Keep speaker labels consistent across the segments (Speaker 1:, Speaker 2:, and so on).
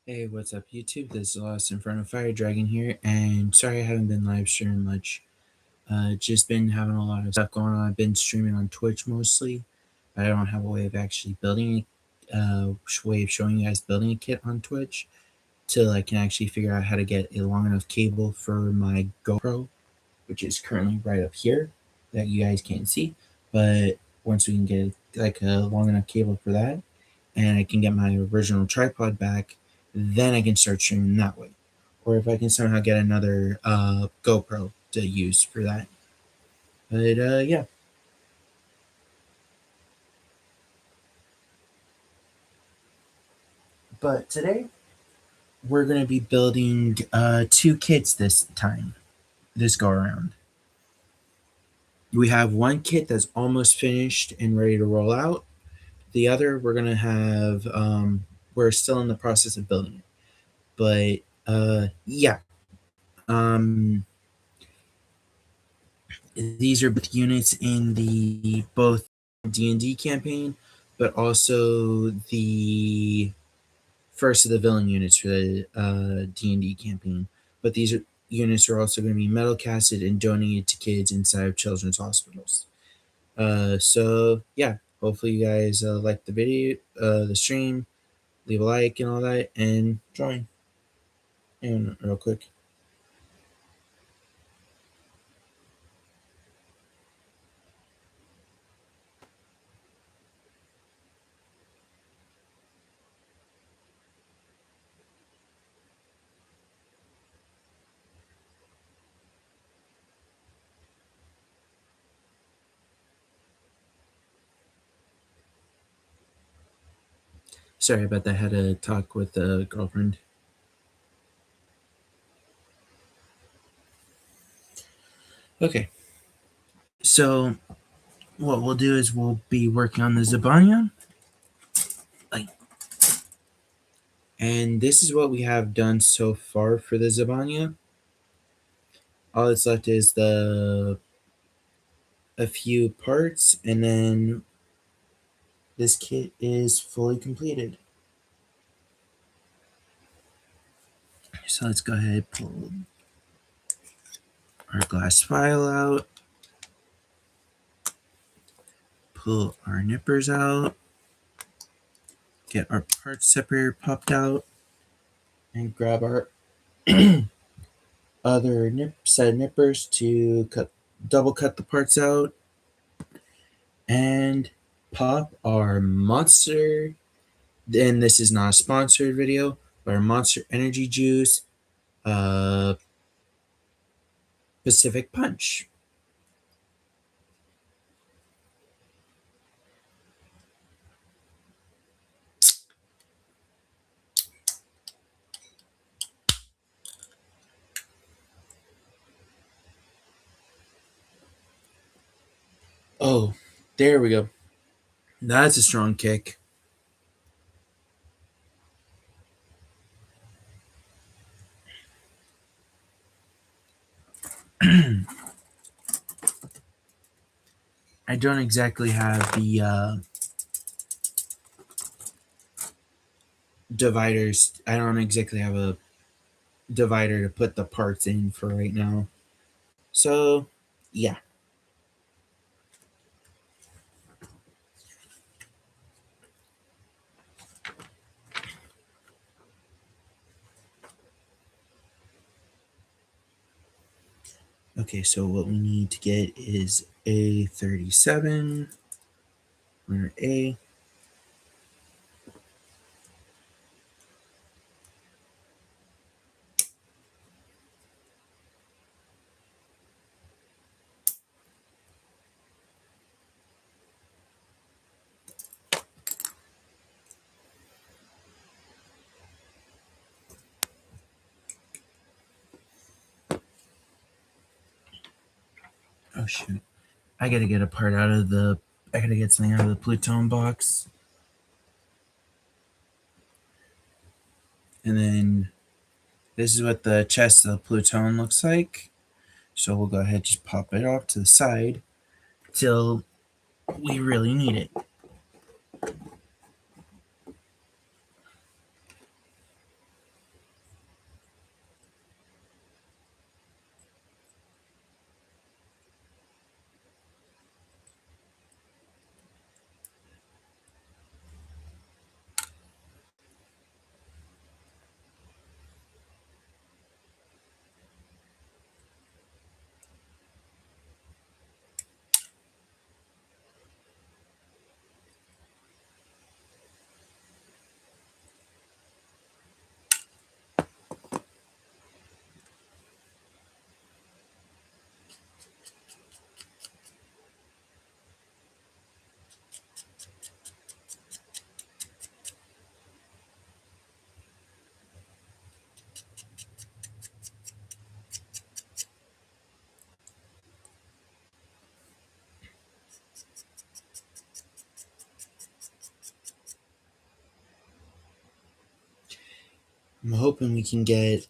Speaker 1: Hey, what's up, YouTube? This is Lost Inferno Fire Dragon here, and sorry I haven't been live streaming much. Just been having a lot of stuff going on. I've been streaming on Twitch mostly, but I don't have a way of actually building way of showing you guys building a kit on Twitch till I can actually figure out how to get a long enough cable for my GoPro, which is currently right up here that you guys can't see. But once we can get like a long enough cable for that, and I can get my original tripod back, then I can start streaming that way. Or if I can somehow get another GoPro to use for that. But yeah. But today we're going to be building two kits this time, this go around. We have one kit that's almost finished and ready to roll out. The other we're going to have, we're still in the process of building it. But yeah, these are both units in the both D&D campaign, but also the first of the villain units for the D&D campaign. But these units are also going to be metal casted and donated to kids inside of children's hospitals. So yeah, hopefully you guys like the video, the stream, leave a like and all that, and join. And real quick. Sorry about that. I had a talk with a girlfriend. Okay. So what we'll do is we'll be working on the Zabanya. And this is what we have done so far for the Zabanya. All that's left is a few parts, and then this kit is fully completed. So let's go ahead and pull our glass file out, pull our nippers out, get our parts separator popped out, and grab our other set of nippers to double cut the parts out, and pop our monster. And this is not a sponsored video, but our Monster Energy Juice Pacific Punch. Oh, there we go. That's a strong kick. I don't exactly have the dividers. I don't exactly have a divider to put the parts in for right now. So, yeah. Okay, so what we need to get is A37. Runner A. Oh shoot. I gotta get a part out of the. I gotta get something out of the Pluton box. And then this is what the chest of the Pluton looks like. So we'll go ahead and just pop it off to the side till we really need it. I'm hoping we can get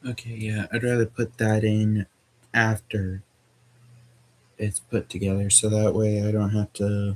Speaker 1: okay, yeah, I'd rather put that in after it's put together so that way I don't have to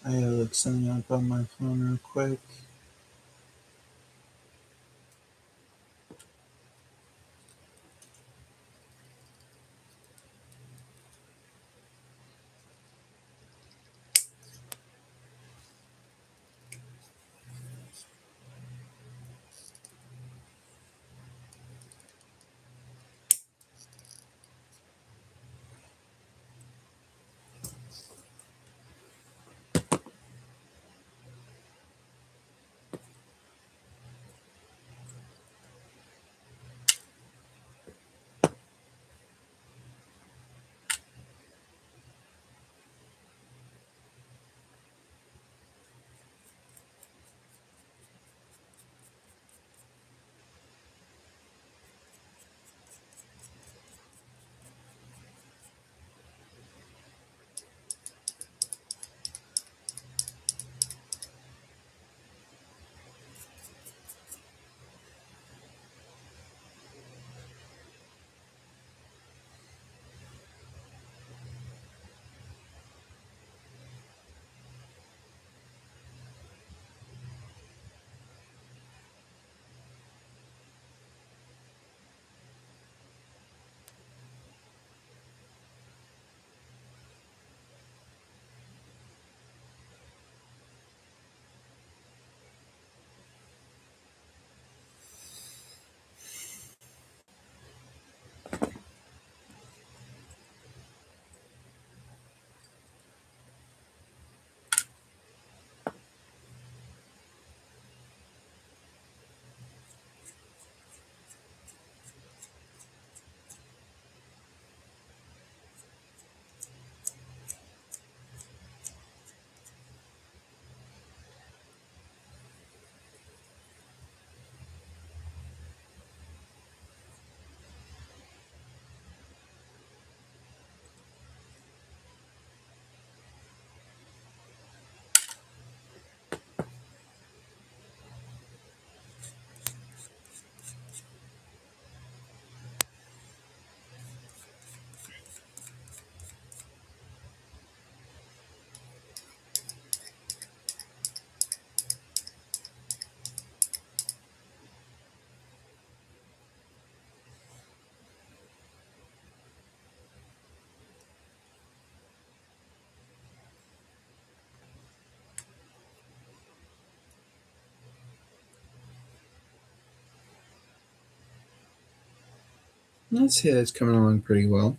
Speaker 1: I gotta look something up on my phone real quick. Let's say that's coming along pretty well.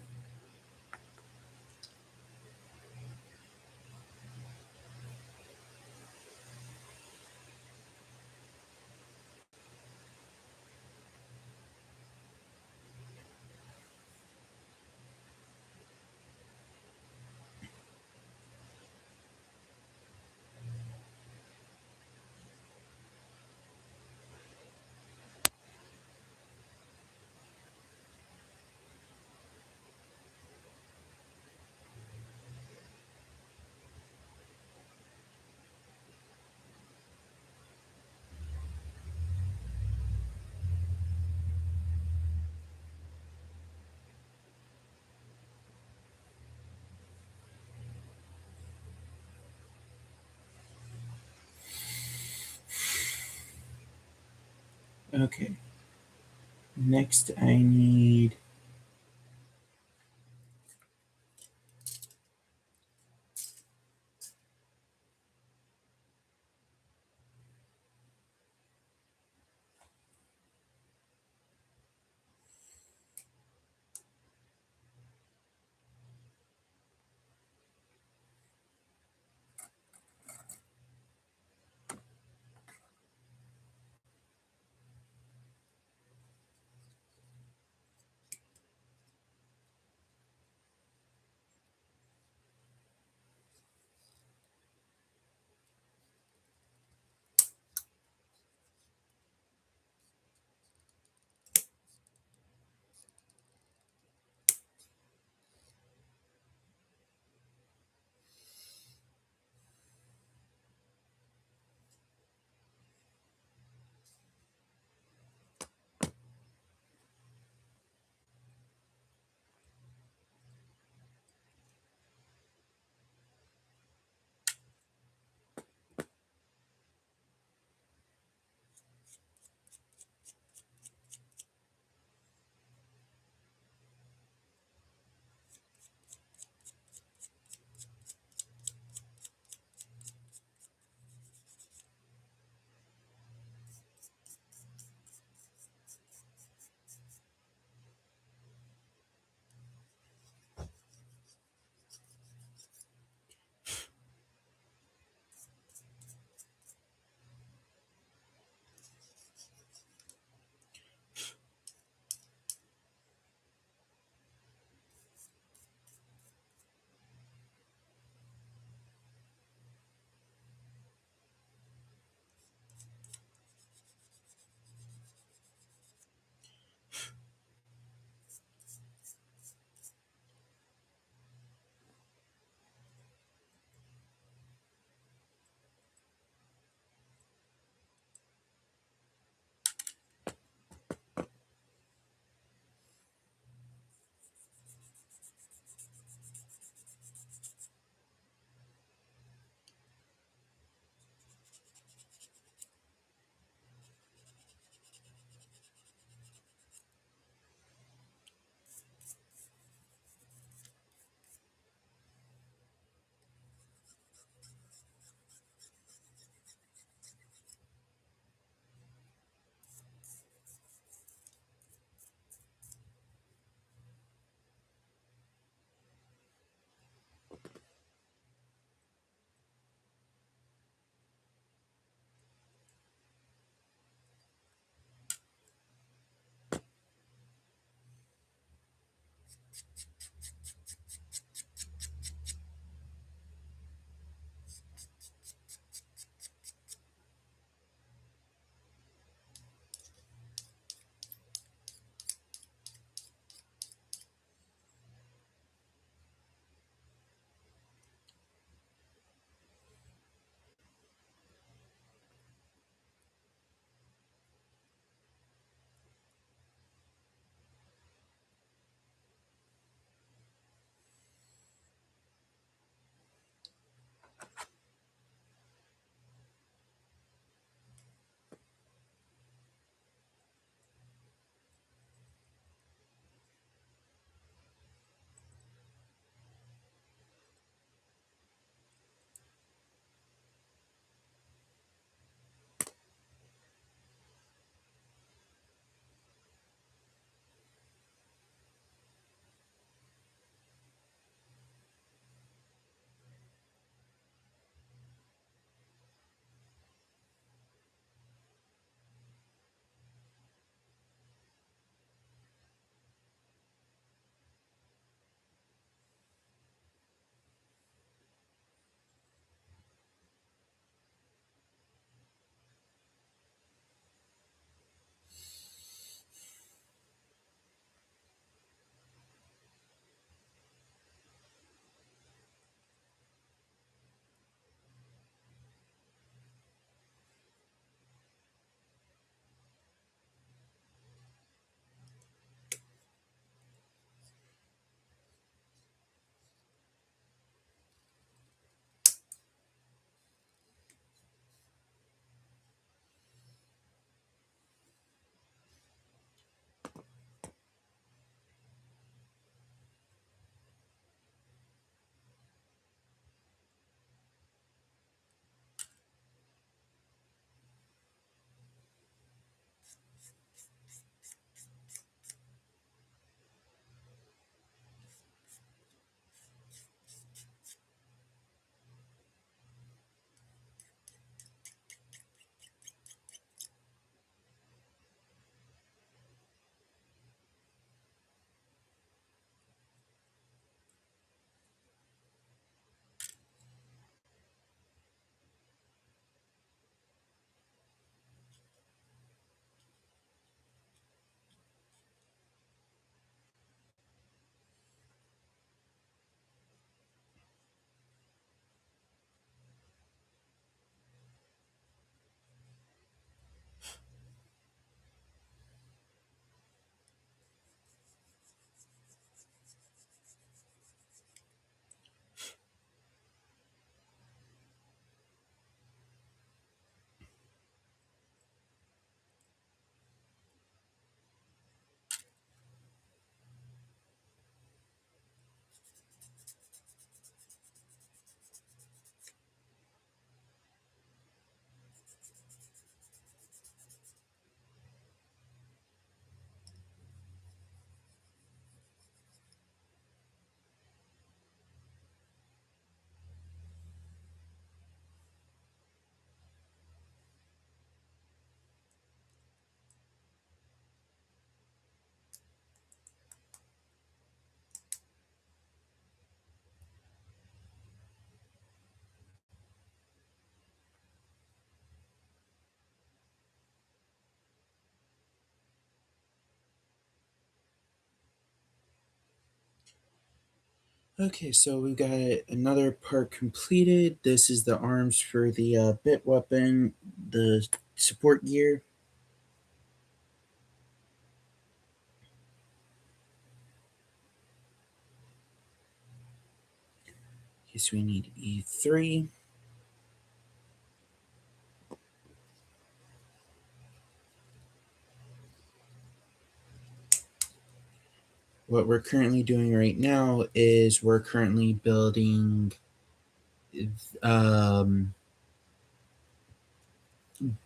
Speaker 1: Okay. Next, I need. Okay, so we've got another part completed. This is the arms for the bit weapon, the support gear. Yes, we need E3. What we're currently doing right now is we're currently building um,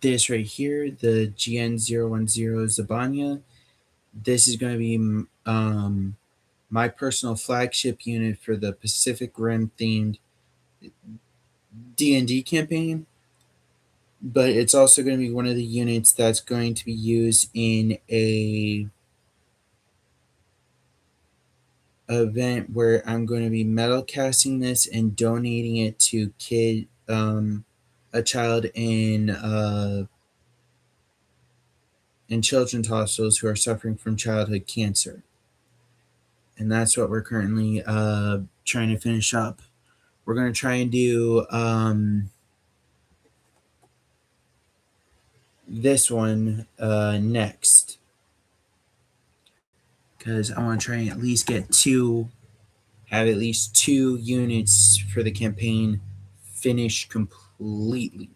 Speaker 1: this right here, the GN010 Zabanya. This is going to be my personal flagship unit for the Pacific Rim themed D&D campaign, but it's also going to be one of the units that's going to be used in a event where I'm going to be metal casting this and donating it to a child in children's hospitals who are suffering from childhood cancer, and that's what we're currently trying to finish up. We're going to try and do this one next, because I want to try and at least have at least 2 units for the campaign finished completely.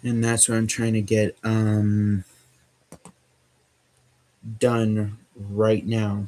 Speaker 1: And that's what I'm trying to get done right now.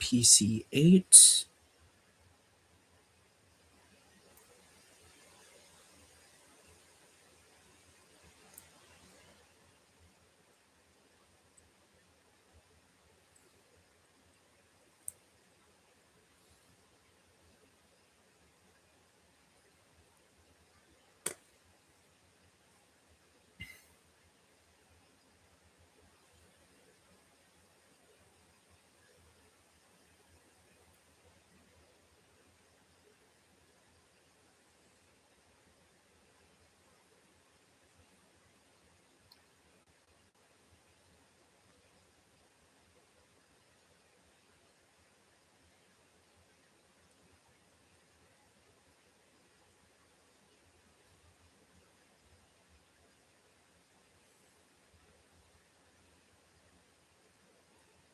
Speaker 1: PC8.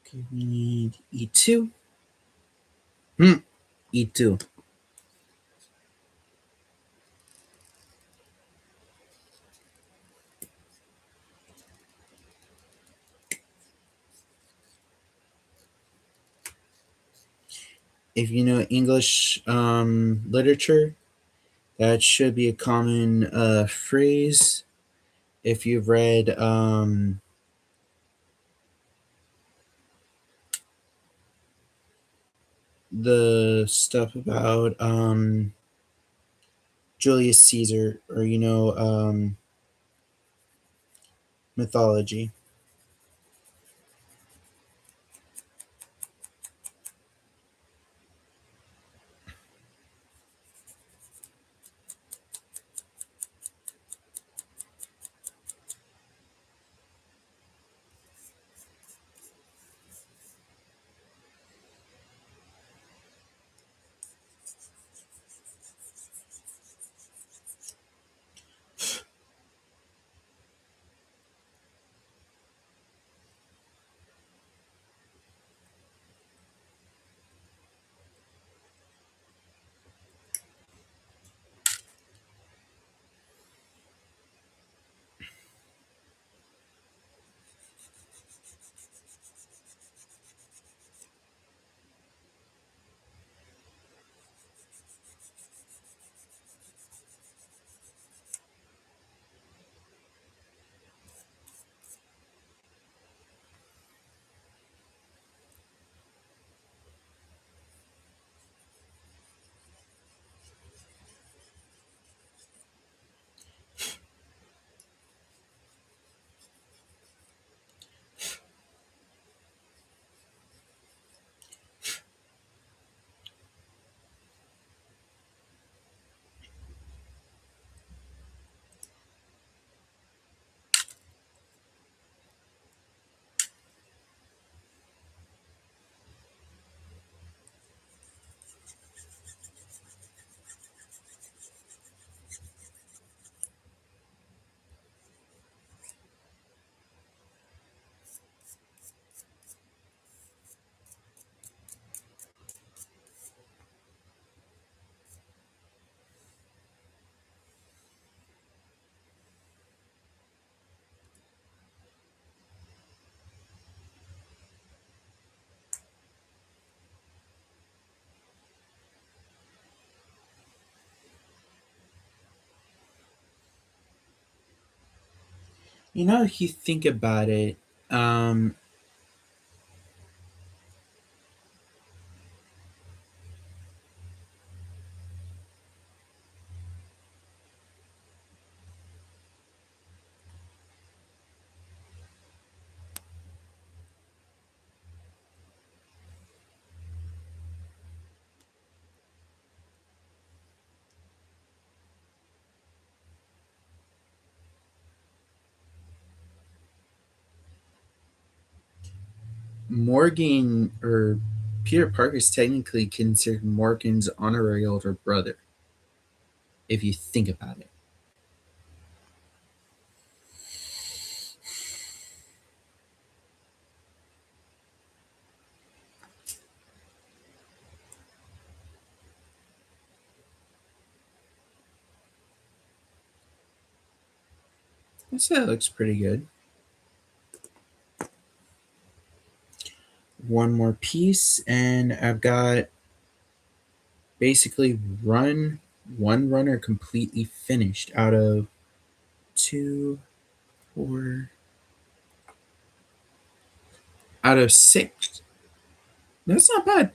Speaker 1: Okay, we need E2. E2. If you know English literature, that should be a common phrase. If you've read the stuff about Julius Caesar, or mythology. If you think about it, um, Morgan or Peter Parker is technically considered Morgan's honorary older brother, if you think about it. I'd say that looks pretty good. One more piece, and I've got basically one runner completely finished out of two, four, out of six. That's not bad.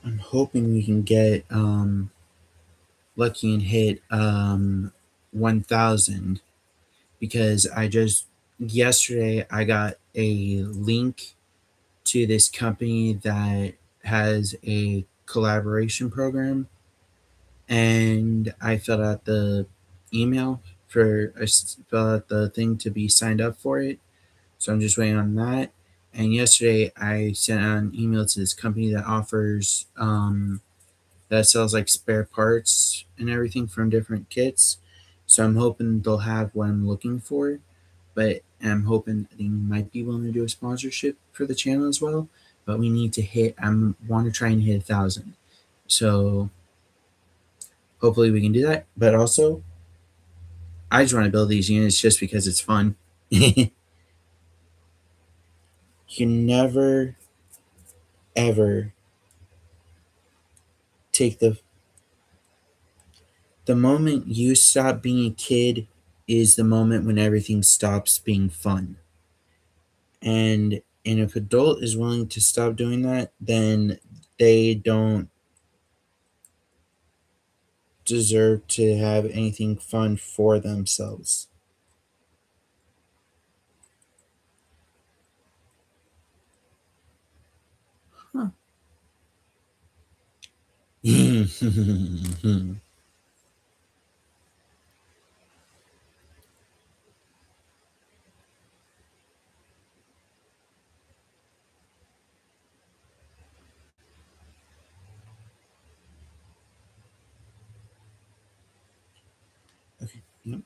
Speaker 1: I'm hoping we can get lucky and hit 1,000, because I just yesterday I got a link to this company that has a collaboration program, and I filled out the email filled out the thing to be signed up for it. So I'm just waiting on that. And yesterday I sent out an email to this company that offers that sells like spare parts and everything from different kits. So I'm hoping they'll have what I'm looking for, but I'm hoping they might be willing to do a sponsorship for the channel as well. But we need to hit. I want to try and hit 1,000. So hopefully we can do that. But also, I just want to build these units just because it's fun. You can never ever take the moment you stop being a kid is the moment when everything stops being fun. And if adult is willing to stop doing that, then they don't deserve to have anything fun for themselves. Huh. Okay. Yep.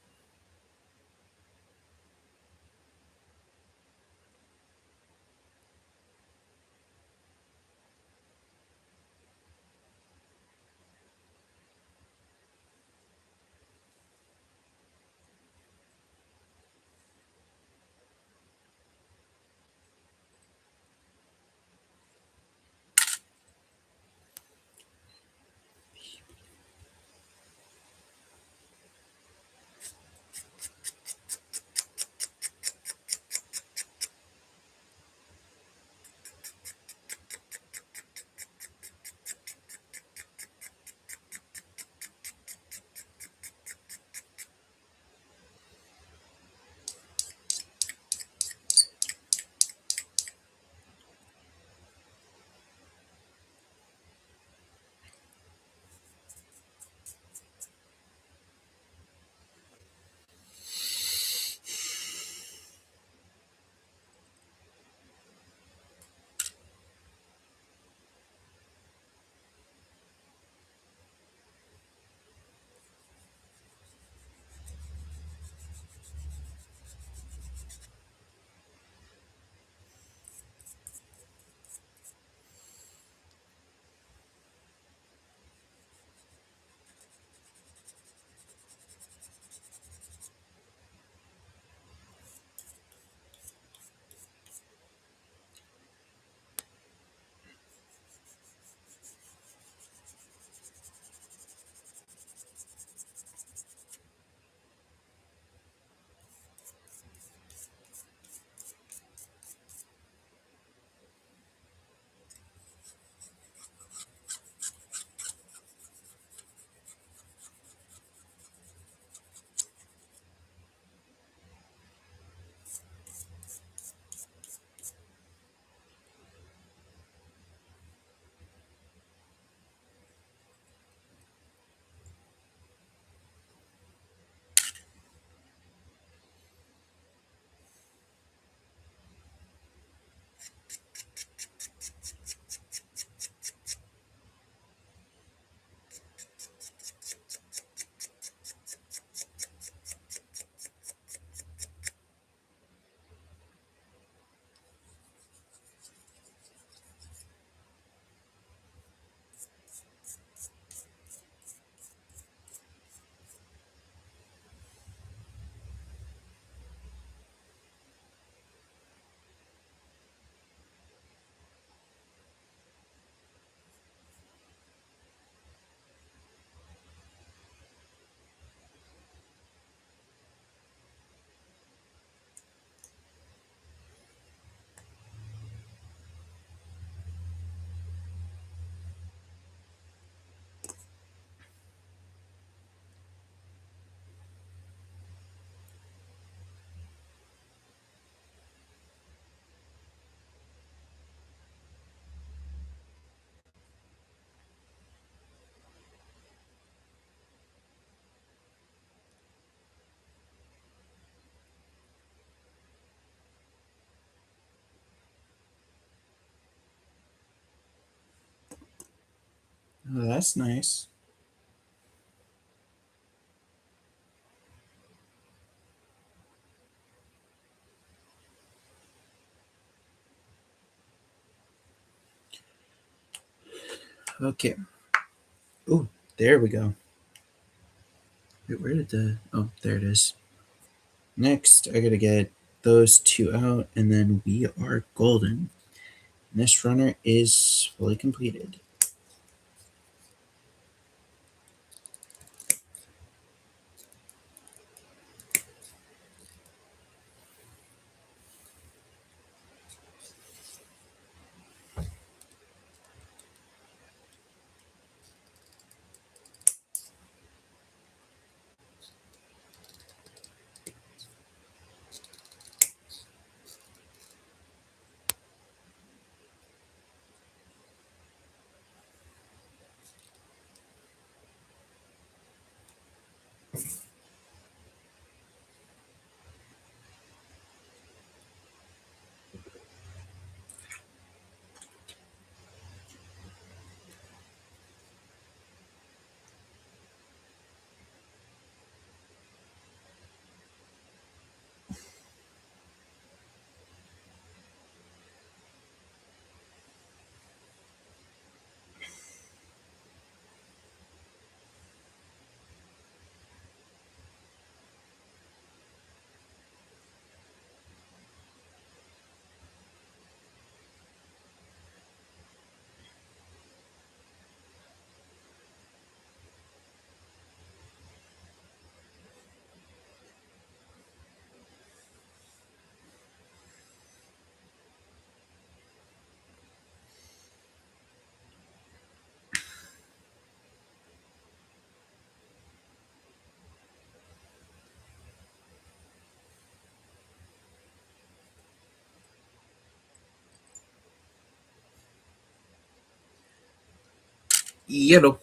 Speaker 1: Oh, that's nice. Okay. Oh, there we go. Wait, where did the? Oh, there it is. Next, I gotta get those two out, and then we are golden. And this runner is fully completed. Yellow.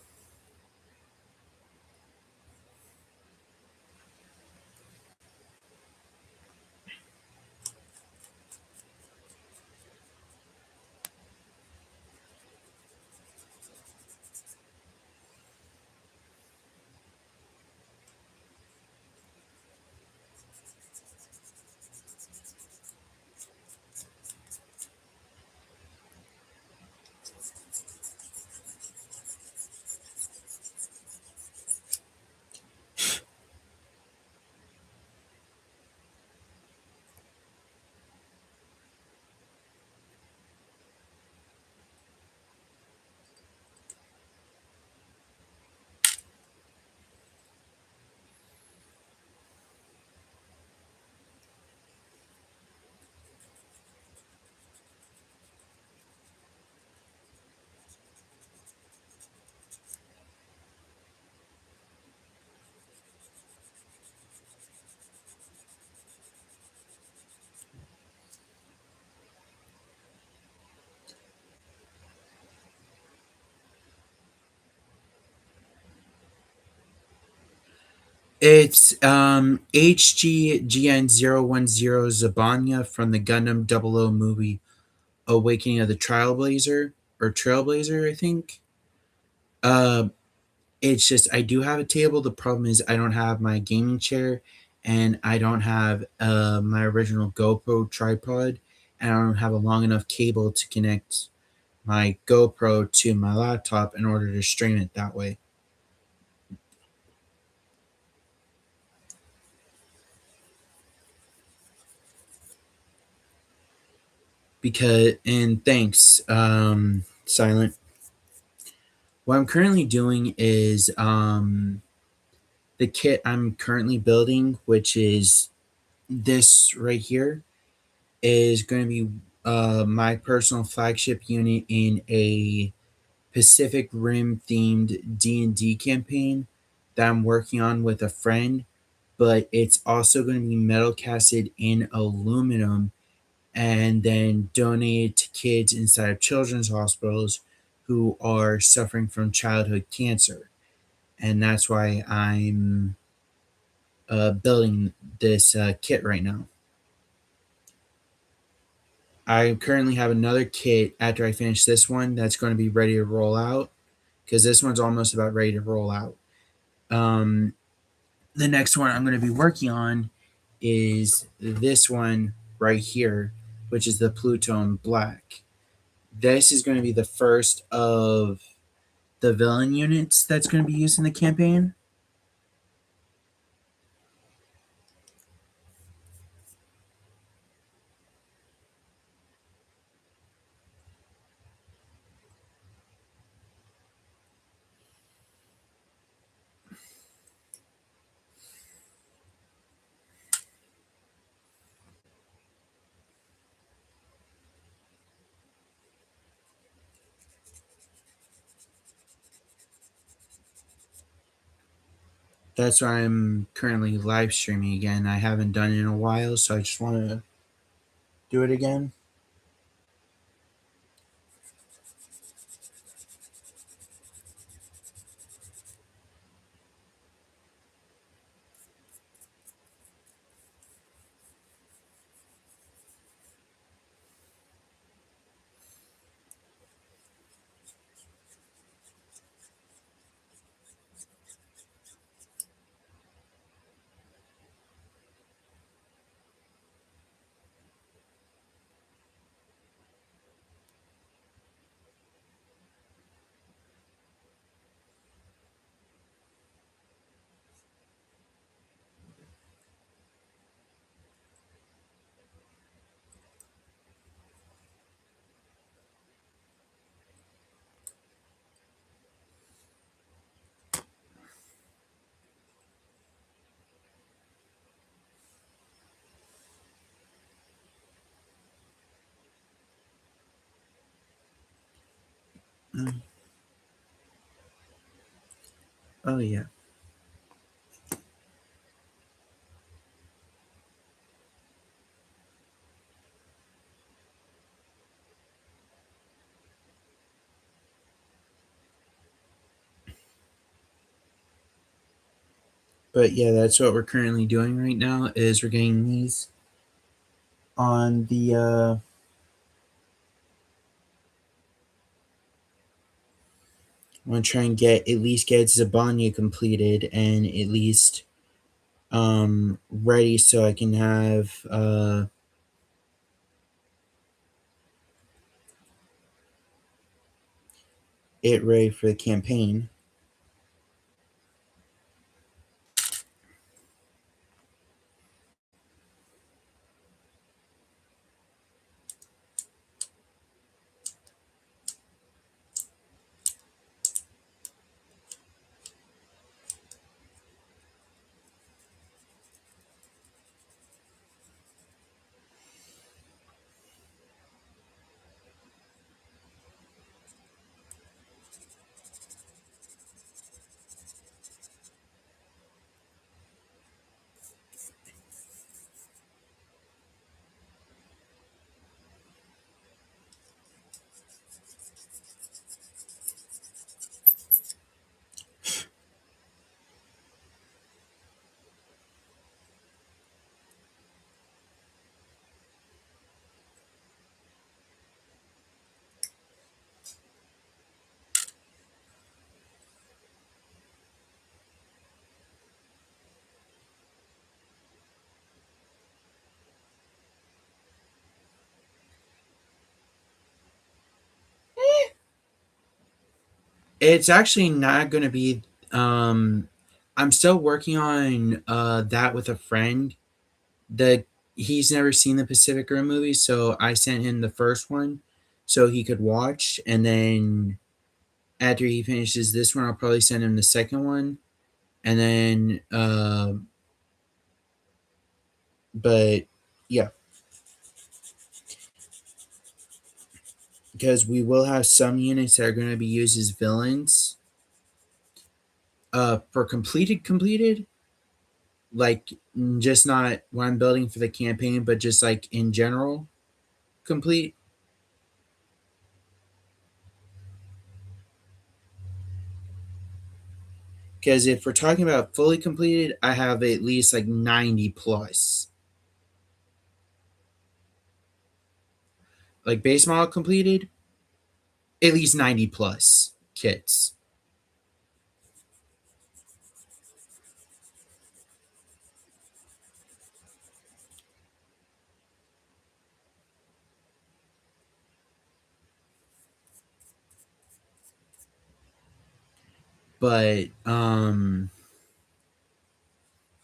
Speaker 1: It's HGGN010 Zabanya from the Gundam 00 movie Awakening of the Trailblazer, or Trailblazer, I think. Uh, it's just I do have a table. The problem is I don't have my gaming chair, and I don't have my original GoPro tripod, and I don't have a long enough cable to connect my GoPro to my laptop in order to stream it that way. Because and thanks, Silent. What I'm currently doing is the kit I'm currently building, which is this right here, is going to be my personal flagship unit in a Pacific Rim themed D&D campaign that I'm working on with a friend, but it's also going to be metal casted in aluminum and then donated to kids inside of children's hospitals who are suffering from childhood cancer. And that's why I'm building this kit right now. I currently have another kit after I finish this one that's going to be ready to roll out because this one's almost about ready to roll out. Um, the next one I'm going to be working on is this one right here, which is the Pluton Black. This is going to be the first of the villain units that's going to be used in the campaign. That's why I'm currently live streaming again. I haven't done it in a while, so I just want to do it again. Mm. Oh yeah, but yeah, that's what we're currently doing right now. Is we're getting these on the. I want to try and at least get Zabanya completed and at least ready so I can have it ready for the campaign. It's actually not going to be. Um, I'm still working on that with a friend. The He's never seen the Pacific Rim movie, so I sent him the first one so he could watch, and then after he finishes this one, I'll probably send him the second one, and then. But yeah, because we will have some units that are going to be used as villains. For completed, like just not what I'm building for the campaign, but just like in general, complete. Because if we're talking about fully completed, I have at least like 90 plus. Like base model completed, at least 90 plus kits. But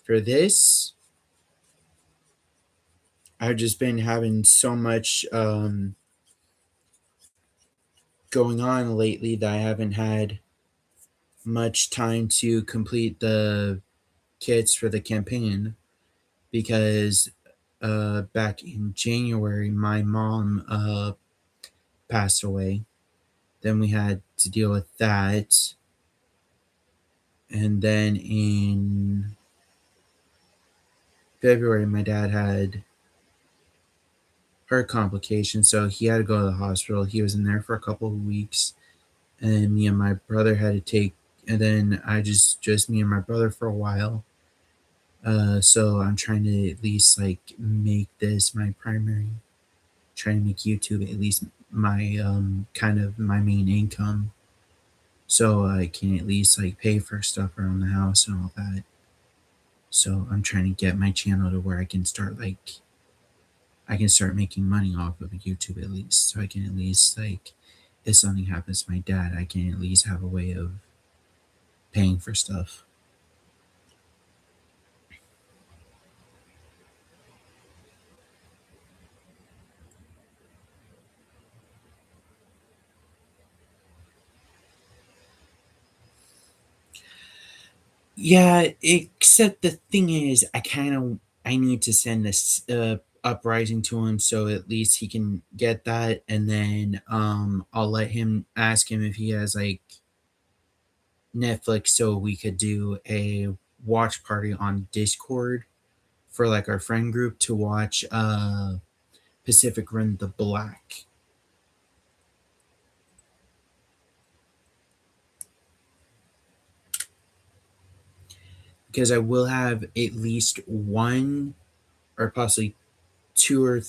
Speaker 1: for this, I've just been having so much going on lately that I haven't had much time to complete the kits for the campaign because back in January, my mom passed away. Then we had to deal with that. And then in February, my dad had heart complications, so he had to go to the hospital. He was in there for a couple of weeks, and me and my brother had to take. And then I just me and my brother for a while. So I'm trying to at least like make this my primary, trying to make YouTube at least my kind of my main income, so I can at least like pay for stuff around the house and all that. So I'm trying to get my channel to where I can start making money off of YouTube at least, so I can at least like if something happens to my dad, I can at least have a way of paying for stuff. Yeah, except the thing is, I need to send this uprising to him so at least he can get that, and then I'll let him ask him if he has like Netflix so we could do a watch party on Discord for like our friend group to watch Pacific Rim the Black, because I will have at least one or possibly two or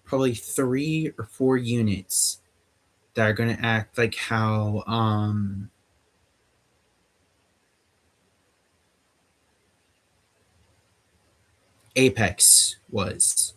Speaker 1: probably 3 or 4 units that are going to act like how Apex was.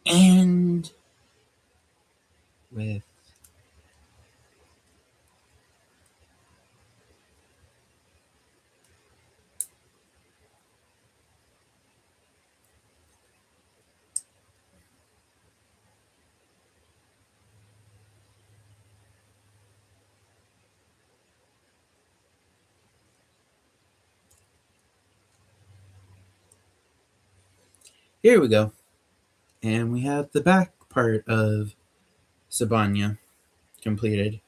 Speaker 1: And with here we go. And we have the back part of Zabanya completed.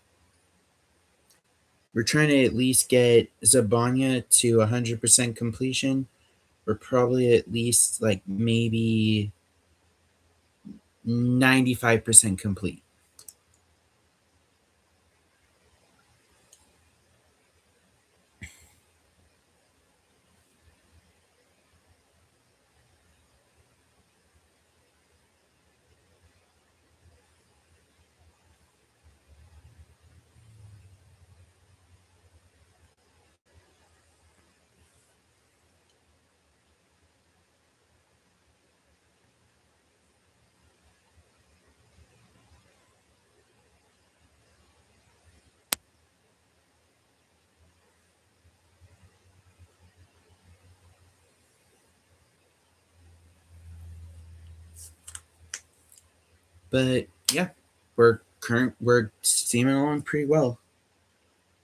Speaker 1: We're trying to at least get Zabanya to 100% completion. We're probably at least like maybe 95% complete. But yeah, we're steaming along pretty well.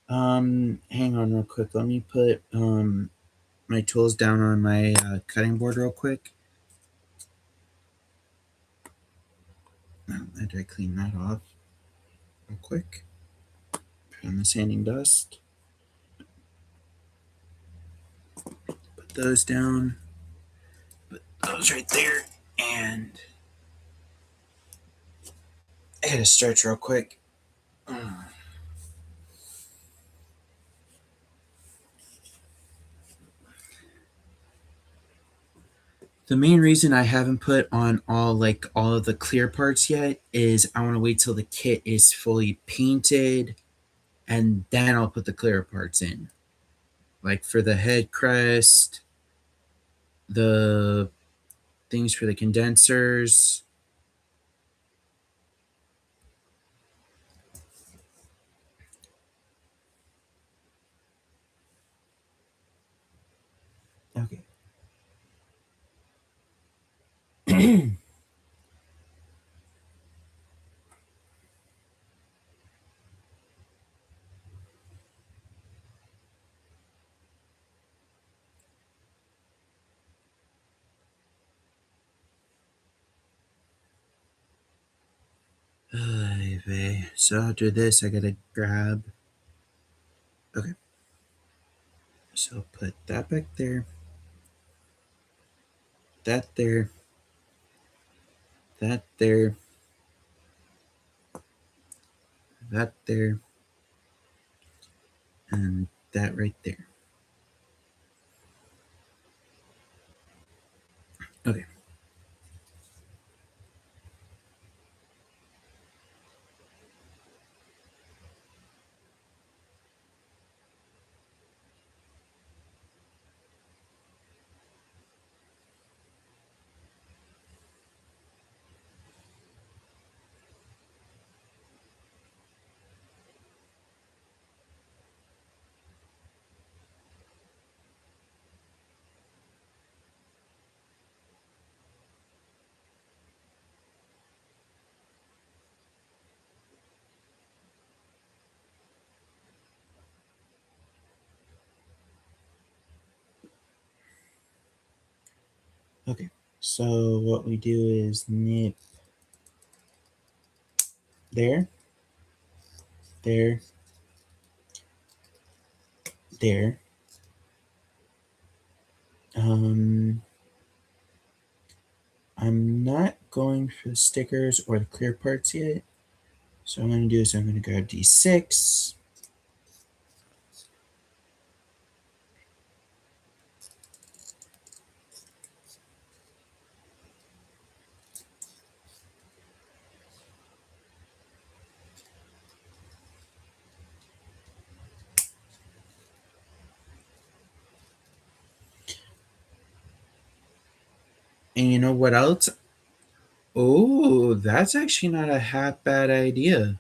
Speaker 1: Hang on real quick. Let me put my tools down on my cutting board real quick. After I clean that off real quick. Put on the sanding dust. Put those down. Put those right there. And I gotta stretch real quick. The main reason I haven't put on all of the clear parts yet is I want to wait till the kit is fully painted and then I'll put the clear parts in. Like for the head crest, the things for the condensers. Okay. So after this, I gotta grab. Okay. So put that back there, that there, that there, that there, and that right there. Okay. Okay. So what we do is nip there, there, there. Um, I'm not going for the stickers or the clear parts yet. So what I'm going to do is I'm going to grab D6. And you know what else? Oh, that's actually not a half bad idea.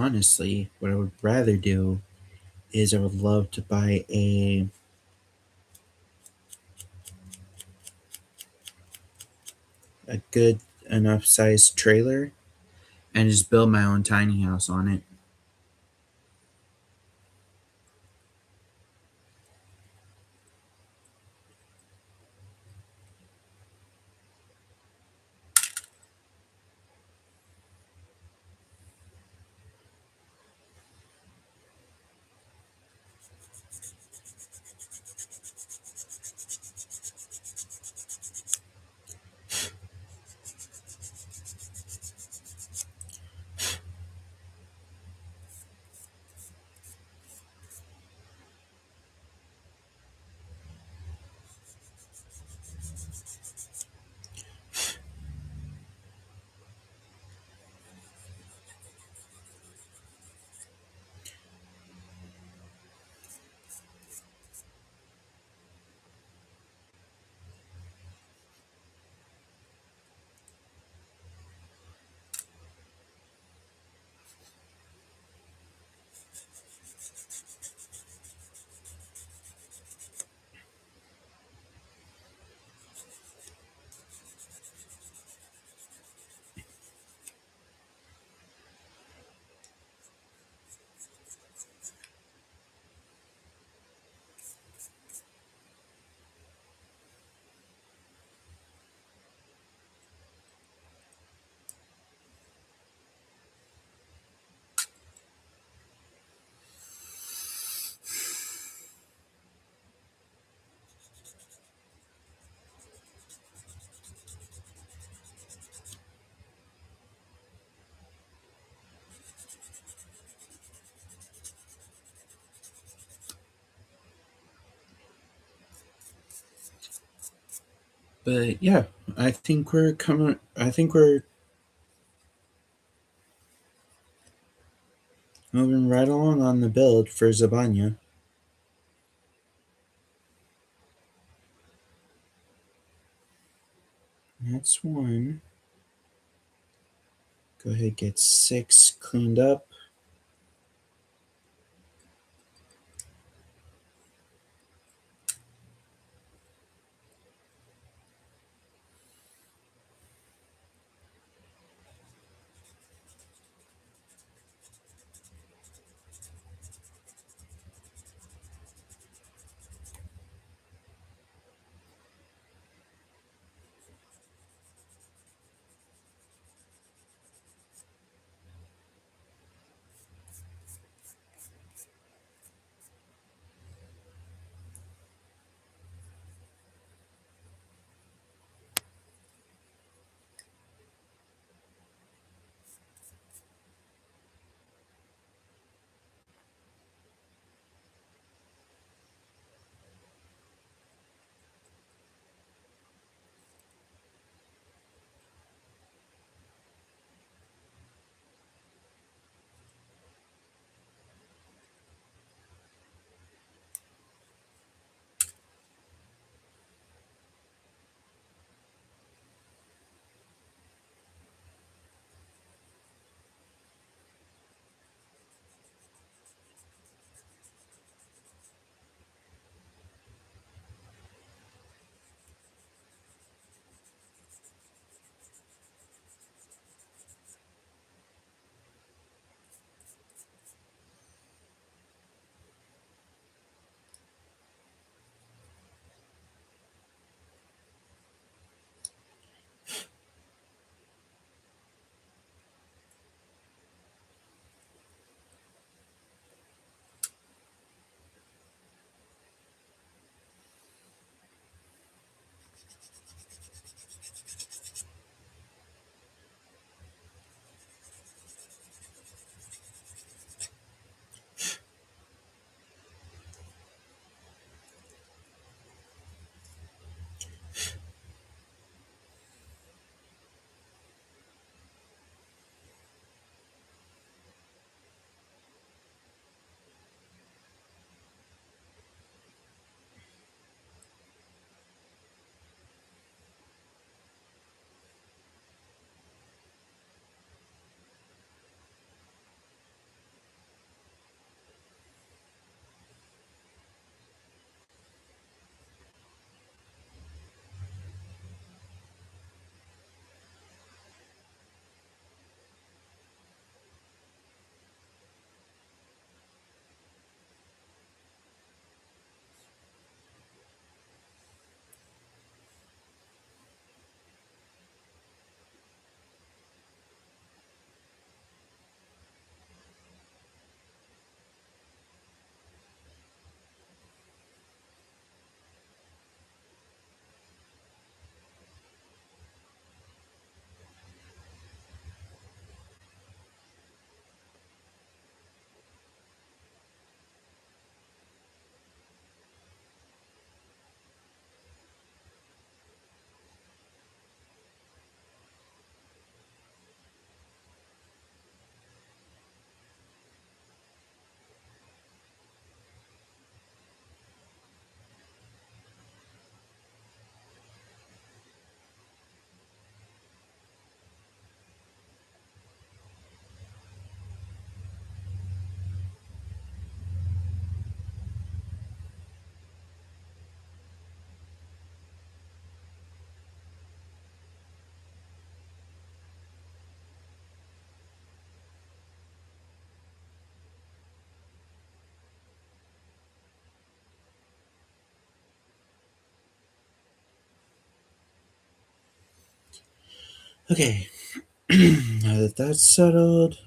Speaker 1: honestly, what I would rather do is I would love to buy a good enough sized trailer and just build my own tiny house on it. But yeah, I think we're moving right along on the build for Zabanya. That's one. Go ahead, get 6 cleaned up. Okay, now that that's settled,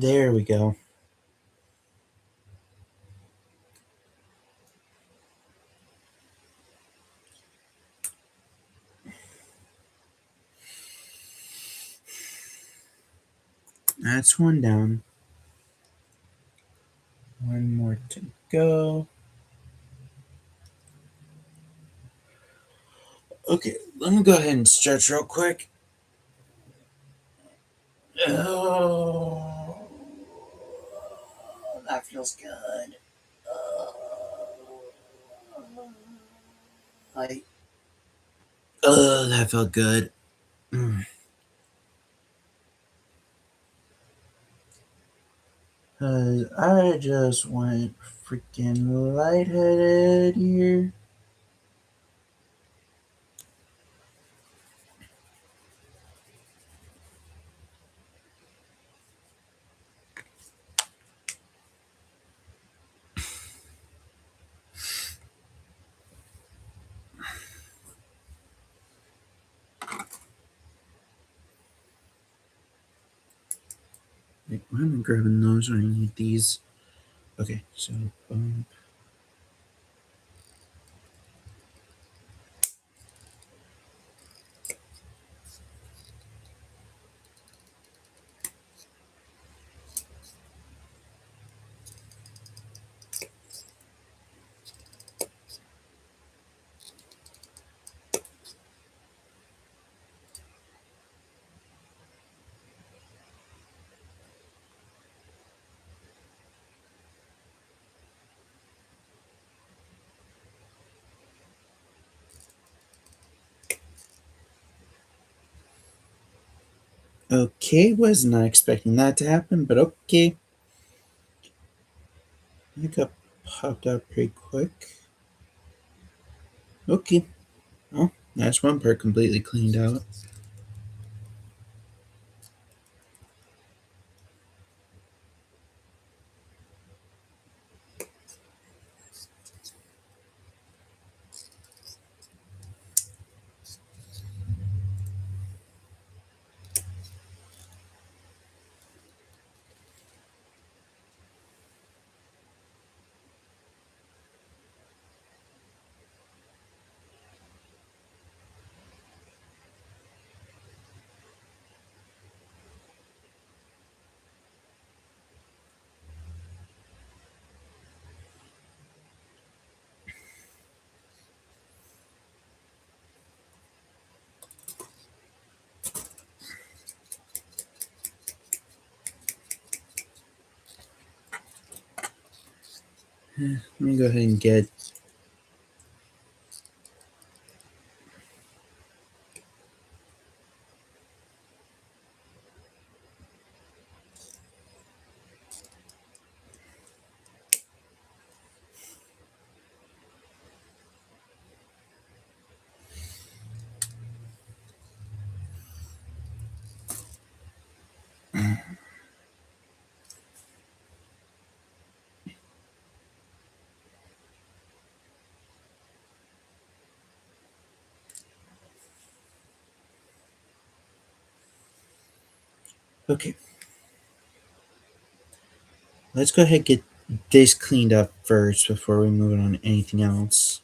Speaker 1: There we go. That's one down. One more to go. Okay, let me go ahead and stretch real quick. Oh, that feels good. Like, oh, that felt good. Cause I just went freaking lightheaded here. Like, why am I grabbing those when I need these? Okay, so okay, was not expecting that to happen, but okay. I got popped out pretty quick. Okay, well, that's one part completely cleaned out. Let me go ahead and get. Okay, let's go ahead and get this cleaned up first before we move on to anything else.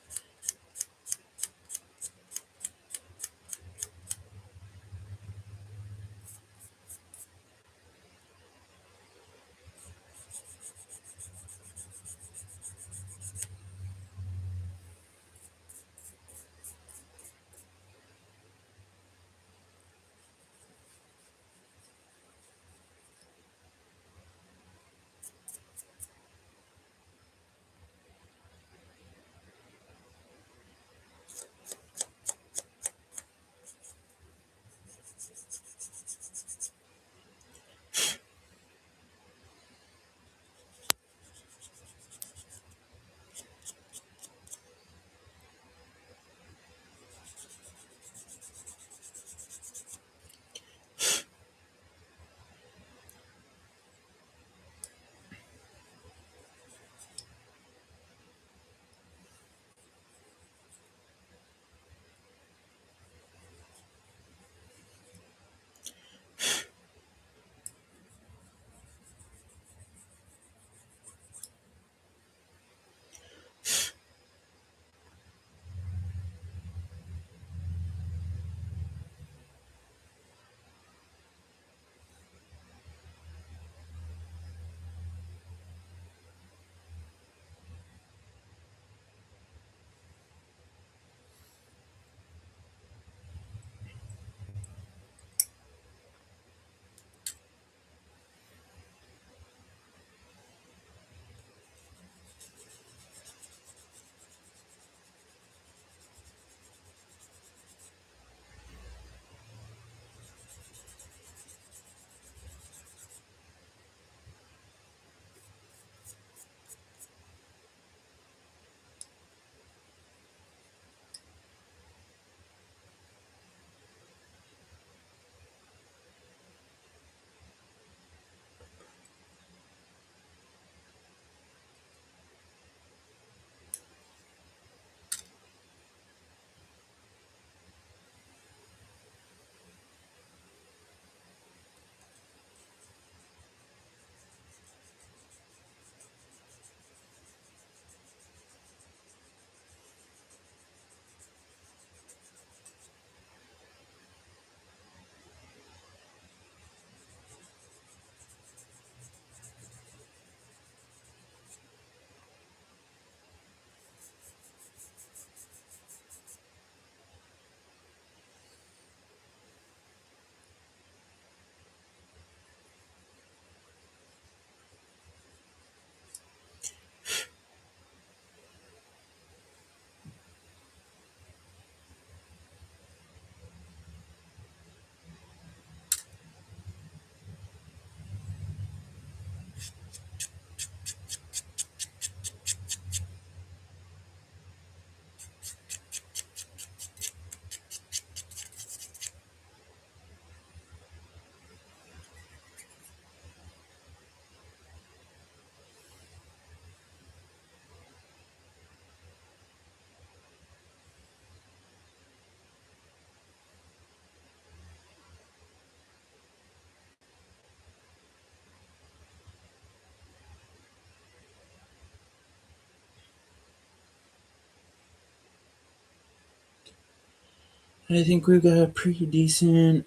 Speaker 1: I think we've got a pretty decent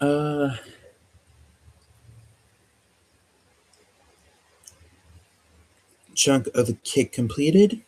Speaker 1: chunk of the kit completed.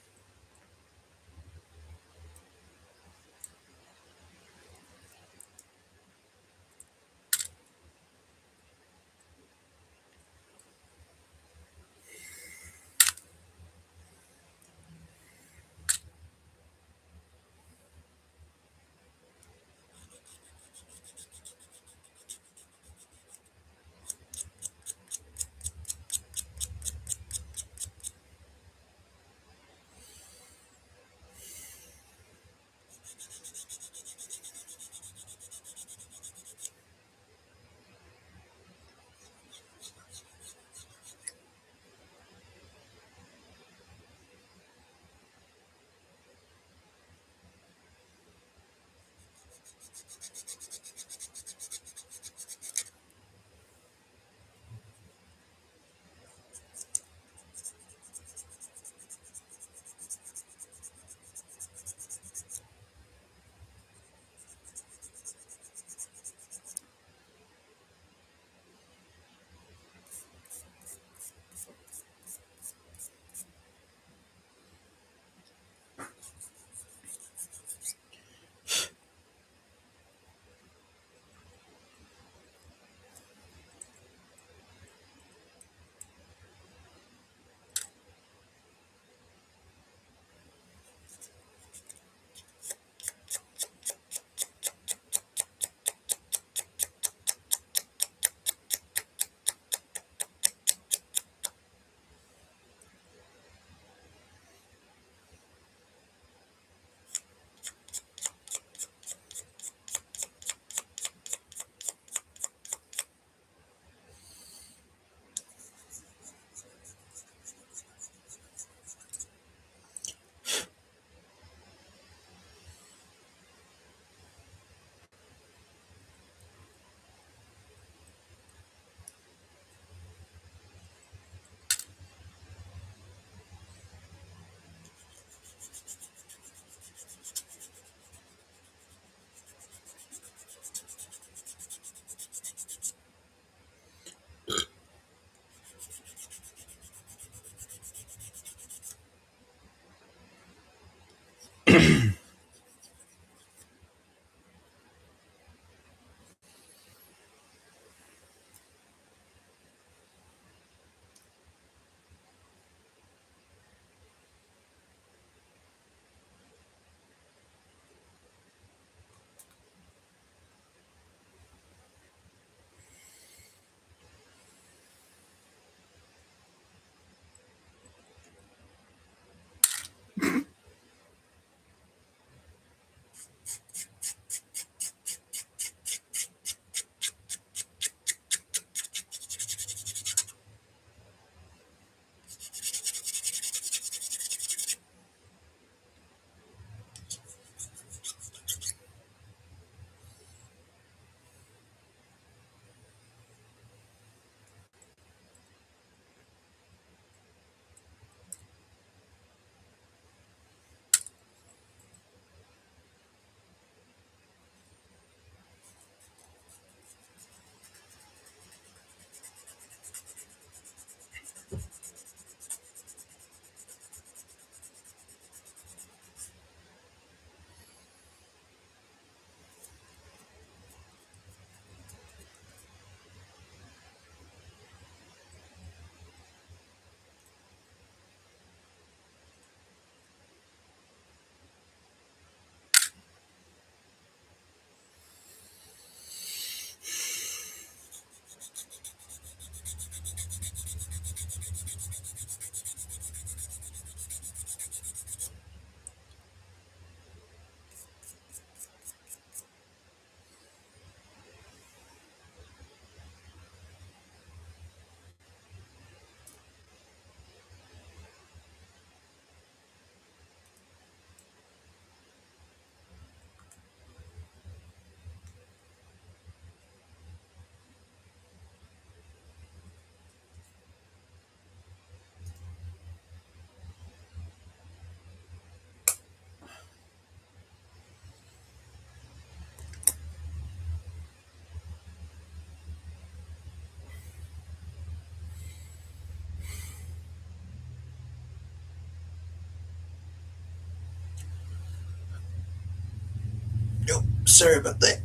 Speaker 1: Sorry about that.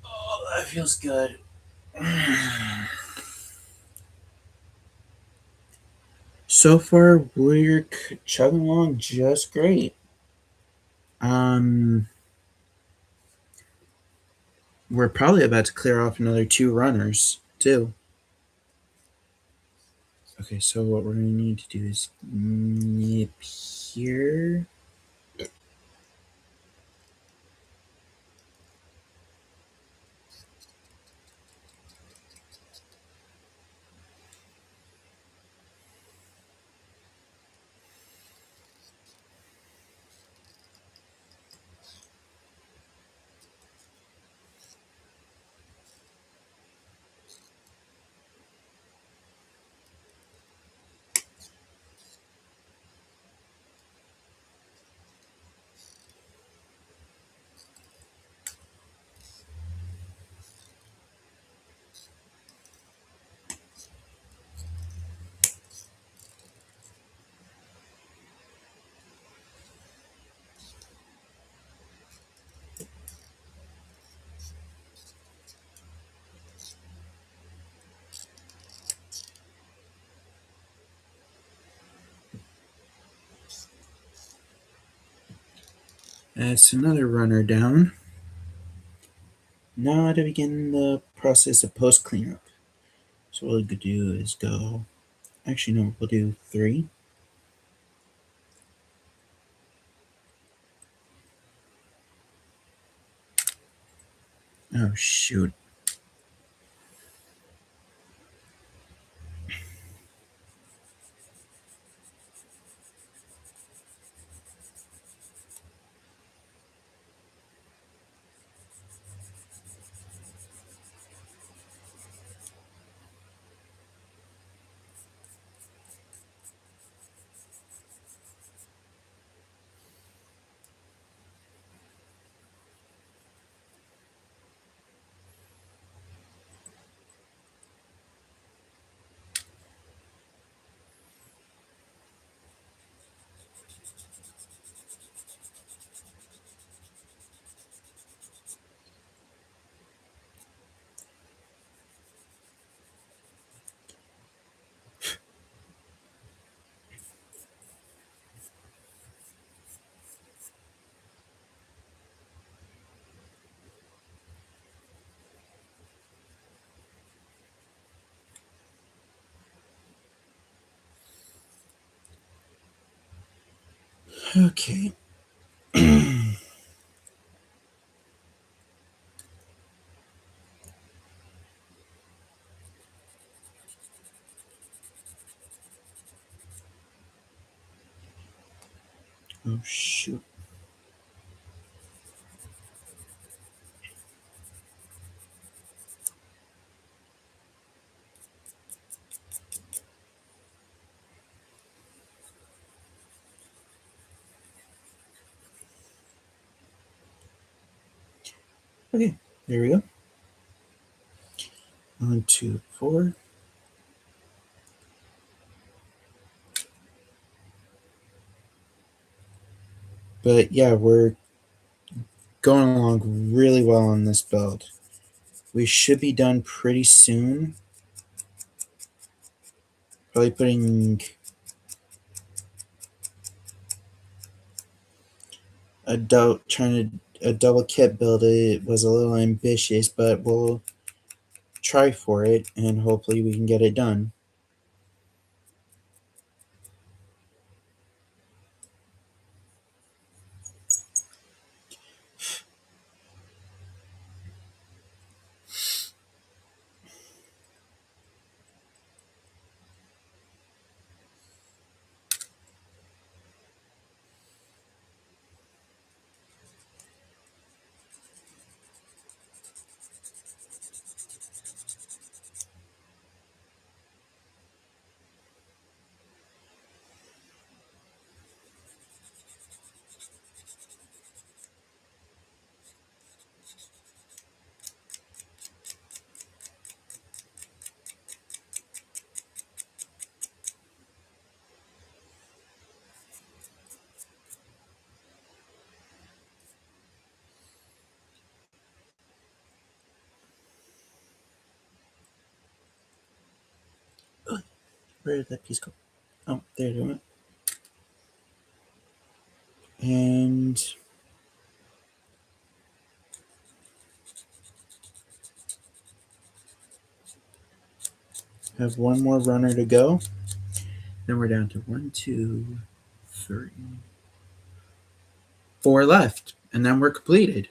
Speaker 1: Oh, that feels good. So far, we're chugging along just great. Um, we're probably about to clear off another two runners too. Okay, so what we're gonna need to do is nip here. That's another runner down. Now to begin the process of post cleanup. So what we'll do is go. Actually, no, we'll do three. Oh shoot. Okay. Oh shoot. Okay, there we go. On to four. But yeah, we're going along really well on this build. We should be done pretty soon. Probably putting trying to a double kit build. It was a little ambitious, but we'll try for it and hopefully we can get it done. Where did that piece go? Oh, there it went. And have one more runner to go. Then we're down to 1, 2, 3, 4 left, and then we're completed.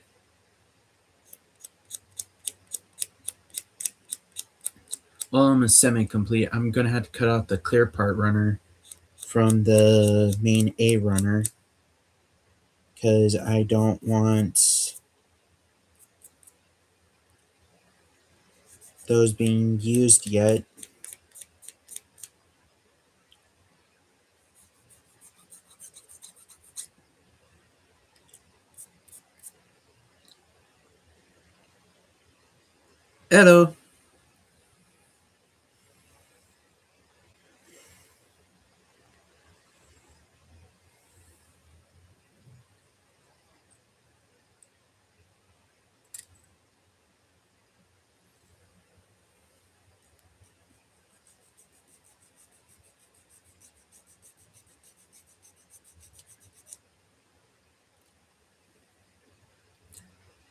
Speaker 1: Well, I'm a semi-complete. I'm gonna have to cut out the clear part runner from the main A runner because I don't want those being used yet. Hello.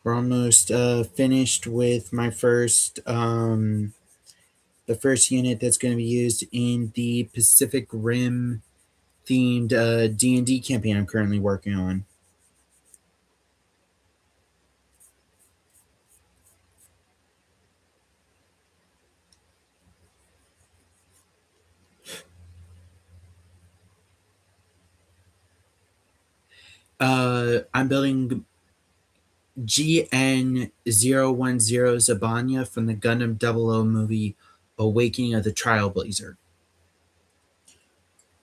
Speaker 1: We're almost finished with my first the first unit that's going to be used in the Pacific Rim themed D&D campaign I'm currently working on. I'm building GN010 Zabanya from the Gundam 00 movie Awakening of the Trailblazer.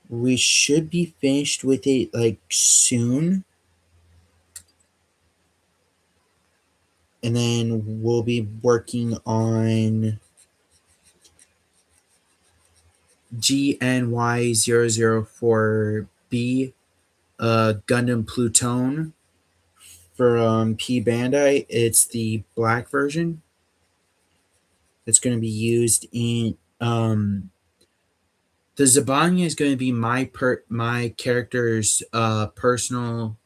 Speaker 1: We should be finished with it like soon. And then we'll be working on GNY004B, Gundam Pluton for P Bandai. It's the black version. It's going to be used in the Zabanya is going to be my character's personal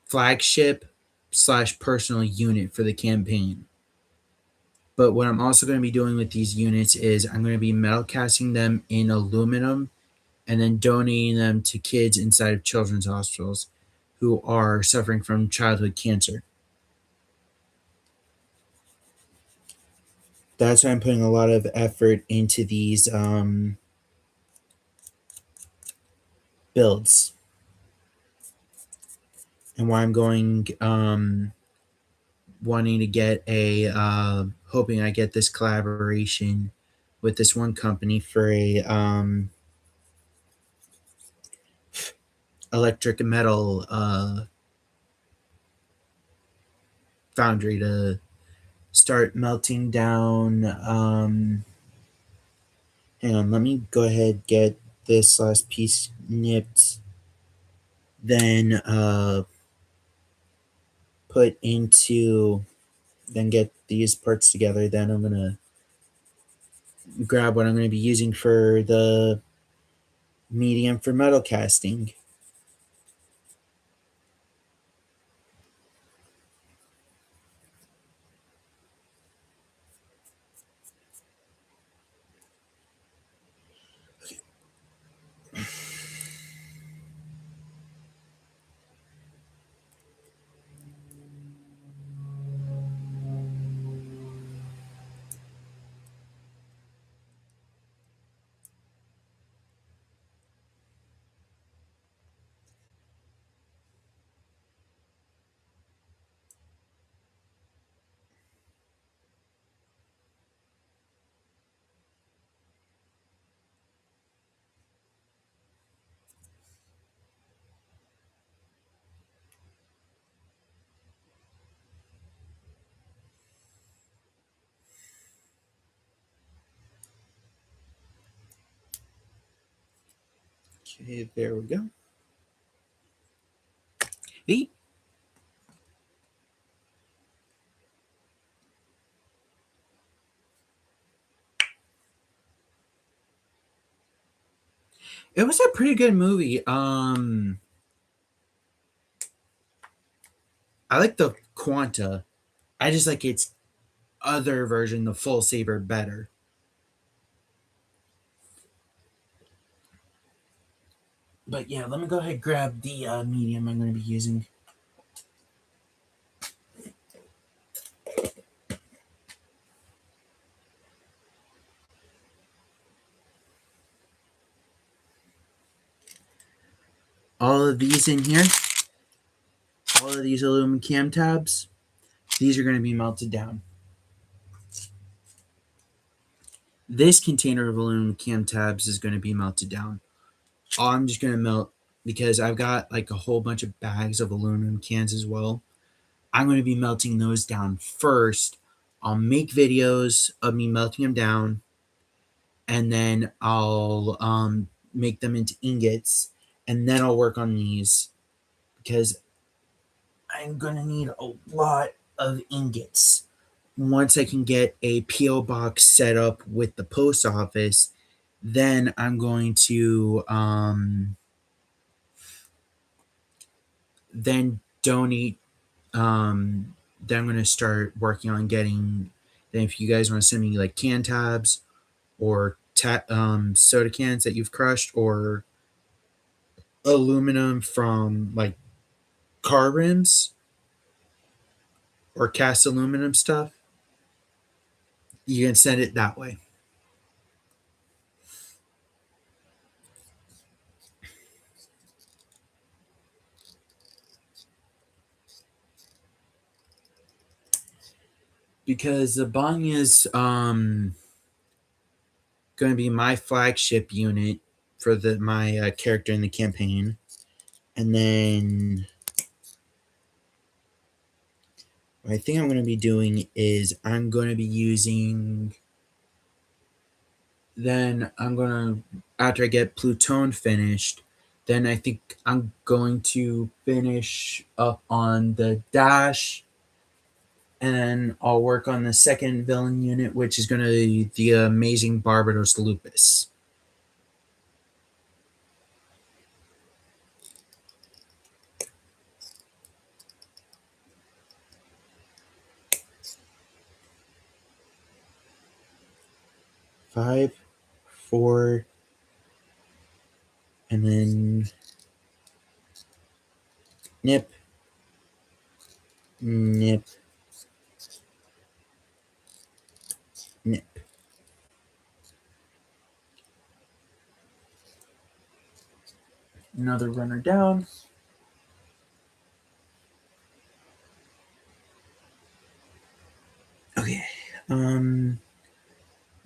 Speaker 1: flagship slash personal unit for the campaign. But what I'm also going to be doing with these units is I'm going to be metal casting them in aluminum and then donating them to kids inside of children's hospitals who are suffering from childhood cancer. That's why I'm putting a lot of effort into these builds, and why I'm going wanting to get a hoping I get this collaboration with this one company for a electric metal foundry to start melting down. Hang on, let me go ahead get this last piece nipped, then put into, then get these parts together. Then I'm gonna grab what I'm gonna be using for the medium for metal casting. Okay, there we go. Hey. It was a pretty good movie. I like the Quanta. I just like its other version, the Full Saber, better. But yeah, let me go ahead and grab the medium I'm going to be using. All of these in here, all of these aluminum cam tabs, these are going to be melted down. This container of aluminum cam tabs is going to be melted down. I'm just going to melt because I've got like a whole bunch of bags of aluminum cans as well. I'm going to be melting those down first. I'll make videos of me melting them down, and then I'll make them into ingots, and then I'll work on these because I'm going to need a lot of ingots. Once I can get a P.O. box set up with the post office, then I'm going to then donate. Then I'm going to start working on getting. Then, if you guys want to send me like can tabs or soda cans that you've crushed, or aluminum from like car rims or cast aluminum stuff, you can send it that way. Because the Bong is going to be my flagship unit for my character in the campaign, and then what I think I'm going to be doing is I'm going to be using. Then I'm going to, after I get Plutone finished, then I think I'm going to finish up on the Dash, and I'll work on the second villain unit, which is going to be the amazing Barbados Lupus. Five, four, and then nip, nip, nip. Another runner down. Okay.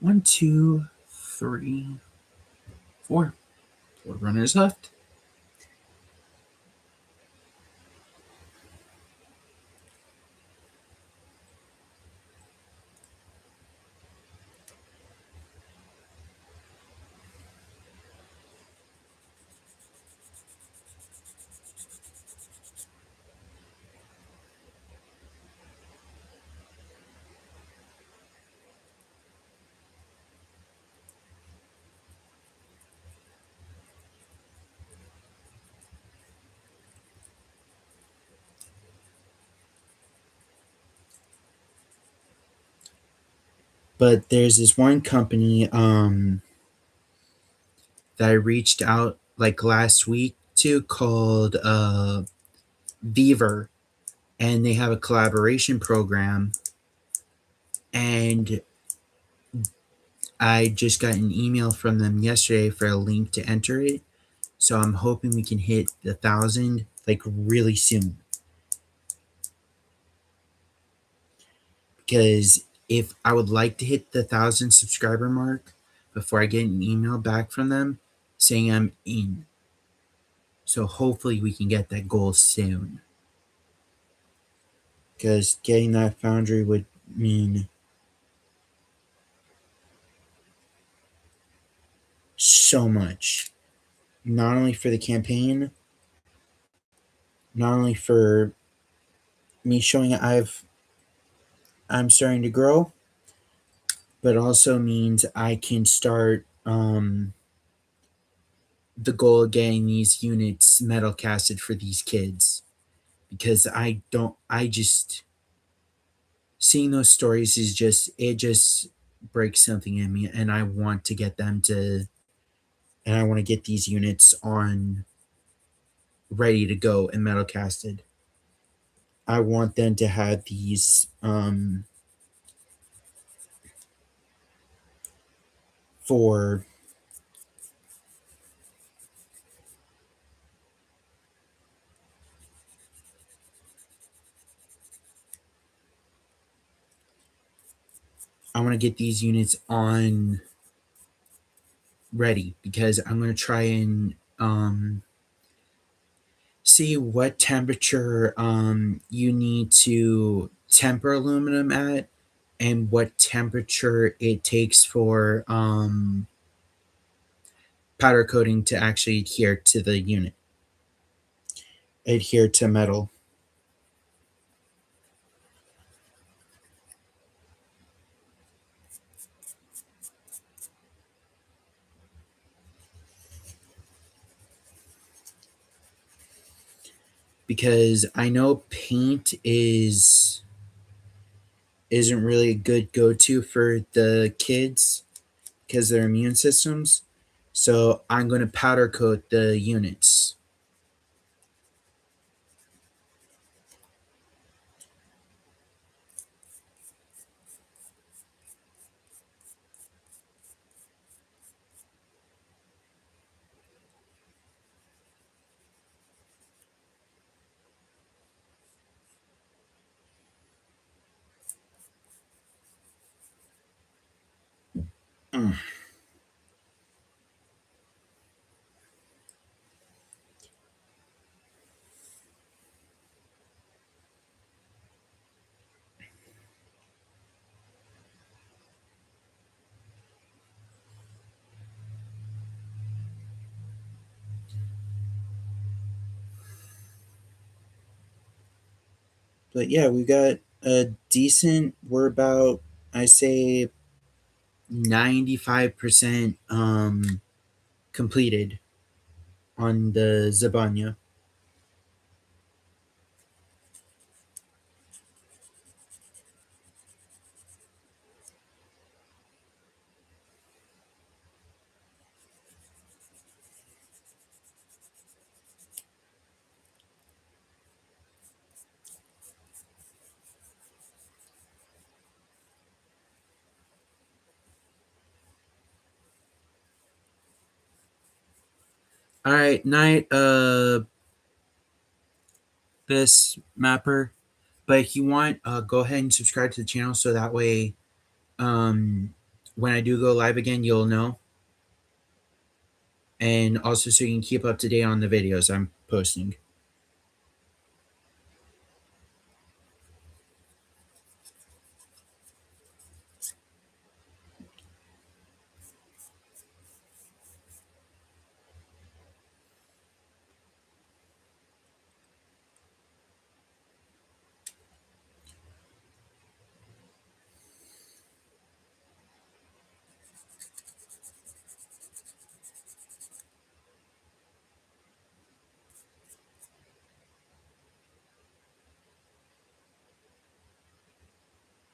Speaker 1: One, two, three, four. Four runners left. But there's this one company that I reached out like last week to, called Beaver, and they have a collaboration program, and I just got an email from them yesterday for a link to enter it. So I'm hoping we can hit 1,000 like really soon. Because if I would like to hit the 1,000 subscriber mark before I get an email back from them saying I'm in. So hopefully we can get that goal soon. Because getting that foundry would mean so much. Not only for the campaign, not only for me showing I'm starting to grow, but also means I can start the goal of getting these units metal casted for these kids, because I just, seeing those stories is just, it just breaks something in me, and I want to get them to, and I want to get these units on ready to go and metal casted. I want them to have these for, I want to get these units on ready, because I'm going to try and see what temperature you need to temper aluminum at, and what temperature it takes for powder coating to actually adhere to the unit, adhere to metal. Because I know paint isn't really a good go-to for the kids because their immune systems. So I'm going to powder coat the units. Mm. But yeah, we got a decent. We're about, I say, 95% completed on the Zabanya. All right, night, this mapper. But if you want, go ahead and subscribe to the channel so that way, when I do go live again, you'll know. And also so you can keep up to date on the videos I'm posting.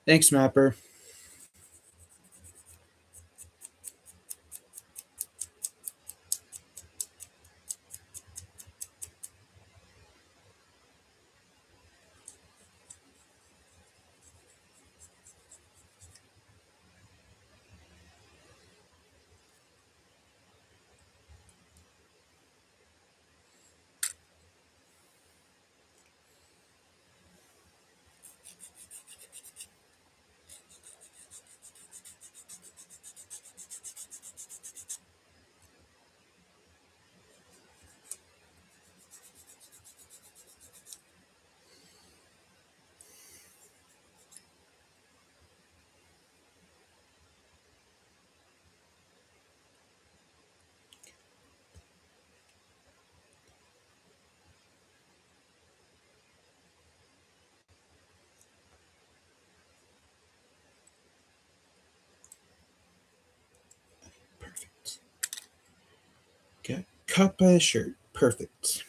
Speaker 1: Thanks, Mapper. caught by a shirt. Perfect.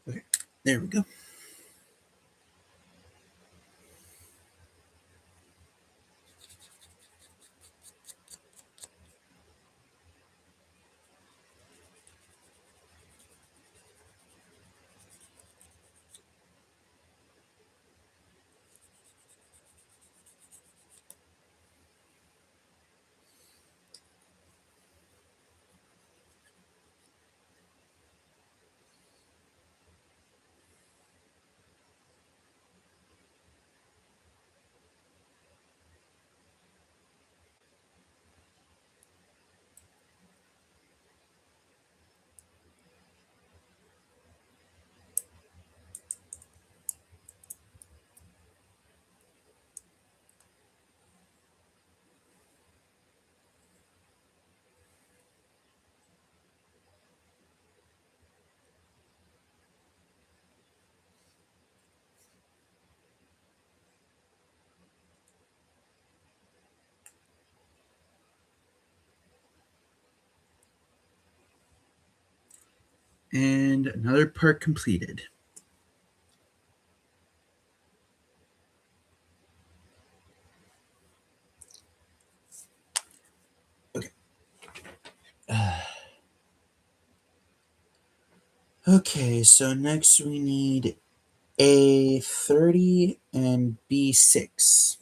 Speaker 1: Okay, there we go. And another part completed. Okay. Okay, so next we need A30 and B6.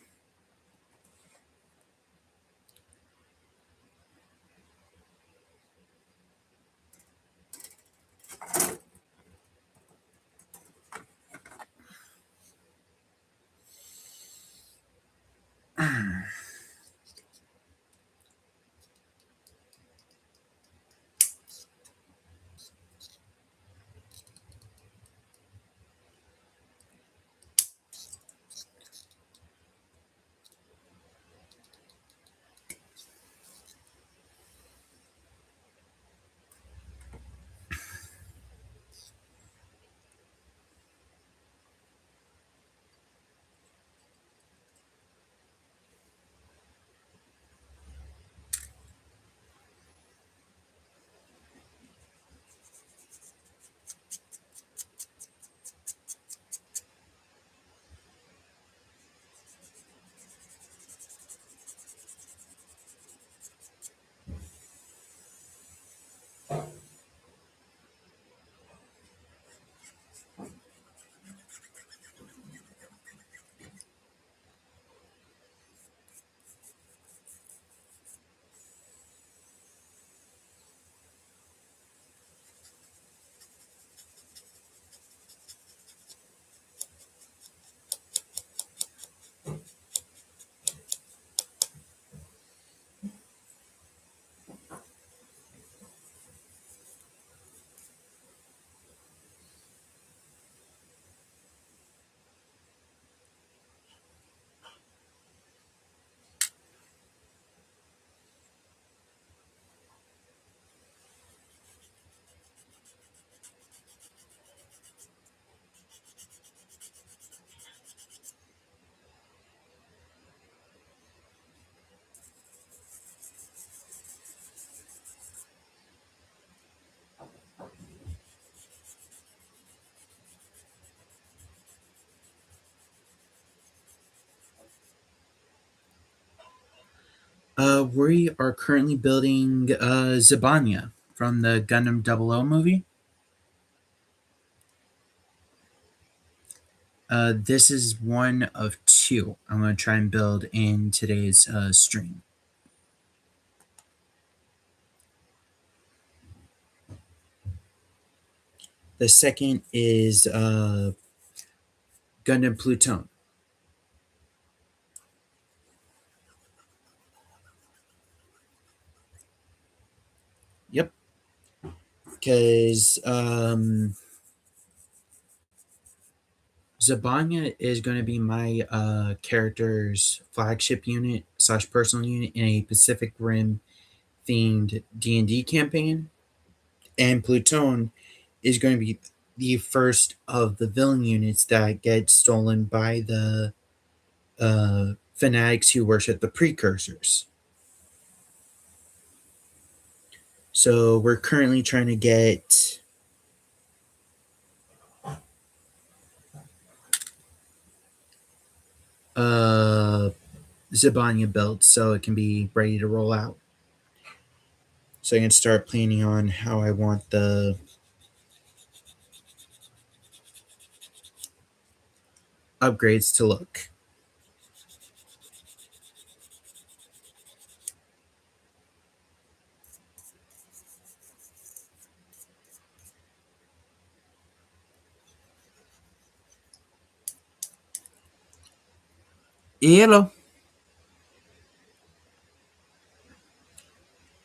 Speaker 1: We are currently building Zabanya from the Gundam 00 movie. This is one of two I'm going to try and build in today's stream. The second is Gundam Pluton. Yep, because Zabanya is going to be my character's flagship unit slash personal unit in a Pacific Rim themed D&D campaign, and Pluton is going to be the first of the villain units that get stolen by the fanatics who worship the precursors. So we're currently trying to get Zabanya built so it can be ready to roll out. So I can start planning on how I want the upgrades to look. Hello.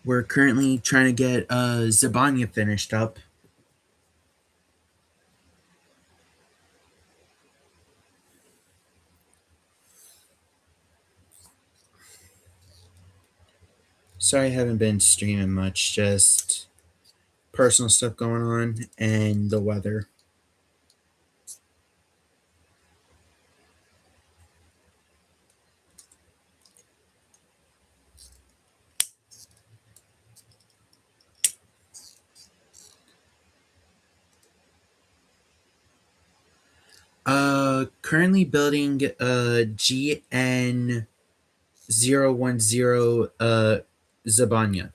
Speaker 1: We're currently trying to get Zabanya finished up. Sorry I haven't been streaming much, just personal stuff going on and the weather. Currently building GN 010 Zabanya.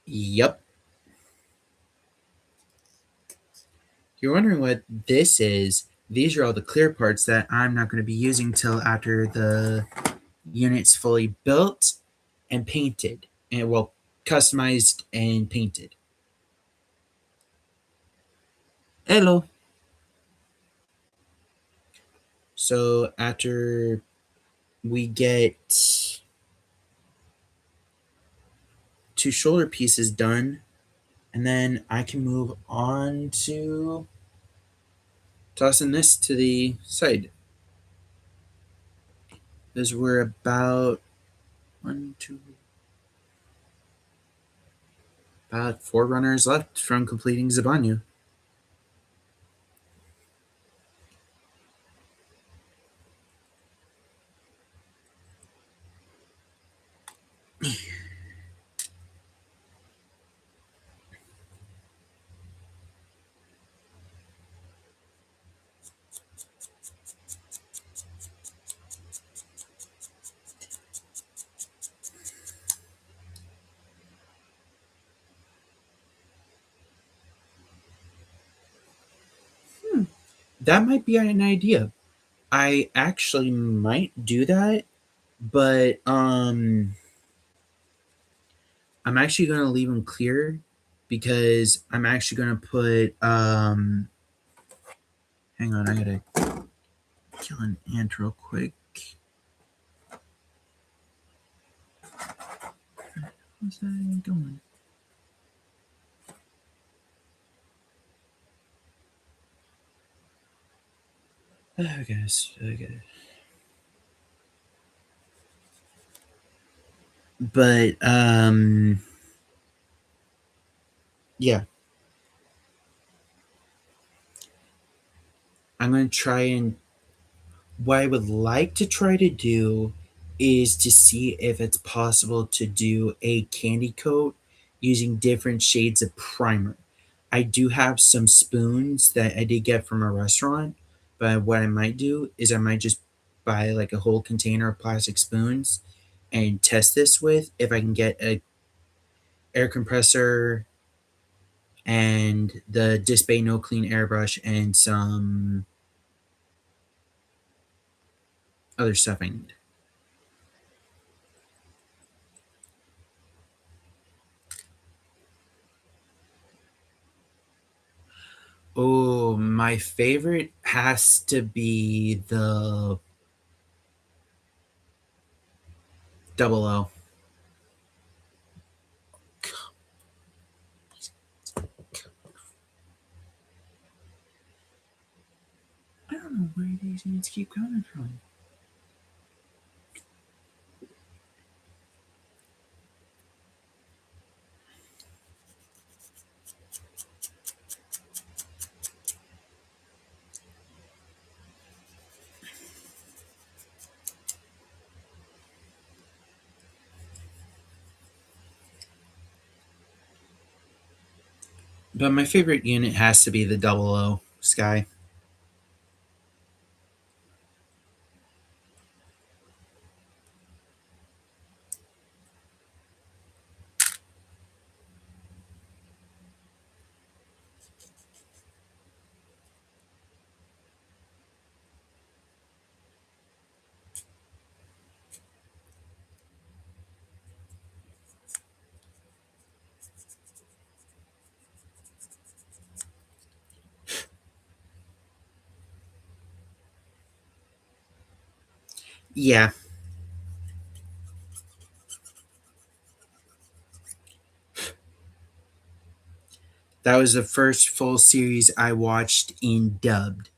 Speaker 1: Yep. You're wondering what this is. These are all the clear parts that I'm not going to be using till after the unit's fully built and painted. And well, customized and painted. Hello. So after we get two shoulder pieces done, and then I can move on to tossing this to the side. Because we're about about 4 runners left from completing Zabanya. That might be an idea. I actually might do that, but I'm actually going to leave them clear because I'm actually going to put hang on, I got to kill an ant real quick. What's that doing? Oh, guys, okay. But yeah, I'm going to try and what I would like to try to do is to see if it's possible to do a candy coat using different shades of primer. I do have some spoons that I did get from a restaurant, But what I might do is I might just buy like a whole container of plastic spoons and test this with if I can get a air compressor and the Disc Bay No Clean airbrush and some other stuff I need. Oh, my favorite has to be the double O. I don't know where these units keep coming from. But my favorite unit has to be the double O Sky. Yeah, that was the first full series I watched in dubbed.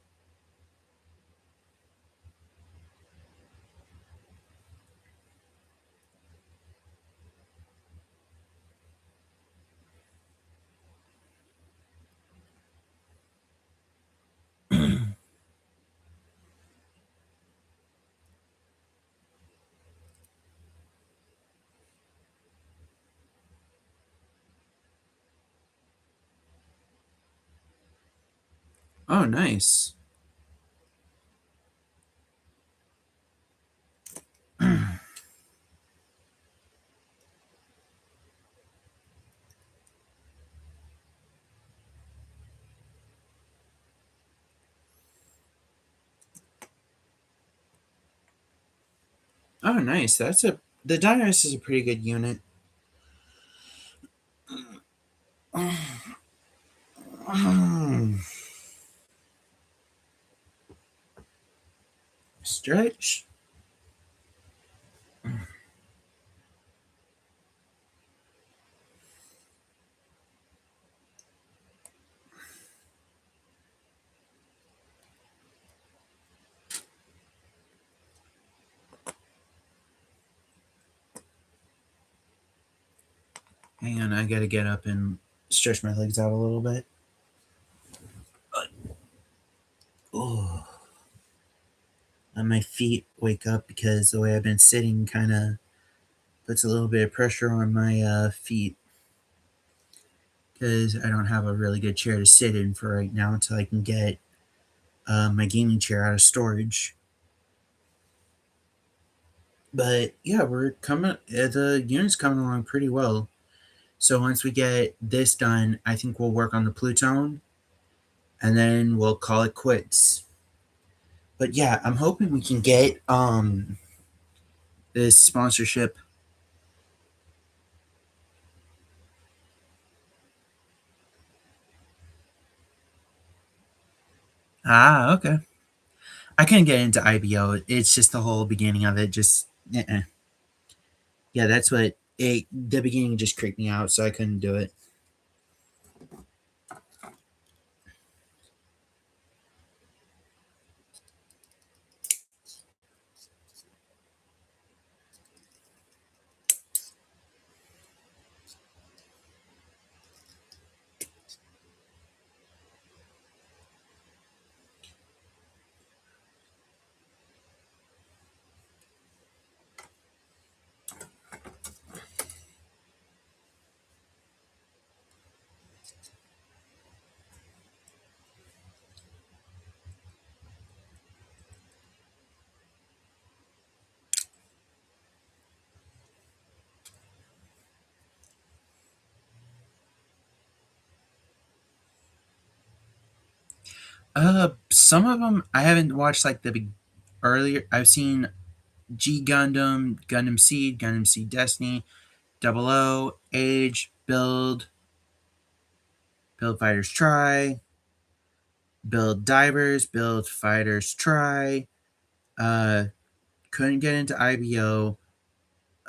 Speaker 1: Oh, nice. Oh, nice. The Dynamis is a pretty good unit. Stretch. Hang on, I gotta get up and stretch my legs out a little bit. Oh, and my feet wake up because the way I've been sitting kind of puts a little bit of pressure on my feet because I don't have a really good chair to sit in for right now until I can get my gaming chair out of storage. But yeah, we're coming. The unit's coming along pretty well. So once we get this done, I think we'll work on the Pluton, and then we'll call it quits. But yeah, I'm hoping we can get this sponsorship. Ah, okay. I couldn't get into IBO. It's just the whole beginning of it. Just yeah, that's what it. The beginning just creeped me out, so I couldn't do it. Some of them I haven't watched like the big earlier. I've seen G Gundam, Gundam Seed Destiny, Double O, Age, Build Fighters Try, Build Divers, Build Fighters Try. Uh, couldn't get into IBO.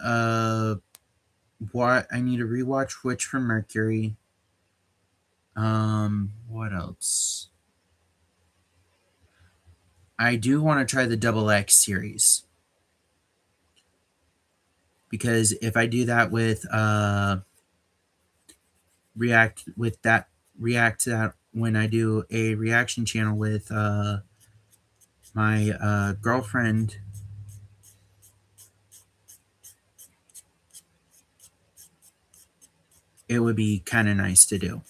Speaker 1: Uh, what I need to rewatch Witch from Mercury. What else? I do want to try the Double X series because if I do that with react to that when I do a reaction channel with my girlfriend, it would be kind of nice to do.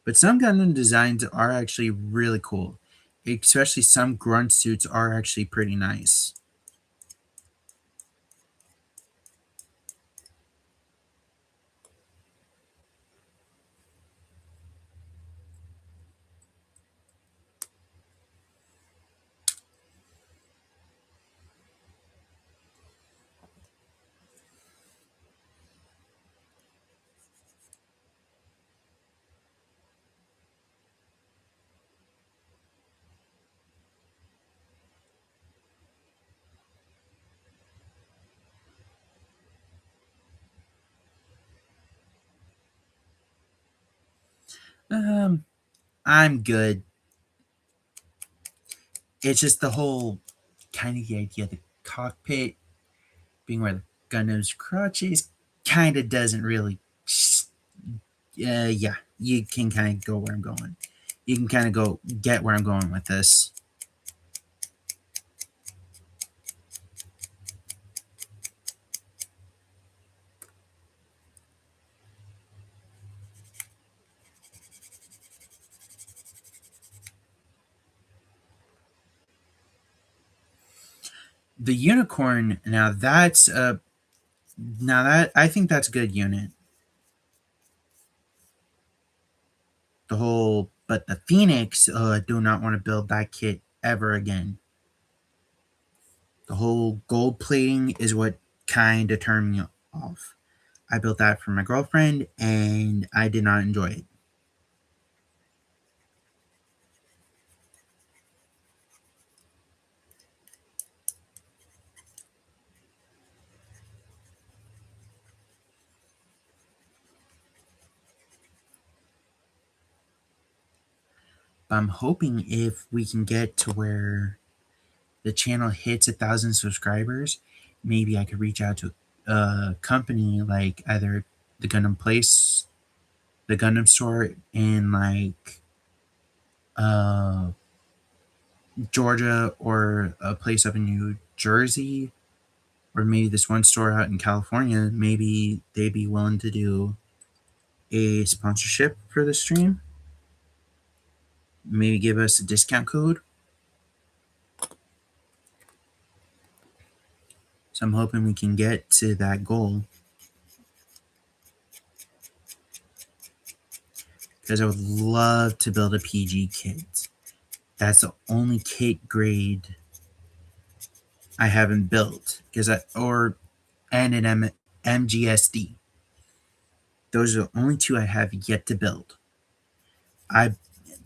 Speaker 1: But some Gundam designs are actually really cool. Especially some grunt suits are actually pretty nice. Um, I'm good. It's just the whole kind of the idea of the cockpit being where the Gundam's crotch is kind of doesn't really. Yeah, you can kind of go where I'm going. You can kind of go get where I'm going with this. The unicorn now that I think that's a good unit. The whole but the Phoenix, I do not want to build that kit ever again. The whole gold plating is what kind of turned me off. I built that for my girlfriend and I did not enjoy it. I'm hoping if we can get to where the channel hits 1,000 subscribers, maybe I could reach out to a company like either the Gundam Place, the Gundam store in like uh, Georgia or a place up in New Jersey, or maybe this one store out in California. Maybe they'd be willing to do a sponsorship for the stream. Maybe give us a discount code. So I'm hoping we can get to that goal because I would love to build a PG kit. That's the only kit grade I haven't built because an MGSD. Those are the only two I have yet to build. I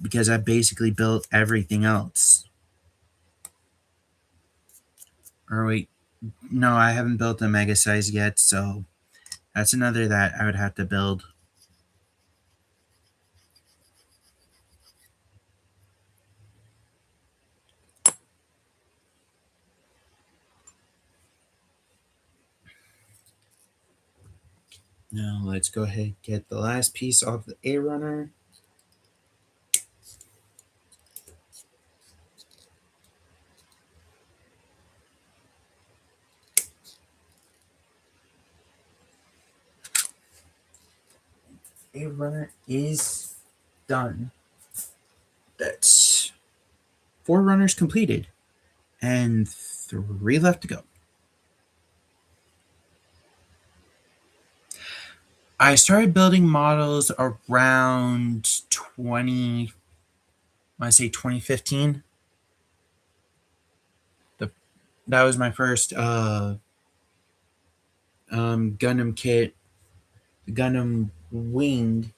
Speaker 1: because I basically built everything else. Or wait, no, I haven't built a mega size yet, so that's another that I would have to build. Now let's go ahead and get the last piece off the A runner. a runner is done. That's 4 runners completed and 3 left to go. I started building models around 2015. The, that was my first Gundam kit. The Gundam Wing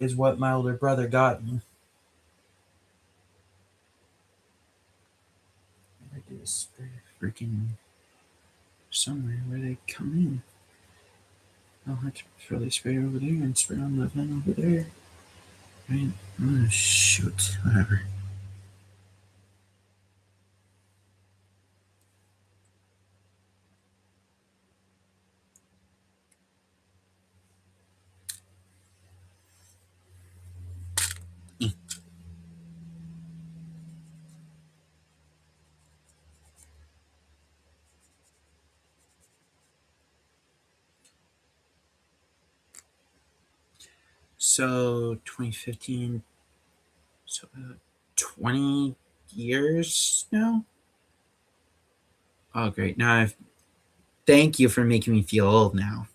Speaker 1: is what my older brother got me. I did a spray freaking somewhere where they come in. I'll have to throw the spray over there and spray on the vent over there. Right? Oh, shoot. Whatever. So 2015, so 20 years now? Oh, great. Thank you for making me feel old now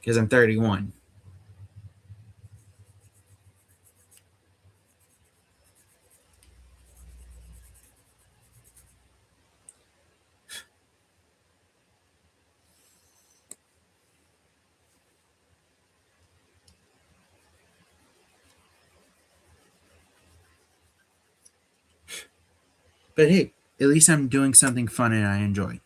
Speaker 1: because I'm 31. But hey, at least I'm doing something fun and I enjoy.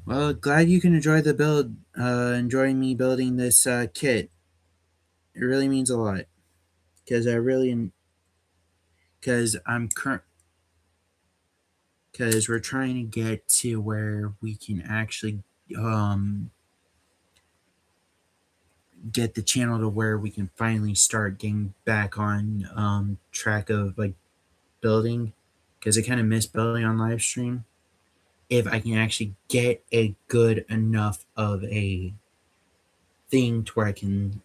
Speaker 1: Well, glad you can enjoy the build, enjoying me building this kit. It really means a lot because I really, because I'm current, because we're trying to get to where we can actually get the channel to where we can finally start getting back on track of like building because I kind of miss building on live stream. If I can actually get a good enough of a thing to where I can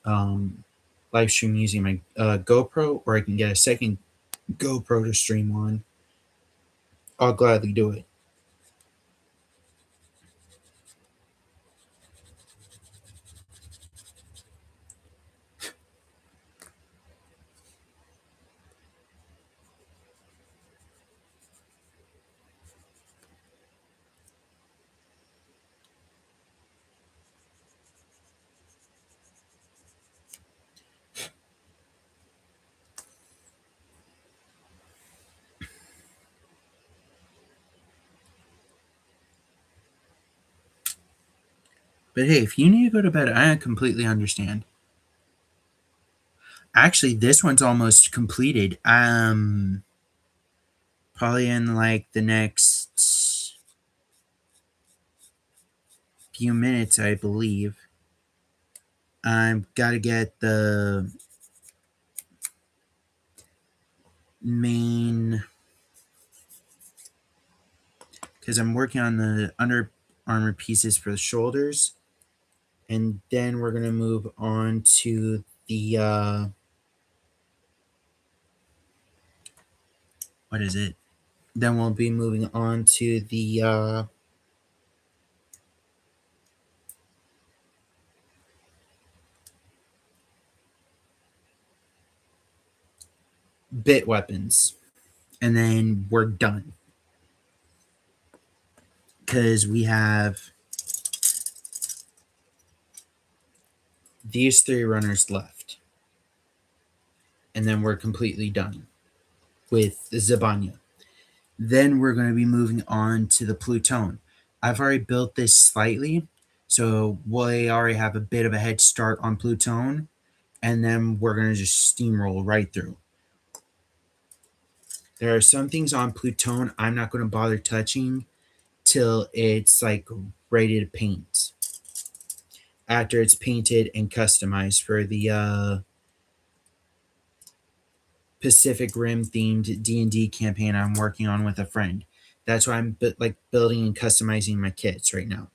Speaker 1: live stream using my GoPro, or I can get a second GoPro to stream on, I'll gladly do it. But hey, if you need to go to bed, I completely understand. Actually, this one's almost completed. Probably in like the next few minutes, I believe. I've got to get the main, because I'm working on the under armor pieces for the shoulders, and then we're gonna move on to the what is it? Then we'll be moving on to the bit weapons, and then we're done because we have these 3 runners left, and then we're completely done with Zabanya. Then we're going to be moving on to the Pluton. I've already built this slightly, so we already have a bit of a head start on Pluton, and then we're going to just steamroll right through. There are some things on Pluton I'm not going to bother touching till it's like ready to paint. After it's painted and customized for the Pacific Rim themed D&D campaign I'm working on with a friend. That's why I'm like building and customizing my kits right now.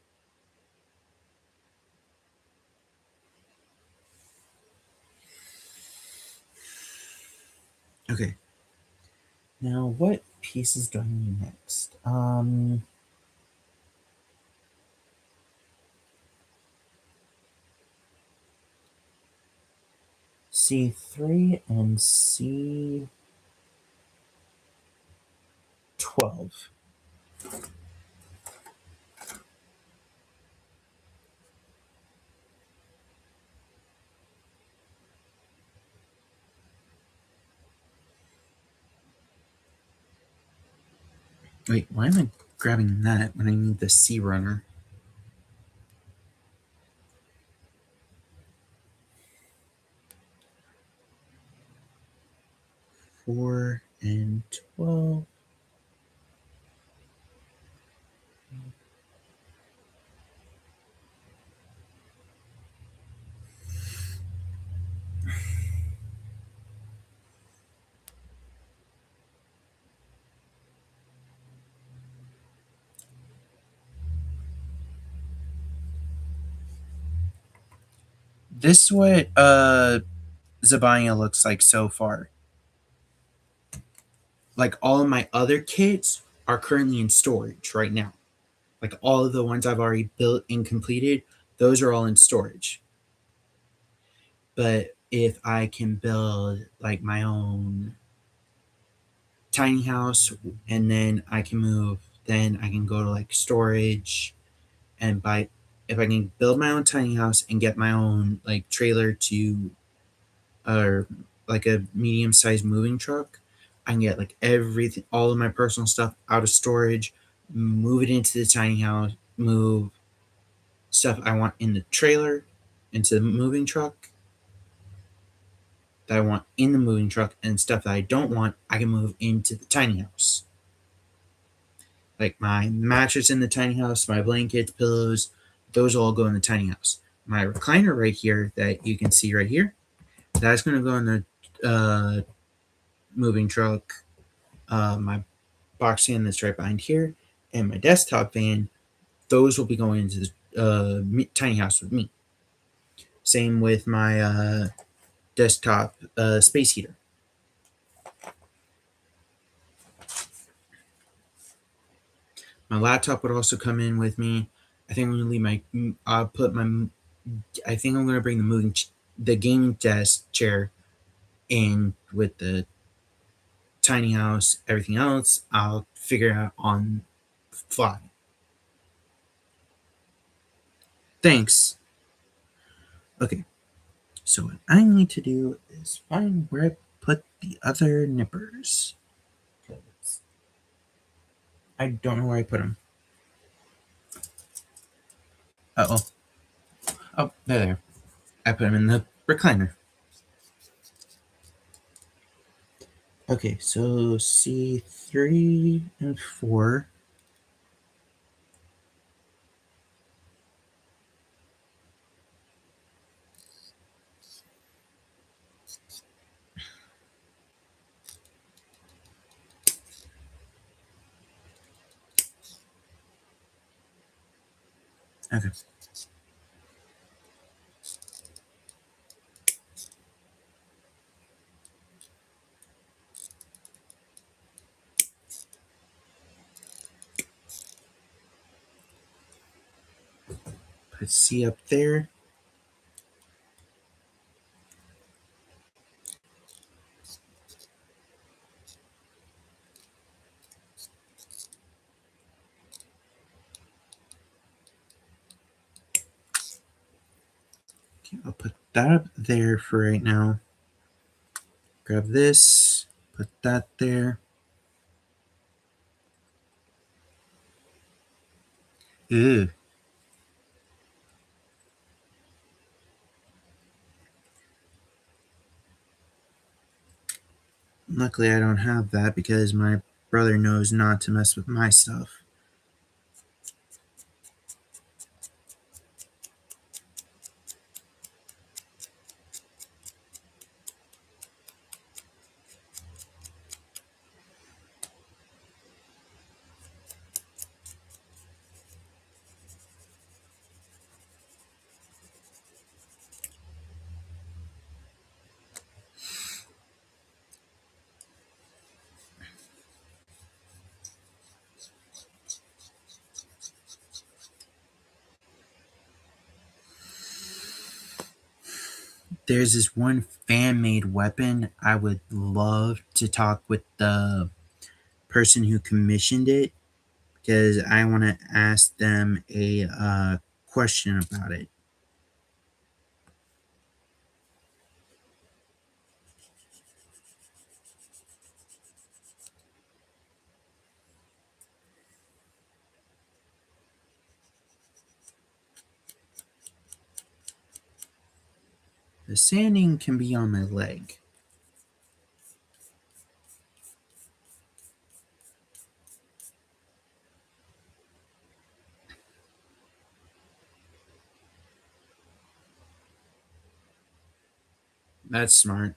Speaker 1: Okay. Now, what pieces do I need next? C3 and C12. Wait, why am I grabbing that when I need the C runner? 4 and 12. This is what Zabania looks like so far. Like all of my other kits are currently in storage right now. Like all of the ones I've already built and completed, those are all in storage. But if I can build like my own tiny house and then I can move, then I can go to like storage and buy. If I can build my own tiny house and get my own like trailer to, or like a medium sized moving truck, I can get like everything, all of my personal stuff out of storage, move it into the tiny house, move stuff I want in the trailer into the moving truck that I want in the moving truck, and stuff that I don't want, I can move into the tiny house. Like my mattress in the tiny house, my blankets, pillows, those all go in the tiny house. My recliner right here that you can see right here, that's going to go in the moving truck. My box fan that's right behind here, and my desktop fan, those will be going into the tiny house with me. Same with my desktop space heater. My laptop would also come in with me. I think I'm gonna leave my. I'll put my. I think I'm gonna bring the the gaming desk chair in with the tiny house. Everything else, I'll figure out on fly. Thanks. Okay, so what I need to do is find where I put the other nippers. I don't know where I put them. Oh, oh, they're there. I put them in the recliner. Okay, so C3 and 4. Okay. Put C up there. Okay, I'll put that up there for right now. Grab this, put that there. Ew. Luckily, I don't have that because my brother knows not to mess with my stuff. there's this one fan made weapon. I would love to talk with the person who commissioned it because I want to ask them a question about it. The sanding can be on my leg. That's smart.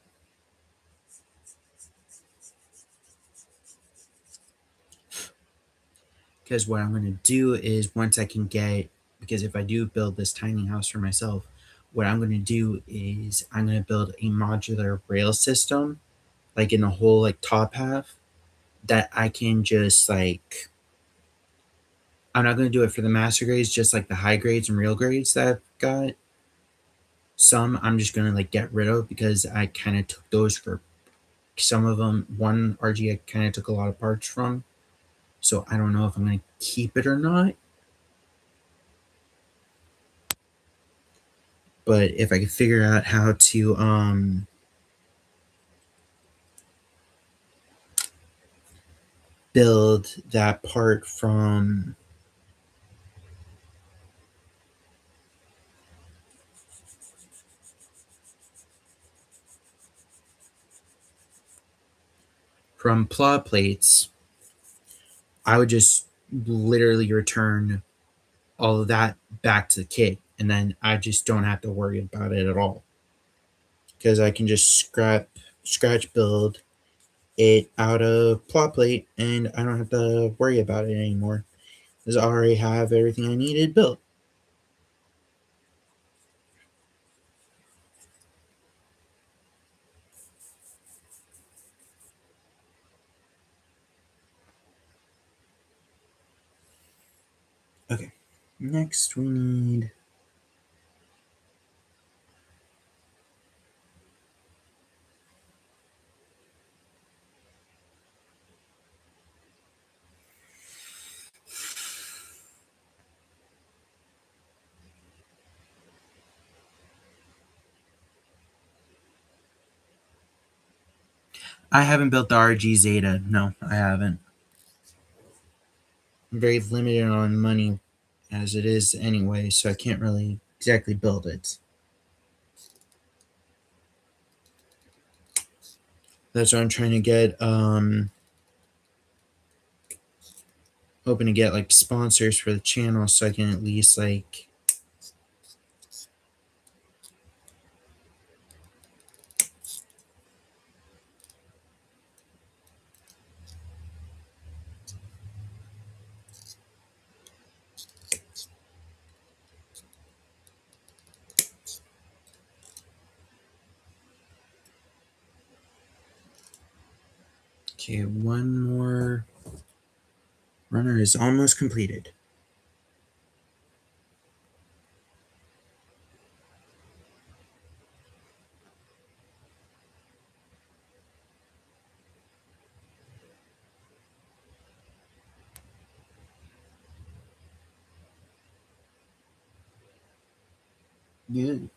Speaker 1: Because what I'm going to do is once I can get, because if I do build this tiny house for myself, what I'm going to do is I'm going to build a modular rail system, like in the whole like top half, that I can just like. I'm not going to do it for the master grades, just like the high grades and real grades that I've got. Some I'm just going to like get rid of because I kind of took those for some of them. One RG I kind of took a lot of parts from, so I don't know if I'm going to keep it or not. But if I can figure out how to build that part from plot plates, I would just literally return all of that back to the kit, and then I just don't have to worry about it at all because I can just scratch build it out of plot plate, and I don't have to worry about it anymore because I already have everything I needed built. Okay, next we need. I haven't built the RG Zeta. No, I haven't. I'm very limited on money as it is anyway, so I can't really exactly build it. That's what I'm trying to get. Hoping to get like sponsors for the channel so I can at least like. Okay, one more runner is almost completed. Good.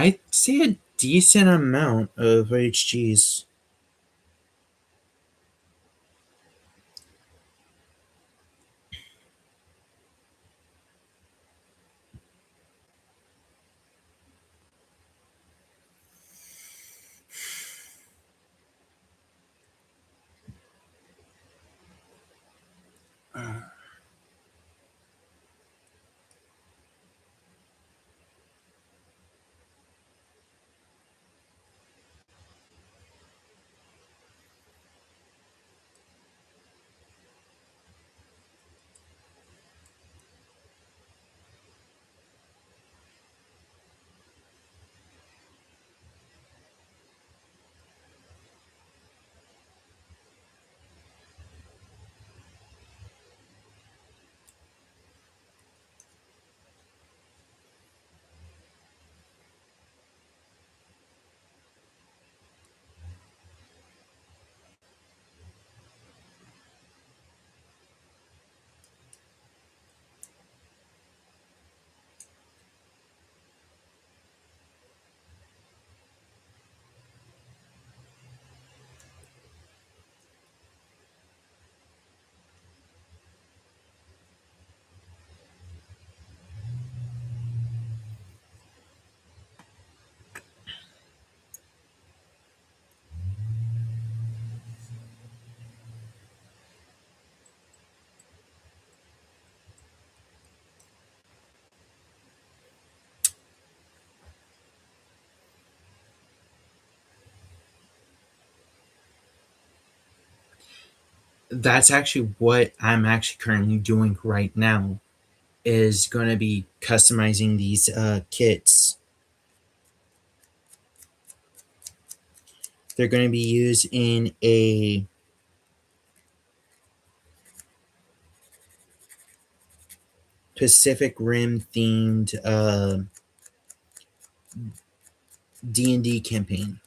Speaker 1: I'd say a decent amount of HGs. That's actually what I'm actually currently doing right now. Is going to be customizing these kits. They're going to be used in a Pacific Rim themed D&D campaign.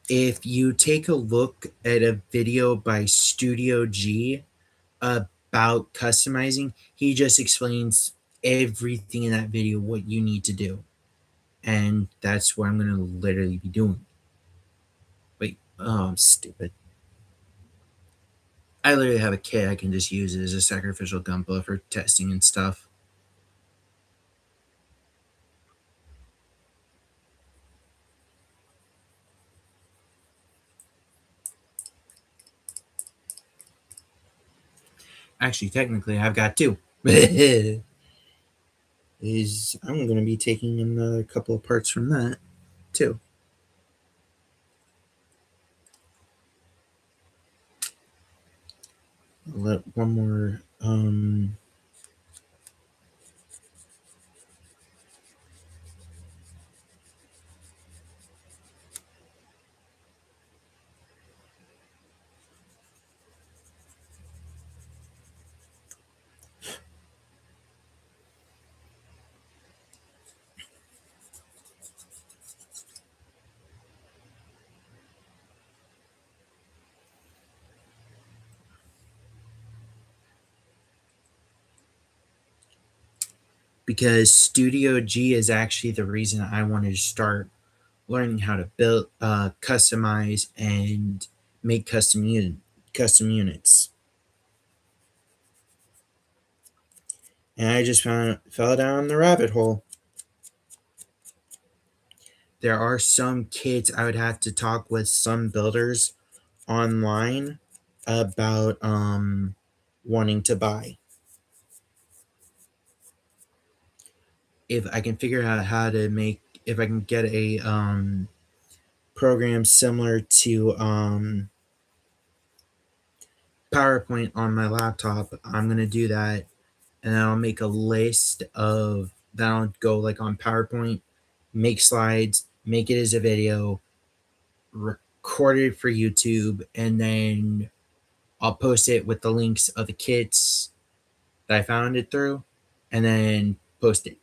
Speaker 1: If you take a look at a video by Studio G about customizing, he just explains everything in that video what you need to do. And that's what I'm going to literally be doing. Wait, oh, I'm stupid. I literally have a kit I can just use it as a sacrificial Gunpla for testing and stuff. Actually, technically, I've got two. Is I'm going to be taking another couple of parts from that too. I'll let one more. Because Studio G is actually the reason I wanted to start learning how to build, customize, and make custom units. And I just fell down the rabbit hole. There are some kits I would have to talk with some builders online about wanting to buy. If I can figure out how to make, if I can get a program similar to PowerPoint on my laptop, I'm gonna do that, and then I'll make a list of then I'll go like on PowerPoint, make slides, make it as a video, record it for YouTube, and then I'll post it with the links of the kits that I found it through, and then post it.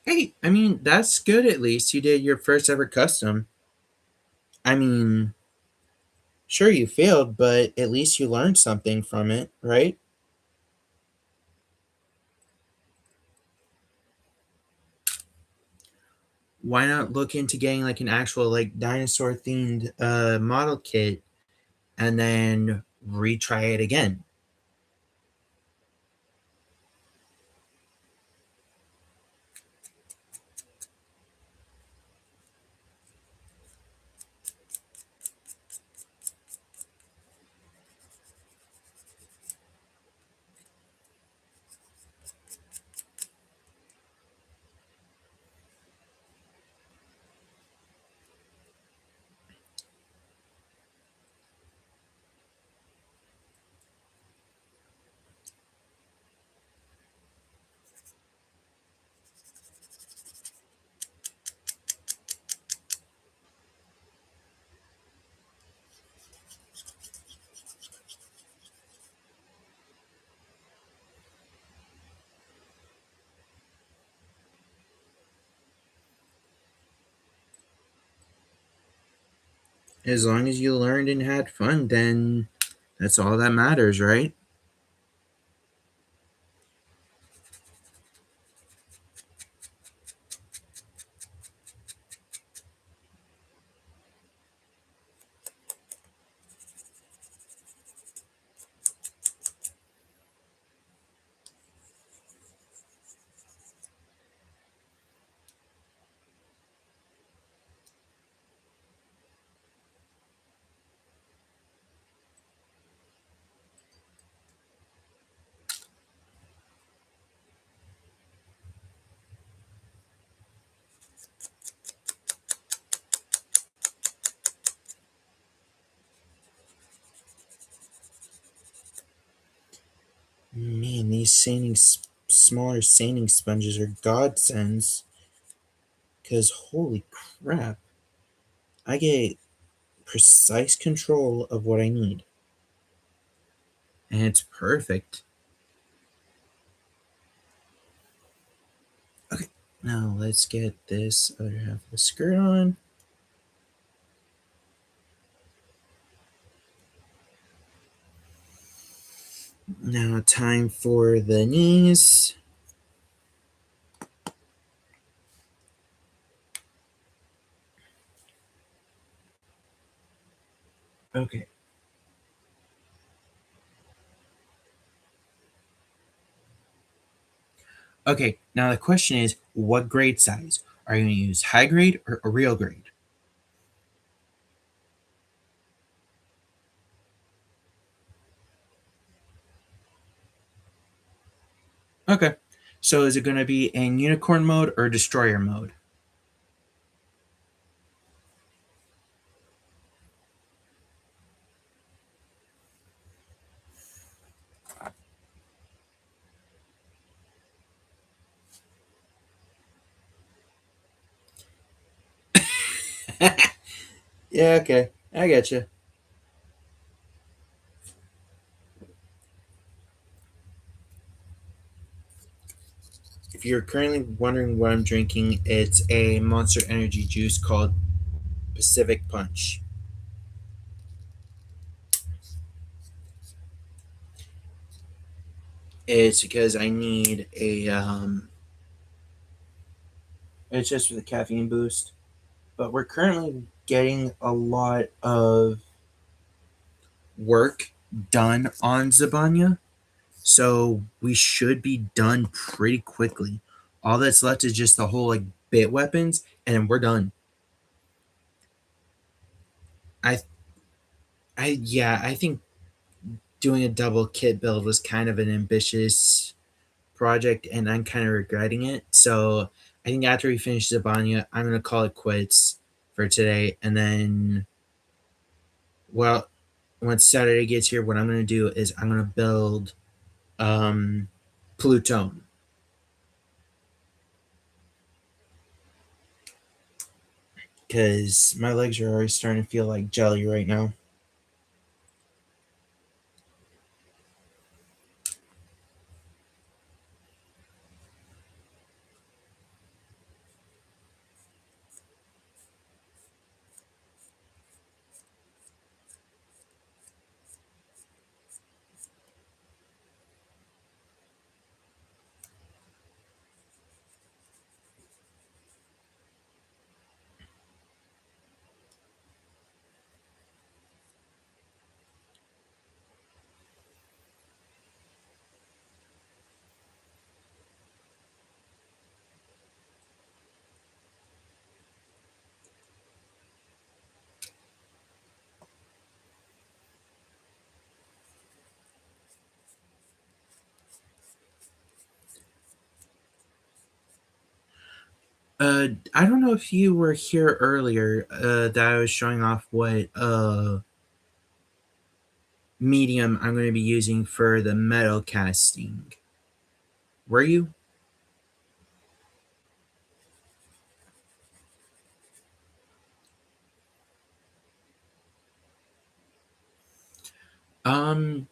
Speaker 1: Hey, I mean, that's good at least. You did your first ever custom. I mean, sure you failed, but at least you learned something from it, right? Why not look into getting like an actual like dinosaur themed model kit and then retry it again? As long as you learned and had fun, then that's all that matters, right? Man, these smaller sanding sponges are godsends. Because holy crap, I get precise control of what I need. And it's perfect. Okay, now let's get this other half of the skirt on. Now, time for the knees. Okay. Okay, now the question is what grade size? Are you going to use high grade or a real grade? Okay. So is it going to be in unicorn mode or destroyer mode? Yeah, okay. I get you. If you're currently wondering what I'm drinking, it's a Monster Energy juice called Pacific Punch. It's because I need a it's just for the caffeine boost. But we're currently getting a lot of work done on Zabanya, so we should be done pretty quickly. All that's left is just the whole like bit weapons, and then we're done. I I think doing a double kit build was kind of an ambitious project, and I'm kind of regretting it. So I think after we finish Zabanya, I'm gonna call it quits for today, and then well, once Saturday gets here, what I'm gonna do is I'm gonna build um Plutone because my legs are already starting to feel like jelly right now. I don't know if you were here earlier, that I was showing off what medium I'm going to be using for the metal casting. Were you? Um,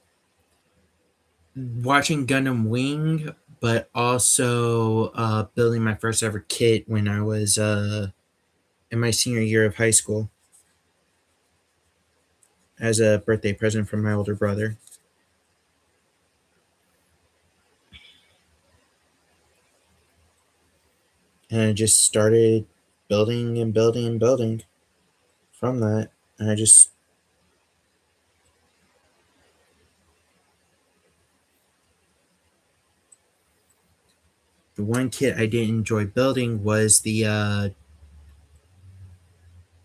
Speaker 1: Watching Gundam Wing, but also building my first ever kit when I was in my senior year of high school as a birthday present from my older brother. And I just started building and building and building from that. And I just the one kit I didn't enjoy building was the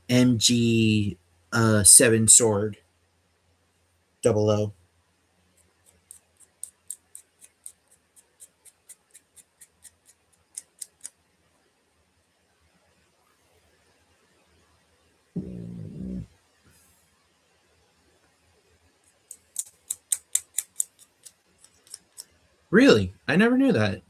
Speaker 1: MG 7 sword double O. Really? I never knew that.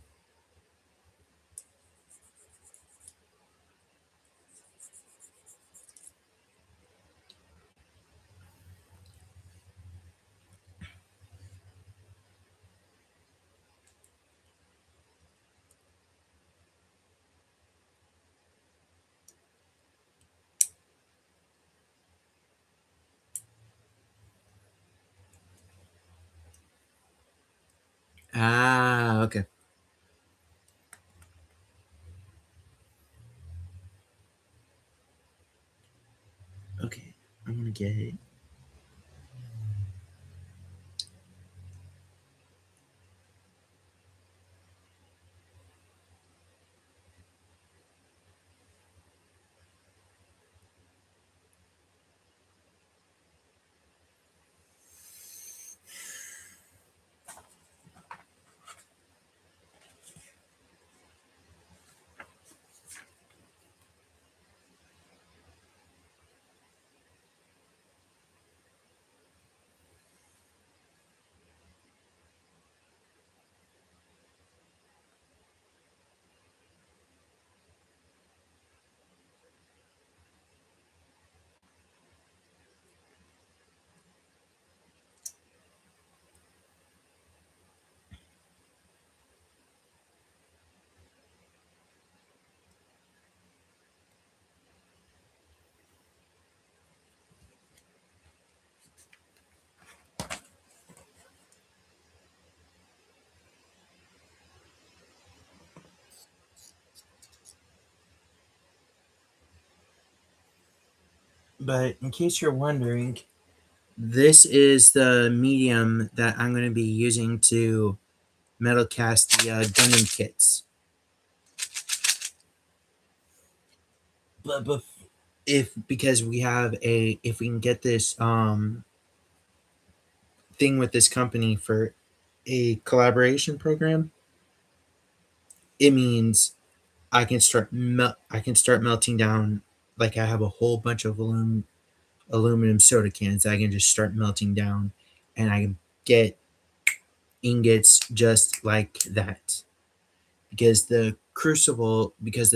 Speaker 1: Ah, okay. Okay. I'm gonna get it. But in case you're wondering, this is the medium that I'm going to be using to metal cast the Gundam kits. But if because we have a if we can get this thing with this company for a collaboration program, it means I can start melting down. Like I have a whole bunch of aluminum soda cans that I can just start melting down, and I can get ingots just like that. Because the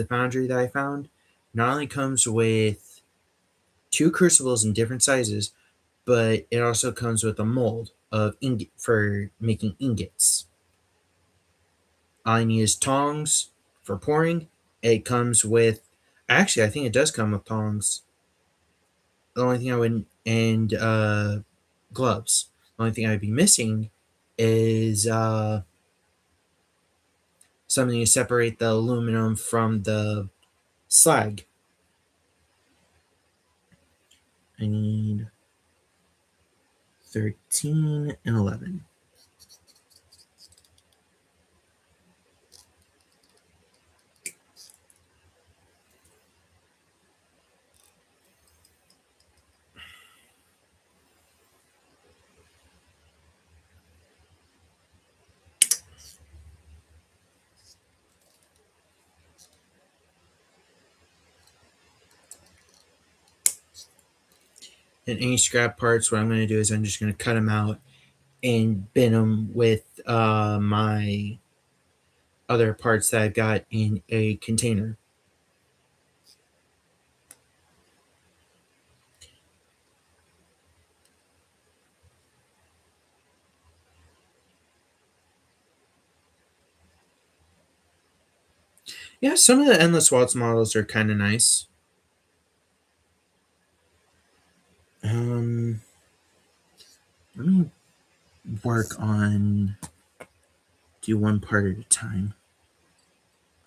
Speaker 1: foundry that I found not only comes with two crucibles in different sizes, but it also comes with a mold of ingot for making ingots. All I need is tongs for pouring. It comes with actually I think it does come with tongs. The only thing I would and gloves. The only thing I'd be missing is something to separate the aluminum from the slag. I need 13 and 11. And any scrap parts, what I'm going to do is I'm just going to cut them out and bin them with my other parts that I've got in a container. Yeah, some of the Endless Waltz models are kind of nice. Um, Let me work on do one part at a time.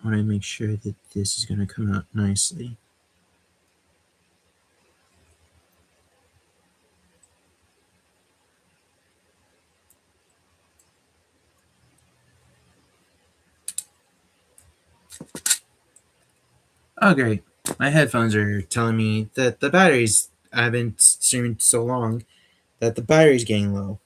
Speaker 1: I want to make sure that this is going to come out nicely. Oh, great. My headphones are telling me that the batteries, I've been streaming so long, that the battery's getting low.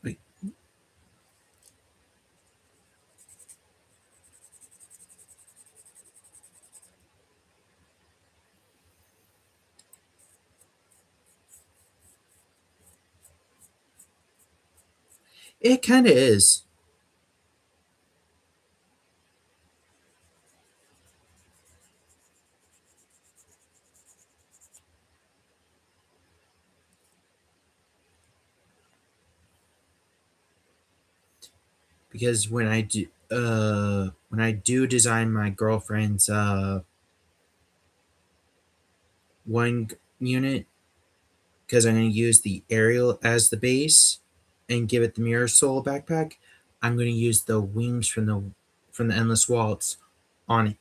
Speaker 1: Wait, it kind of is. Because when I do design my girlfriend's one unit, because I'm going to use the Ariel as the base and give it the Mirror Soul backpack, I'm going to use the wings from the Endless Waltz on it.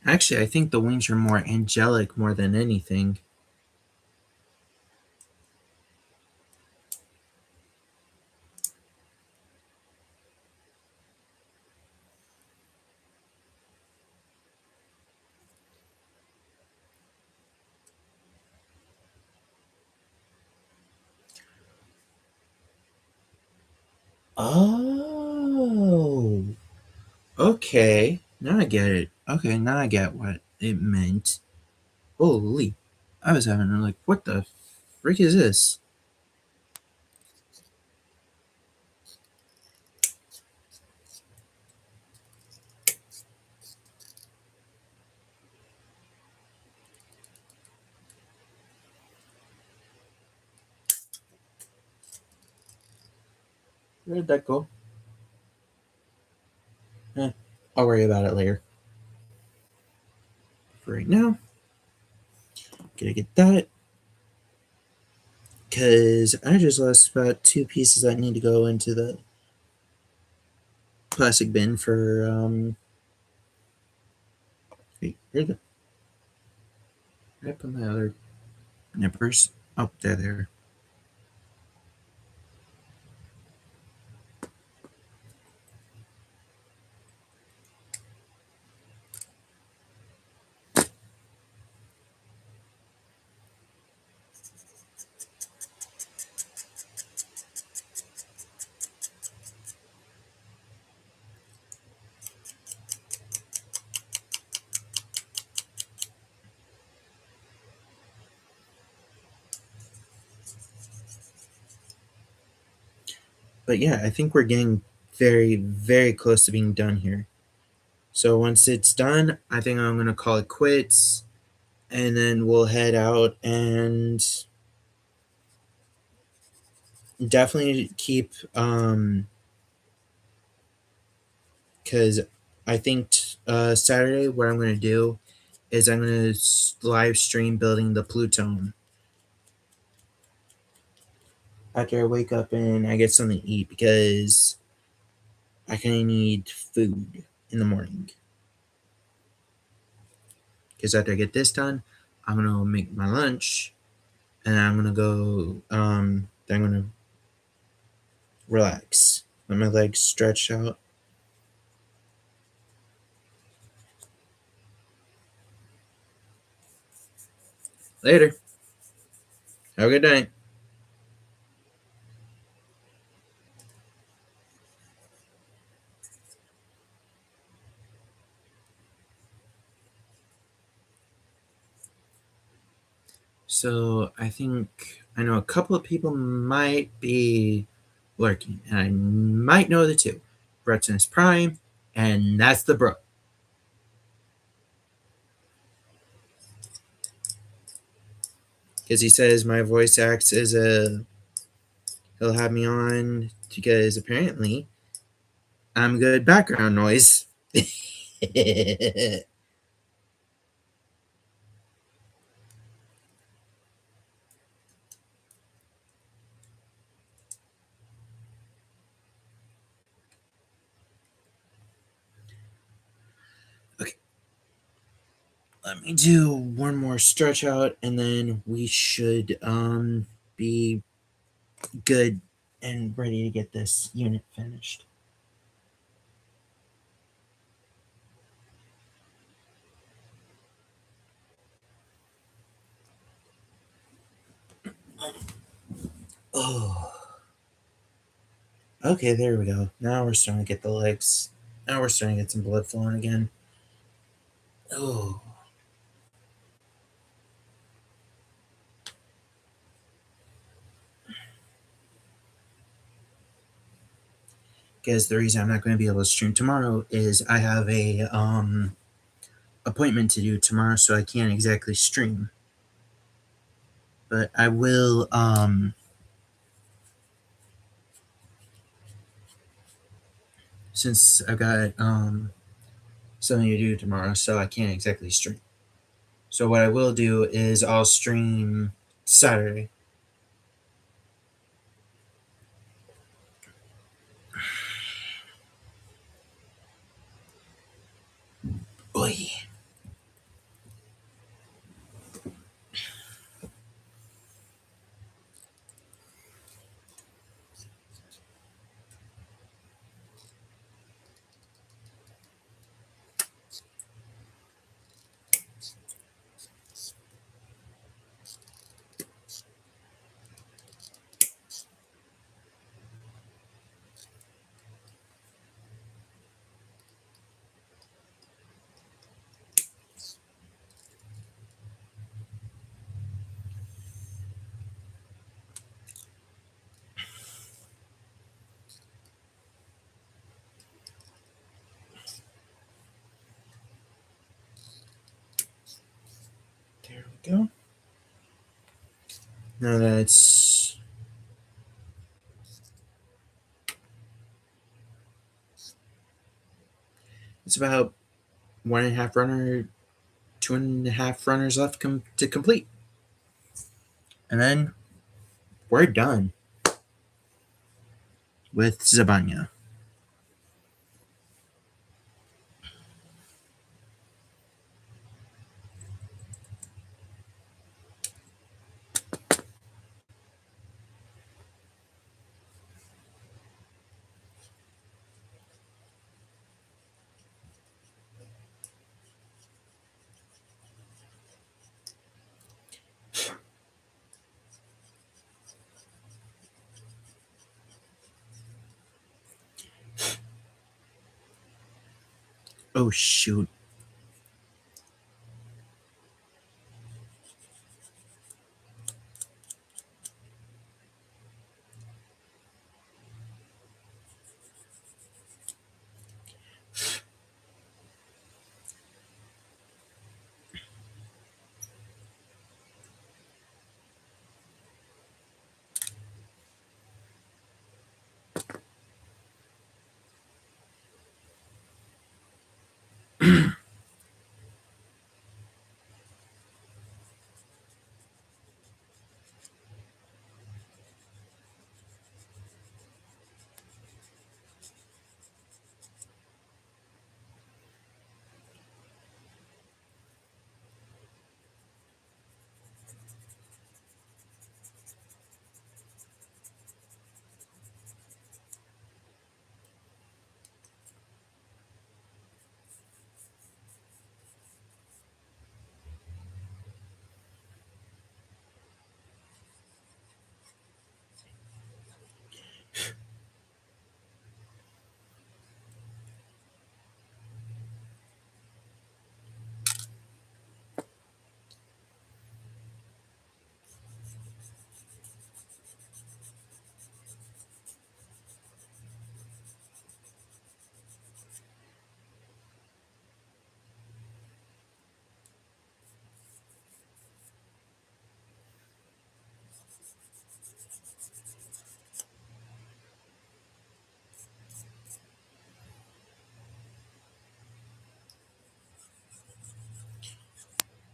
Speaker 1: Actually, I think the wings are more angelic more than anything. Oh, okay. Now I get it. Okay, now I get what it meant. Holy, I was having like, what the frick is this? Where did that go? Eh, I'll worry about it later. For right now, gotta get that because I just lost about two pieces that need to go into the plastic bin for wait, where did I put my other nippers? Oh, there. But yeah, I think we're getting very, very close to being done here. So once it's done, I think I'm gonna call it quits, and then we'll head out and definitely keep because I think Saturday what I'm gonna do is I'm gonna live stream building the Pluton after I wake up and I get something to eat because I kind of need food in the morning. Because after I get this done, I'm gonna make my lunch and I'm gonna go. Then I'm gonna relax. Let my legs stretch out. Later. Have a good night. So I think I know a couple of people might be lurking, and I might know the two. Brett's in his prime, and that's the bro. Because he says my voice acts as a. He'll have me on because apparently I'm good background noise. Okay, let me do one more stretch out, and then we should be good and ready to get this unit finished. Oh, okay, there we go. Now we're starting to get the legs. Now we're starting to get some blood flowing again. Oh, because the reason I'm not going to be able to stream tomorrow is I have a appointment to do tomorrow, so I can't exactly stream. But I will since I've got something to do tomorrow, so I can't exactly stream. So what I will do is I'll stream Saturday. Oy. There we go. Now that's it's about 1.5 runner, 2.5 runners left to complete, and then we're done with Zabanya. Oh shoot.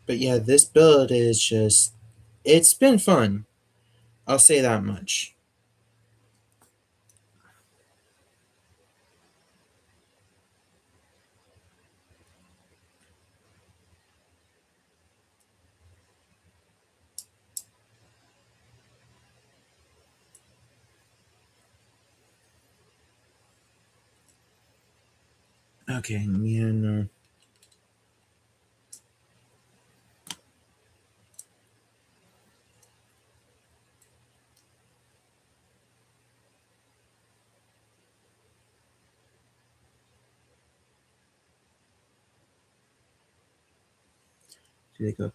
Speaker 1: But yeah, this build is just, it's been fun. I'll say that much. Okay, yeah, no. Do they go?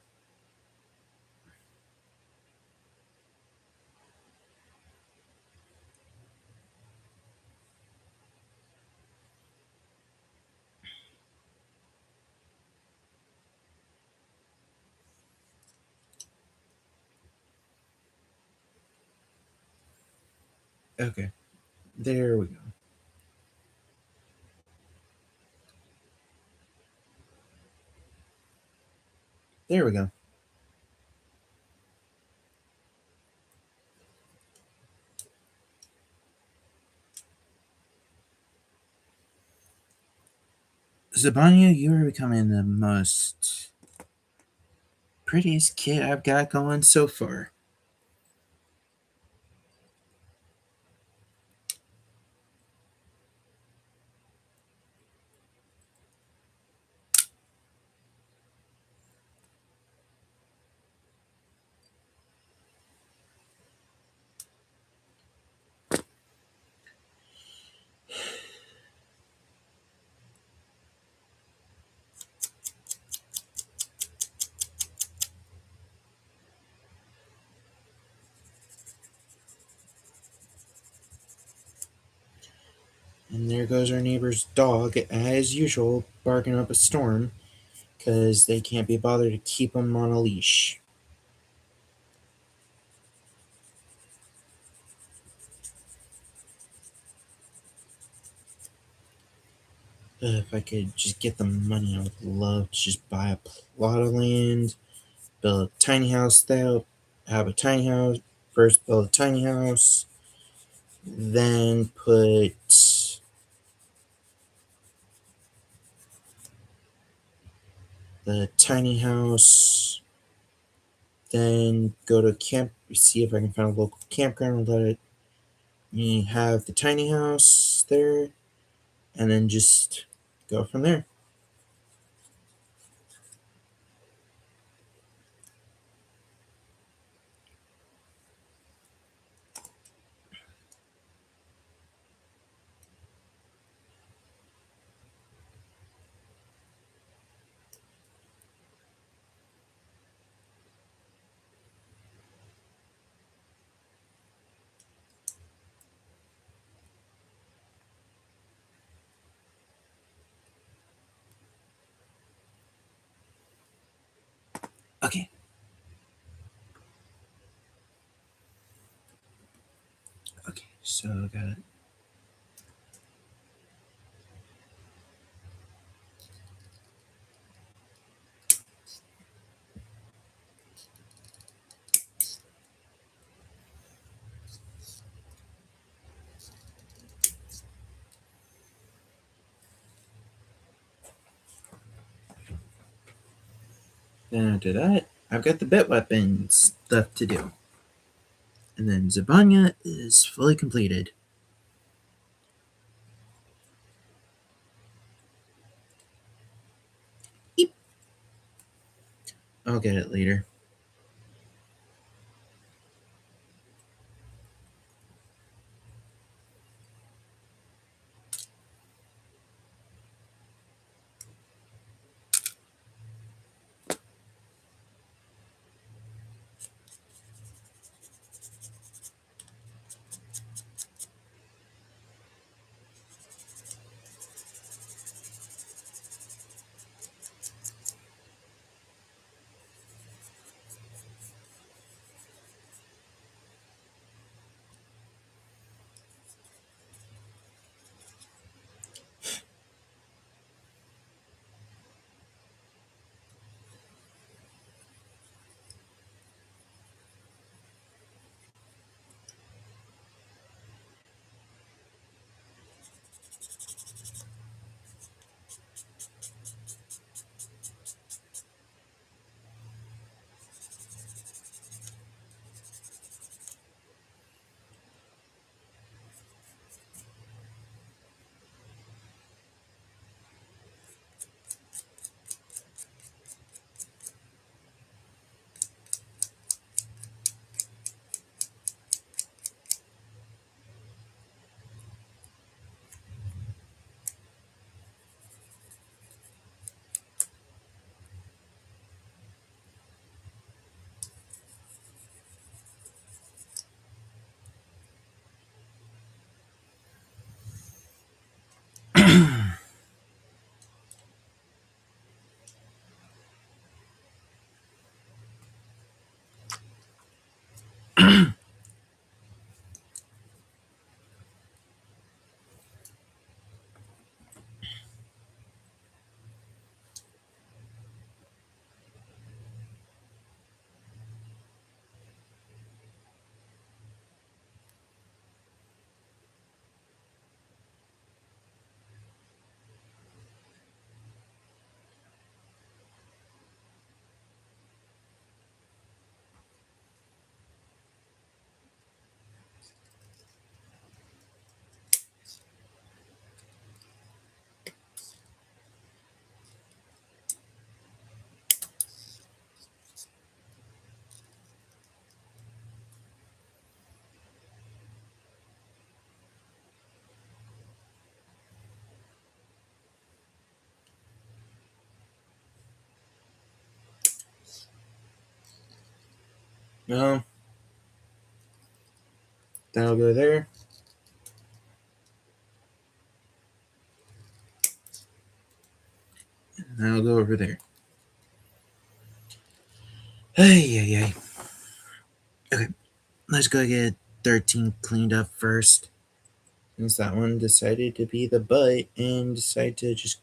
Speaker 1: Okay, there we go. There we go. Zabanya, you are becoming the most prettiest kid I've got going so far. And there goes our neighbor's dog, as usual, barking up a storm because they can't be bothered to keep him on a leash. If I could just get the money, I would love to just buy a plot of land, build a tiny house there, have a tiny house, first build a tiny house, then put the tiny house, then go to camp, see if I can find a local campground and let it me have the tiny house there, and then just go from there. Okay. Okay. So I got it. Then after that, I've got the bit weapons left to do. And then Zabanya is fully completed. Eep. I'll get it later. No, that'll go there. And that'll go over there. Hey, hey, hey. Okay, let's go get 13 cleaned up first. Since that one decided to be the butt and decide to just.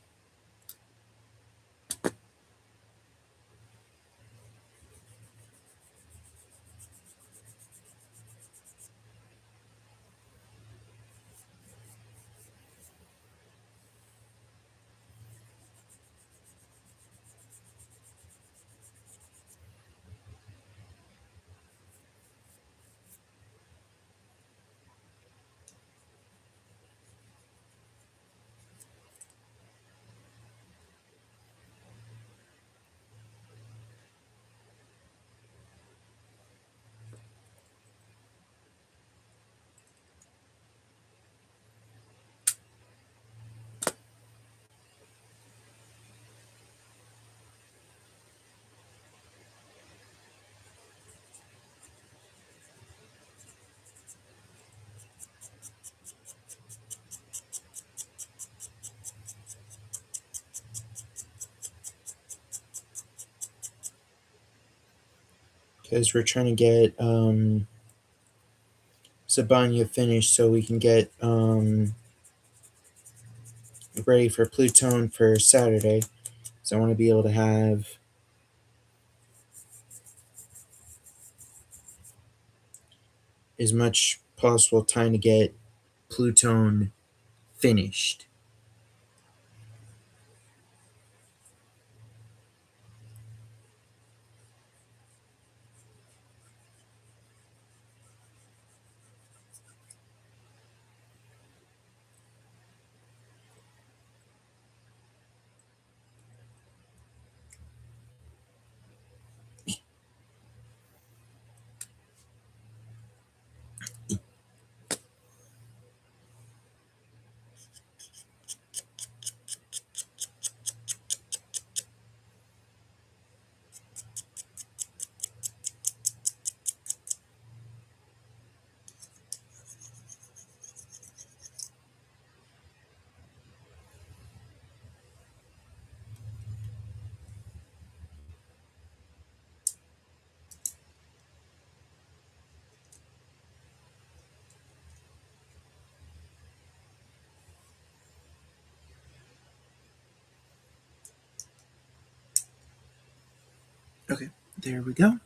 Speaker 1: Because we're trying to get Sabanya finished so we can get ready for Pluton for Saturday. So I want to be able to have as much possible time to get Pluton finished. There we go.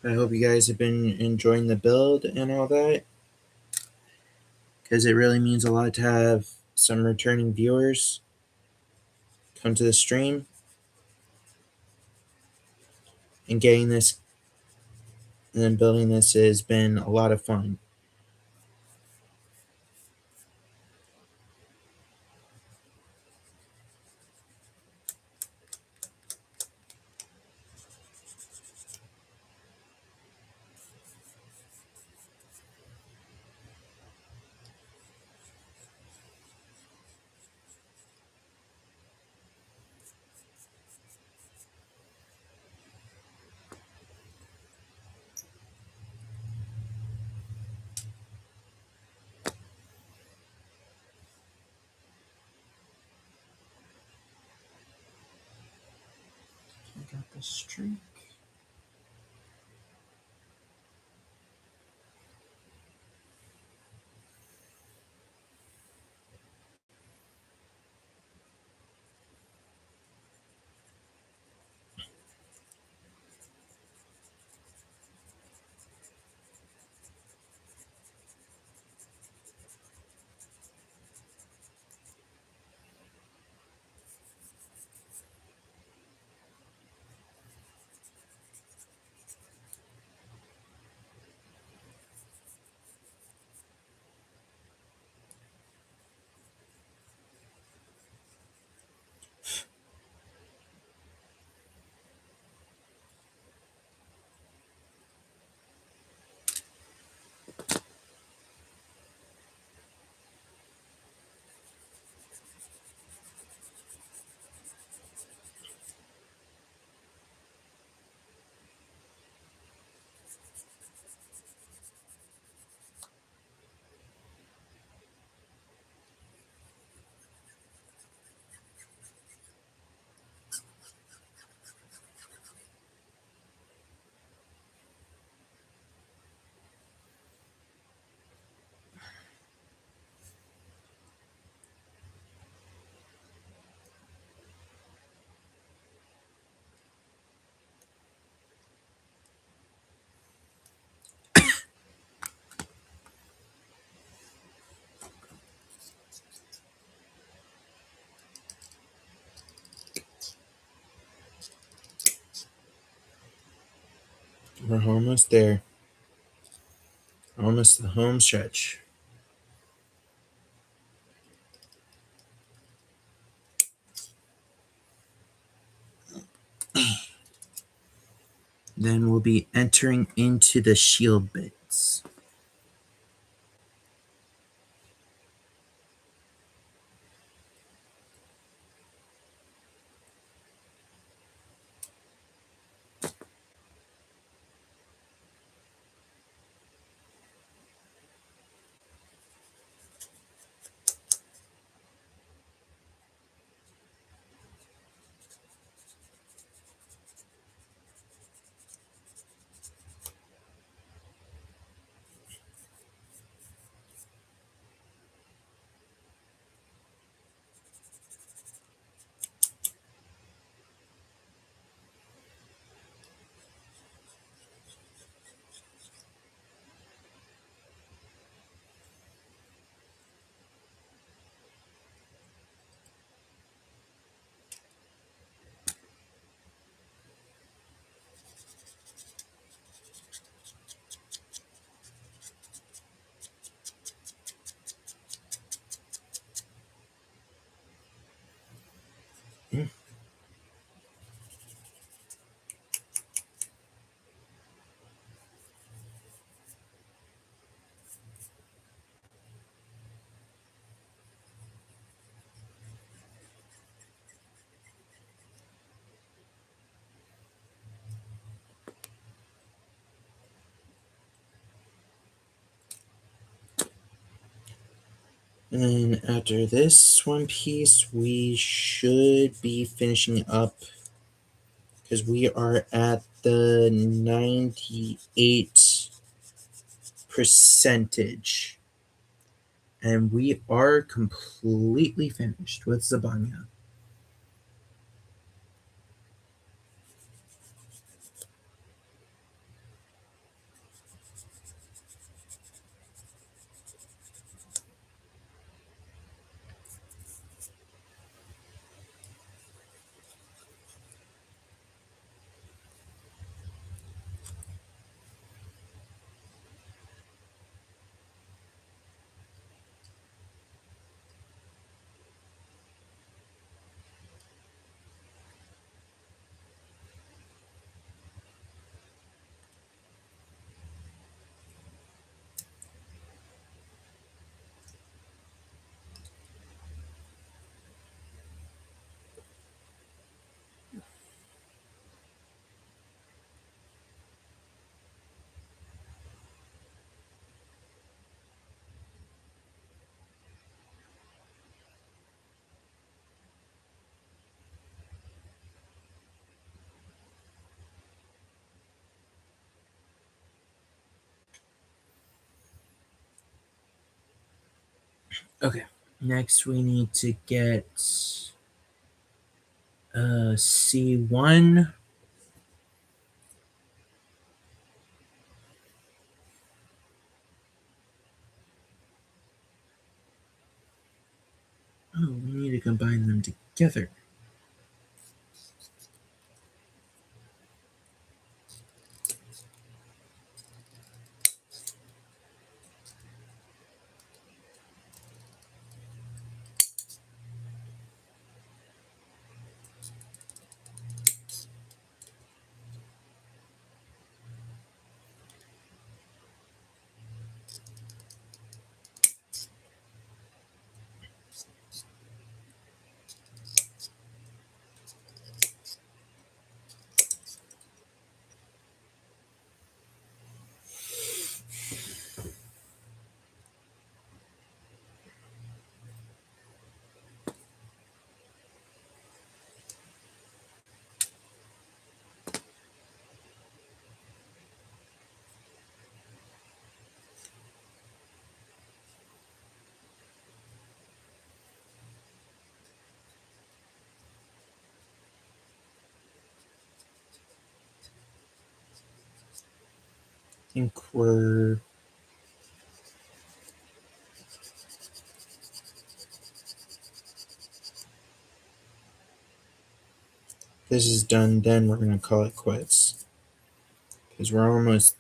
Speaker 1: I hope you guys have been enjoying the build and all that, because it really means a lot to have some returning viewers come to the stream, and getting this and then building this has been a lot of fun. I got the streak. almost there. Almost the home stretch. Then we'll be entering into the shield bits. And then after this one piece, we should be finishing up because we are at the 98 percentage. And we are completely finished with Zabanya. Okay, next we need to get C1. Oh, we need to combine them together. I think we're this is done, then we're gonna call it quits. because we're almost.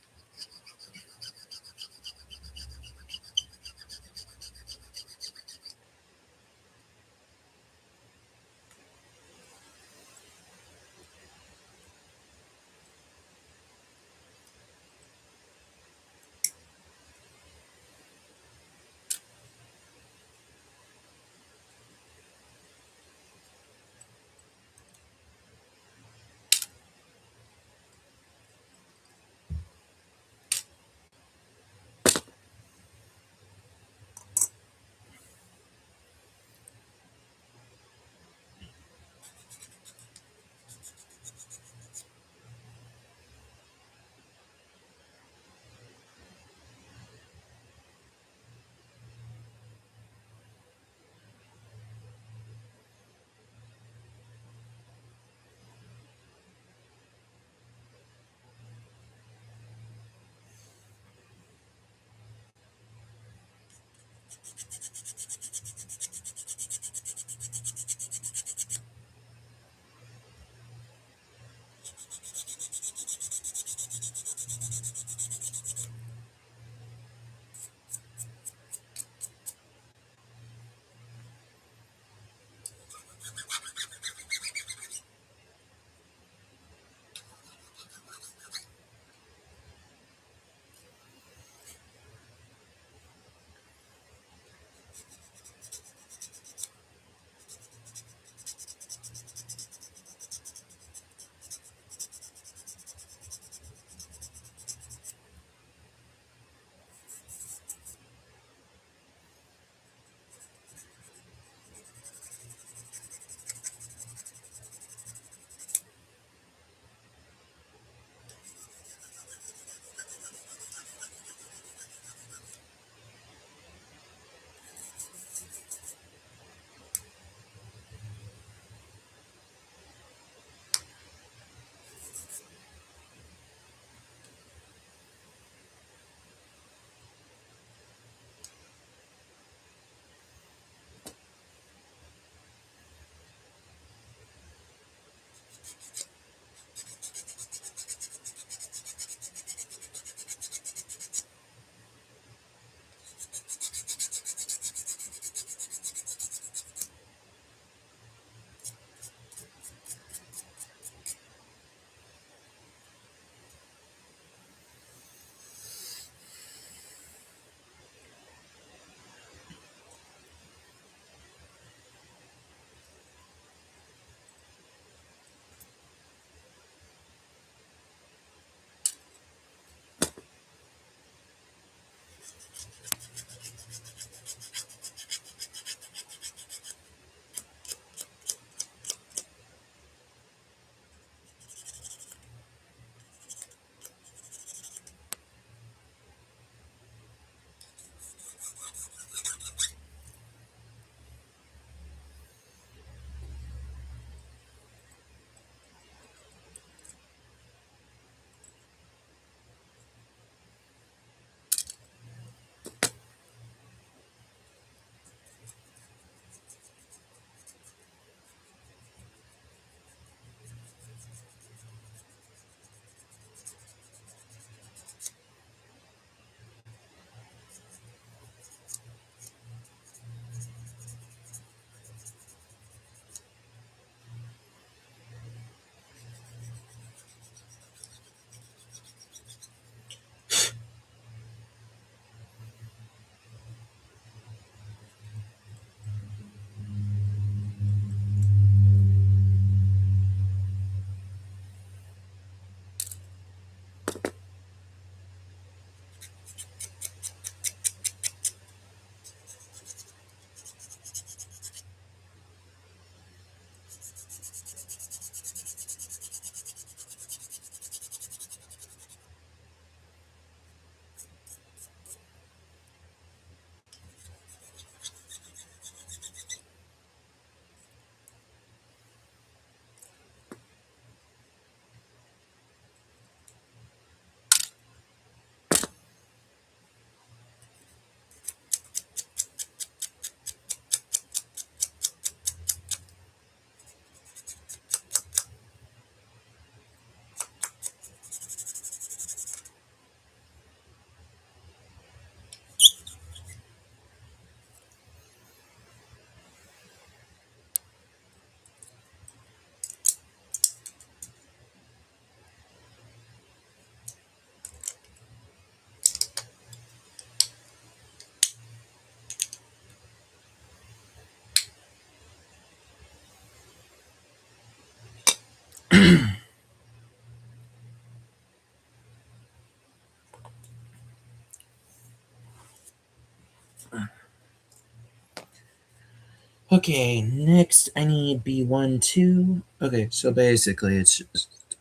Speaker 1: Okay, next I need B1, 2. Okay, so basically it's just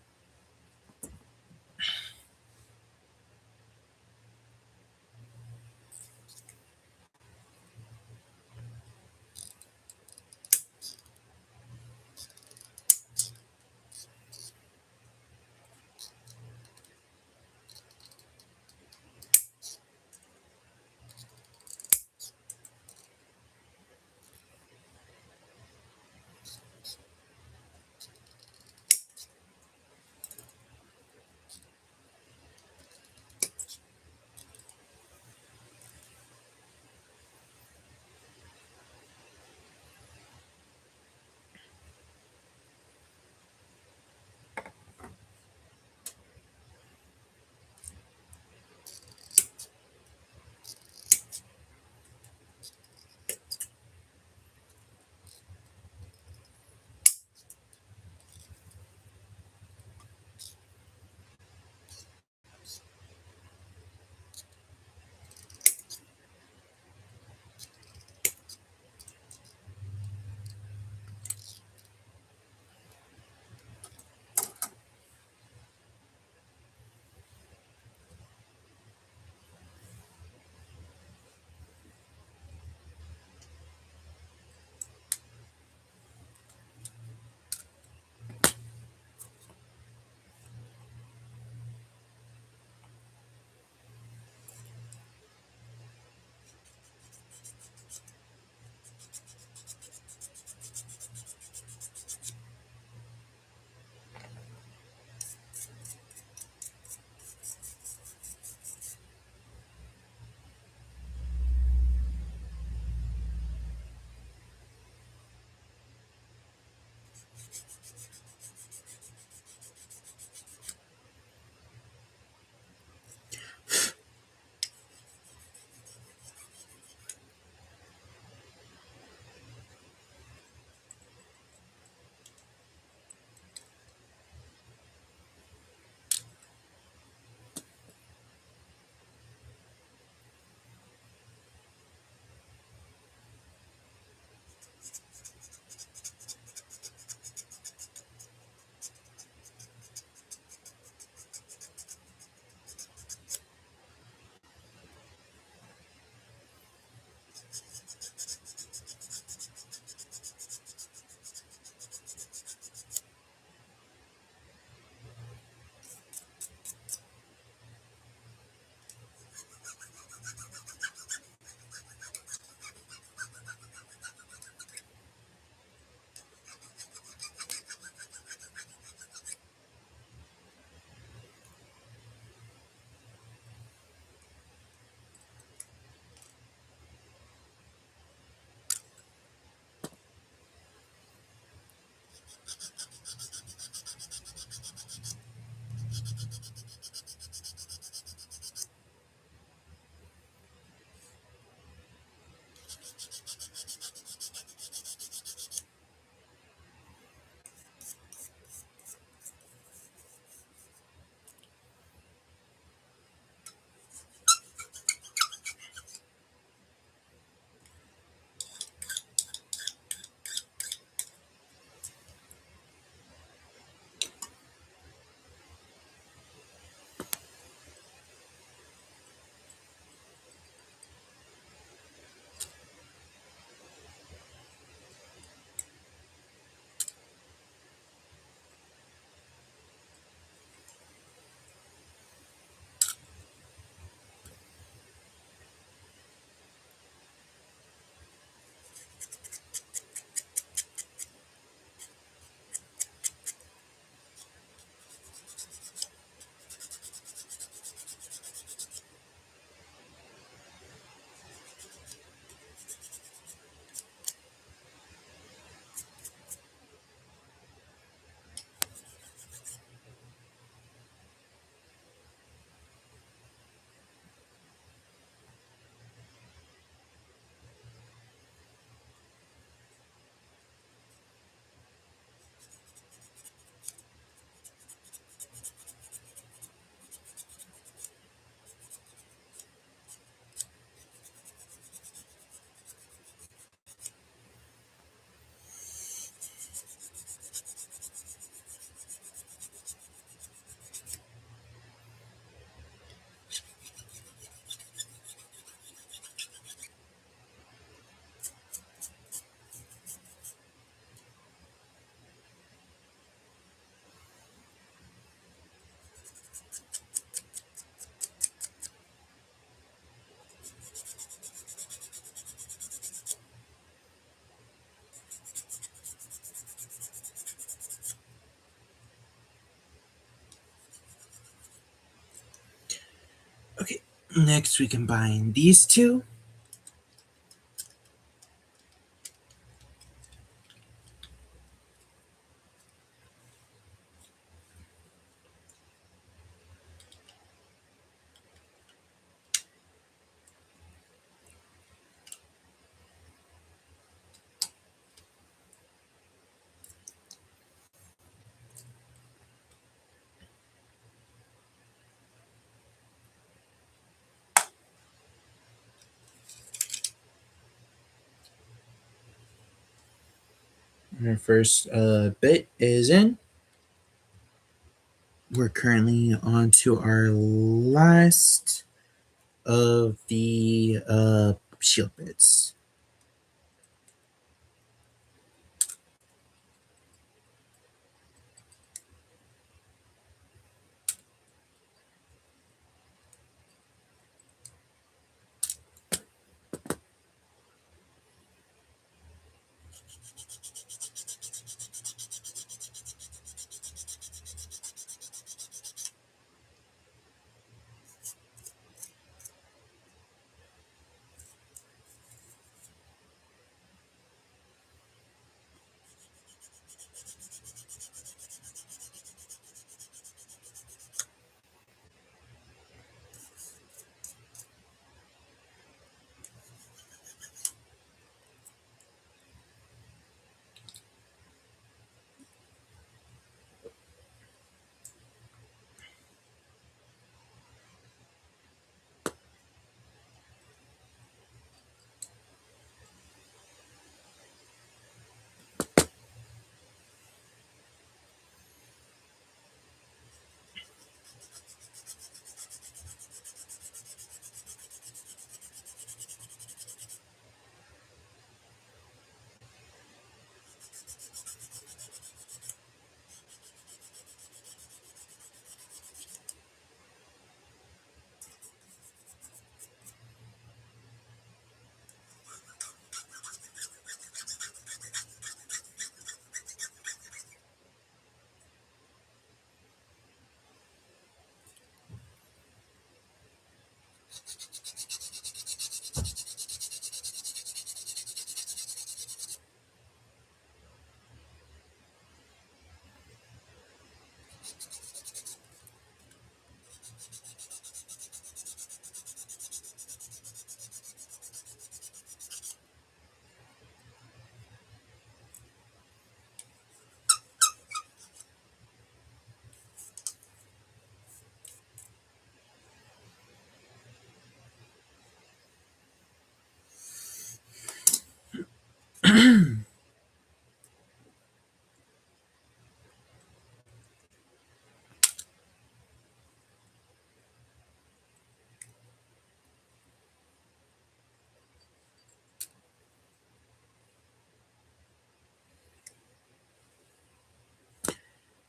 Speaker 1: Next, we combine these two. Our first bit is in. We're currently on to our last of the shield bits.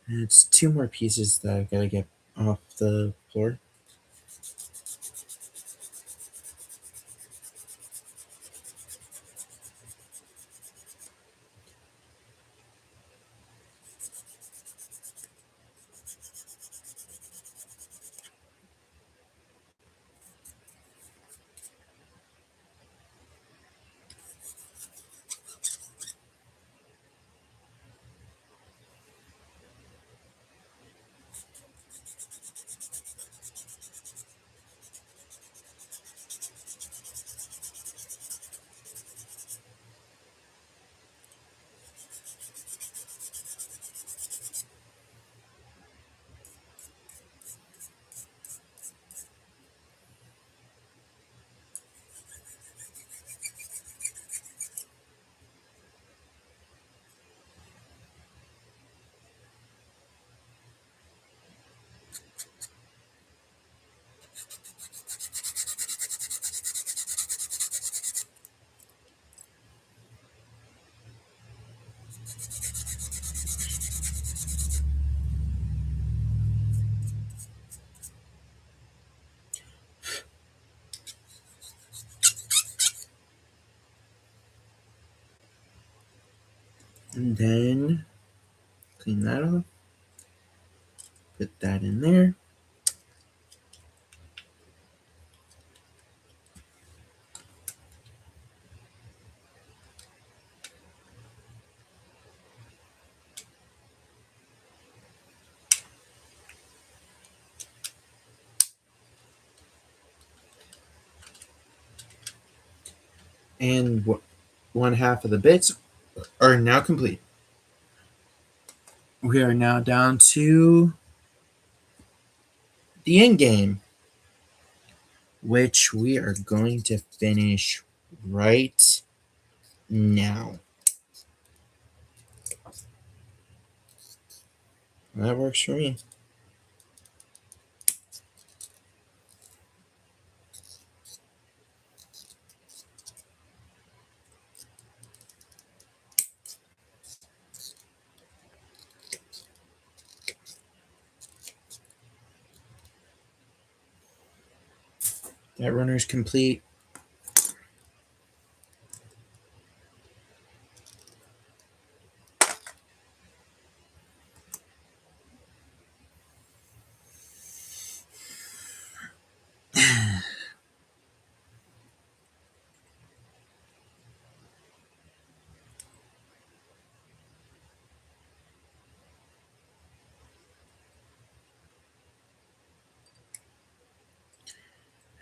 Speaker 1: And it's two more pieces that I've got to get off the floor. And then clean that off. Put that in there. and one half of the bits are now complete. We are now down to the end game, which we are going to finish right now. That works for me. That runner is complete.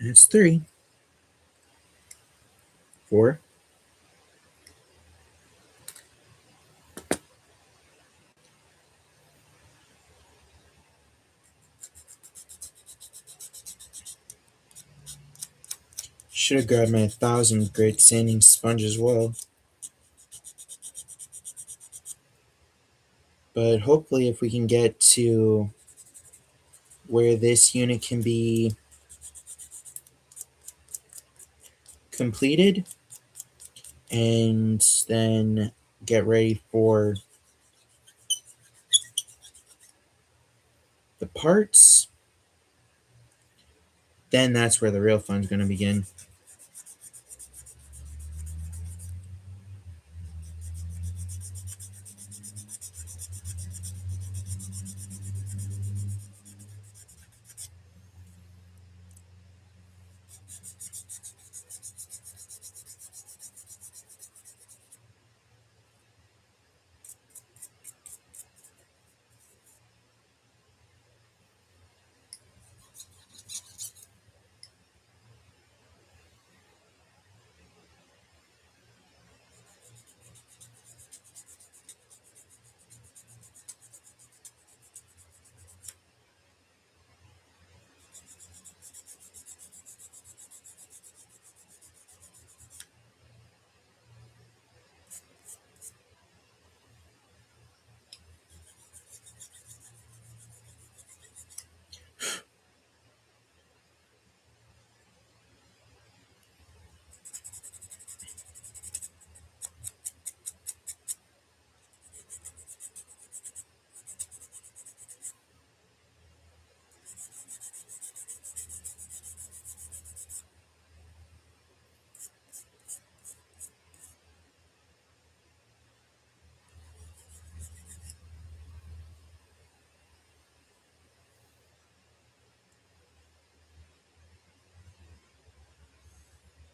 Speaker 1: And it's 3, 4, should have grabbed my 1,000 grit sanding sponge as well. But hopefully, if we can get to where this unit can be completed and then get ready for the parts, then that's where the real fun's going to begin.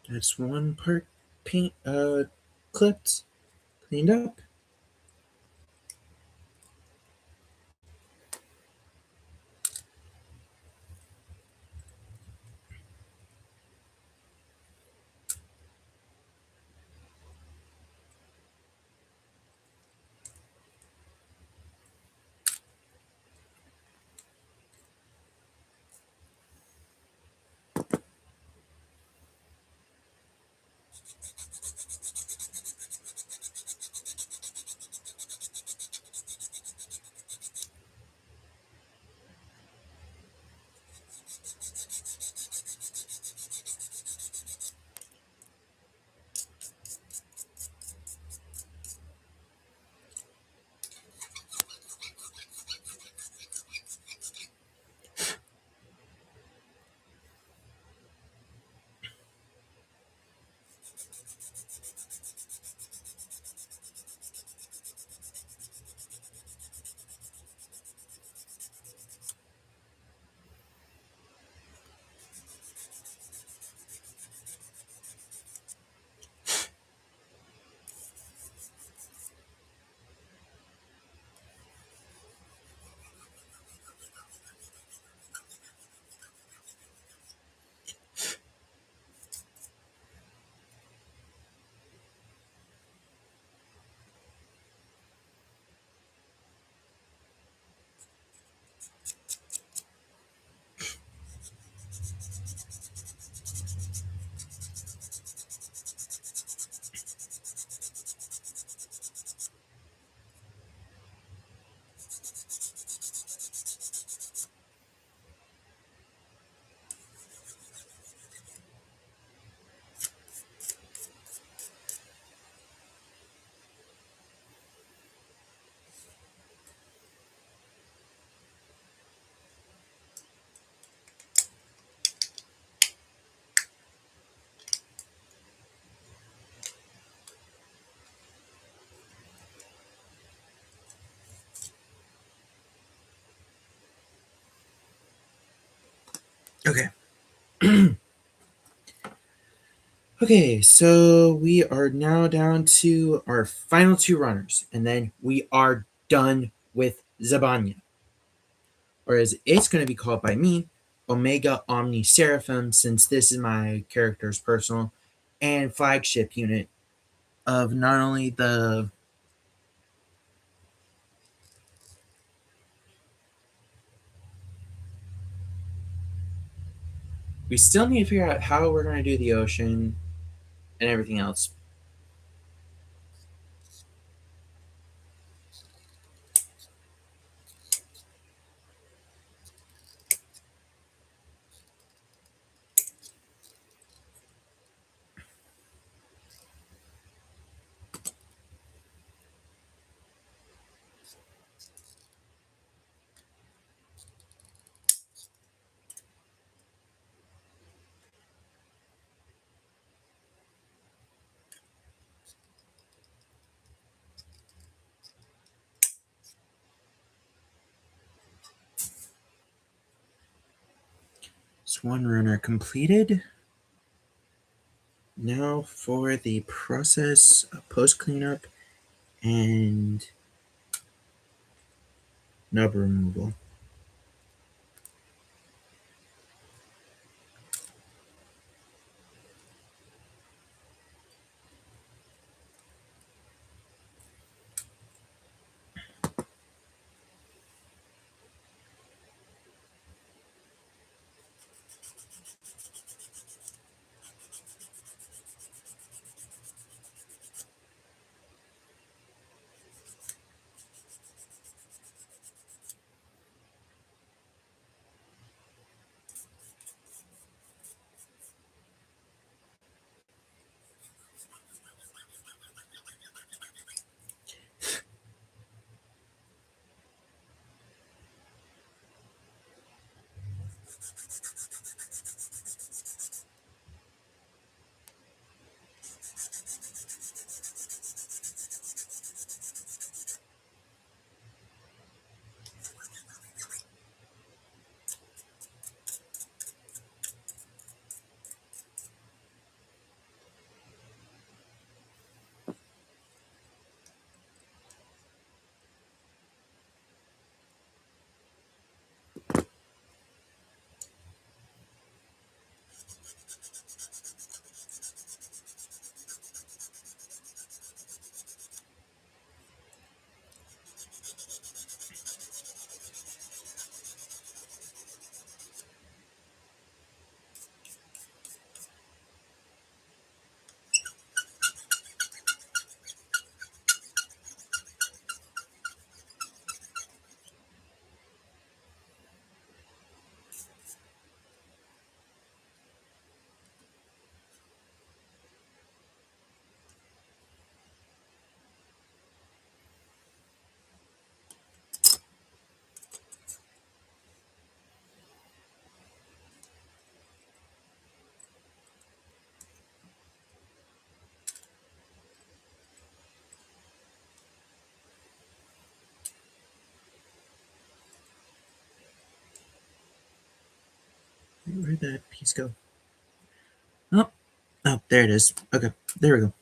Speaker 1: That's one part paint clipped, cleaned up. Okay. Okay, so we are now down to our final two runners, and then we are done with Zabanya. Or as it's going to be called by me, Omega Omni Seraphim, since this is my character's personal and flagship unit of not only the. We still need to figure out how we're going to do the ocean and everything else. It's one runner completed. Now for the process of post cleanup and nub removal. Where'd that piece go? Oh, oh, there it is. Okay, there we go.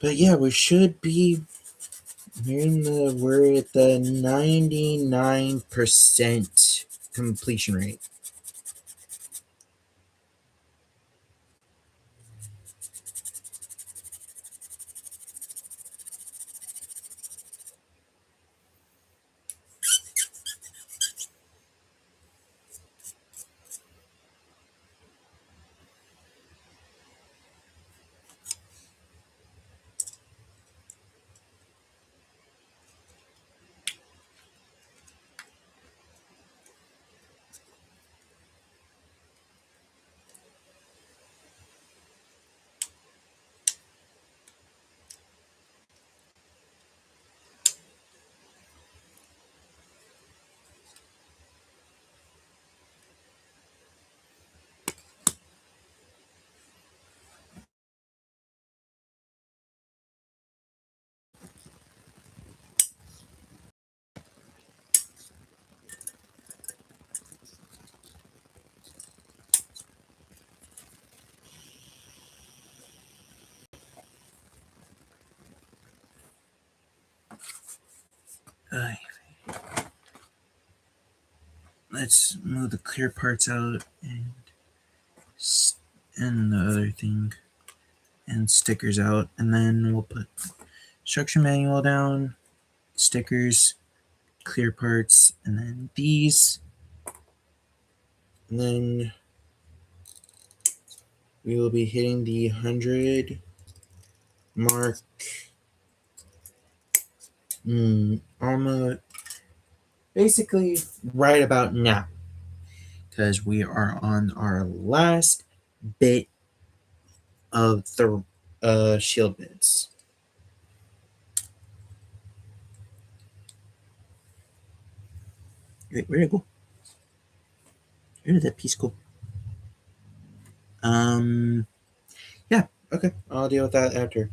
Speaker 1: But yeah, we should be we're at the 99% completion rate. Uh, let's move the clear parts out and the other thing and stickers out, and then we'll put instruction manual down, stickers, clear parts, and then these, and then we will be hitting the 100 mark almost basically right about now, because we are on our last bit of the shield bits. Wait, where'd it go? Where did that piece go? Yeah, okay, I'll deal with that after.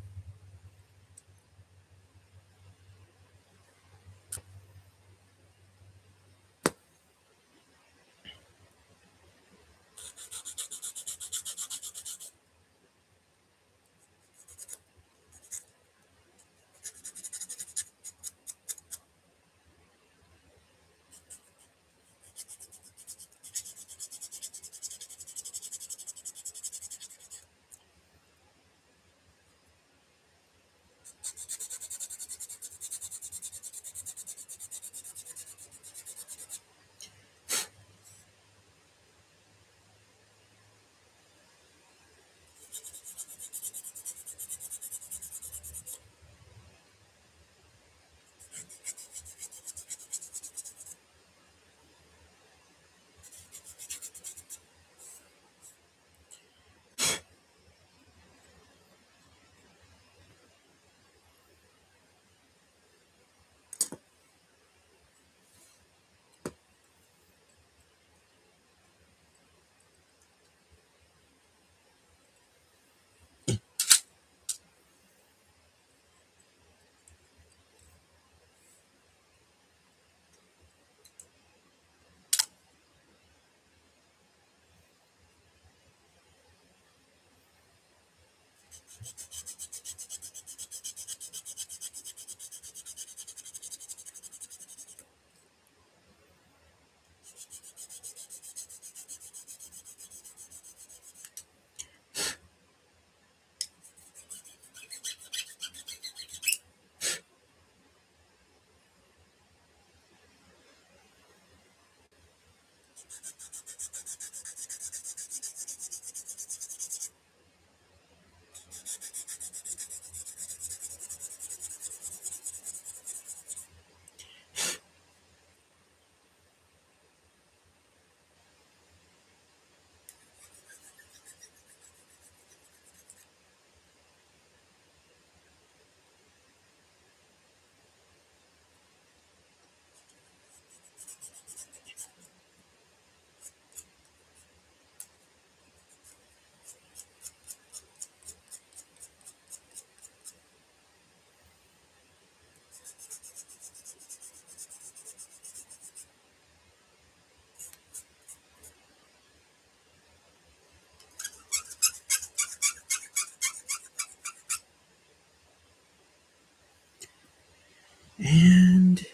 Speaker 1: And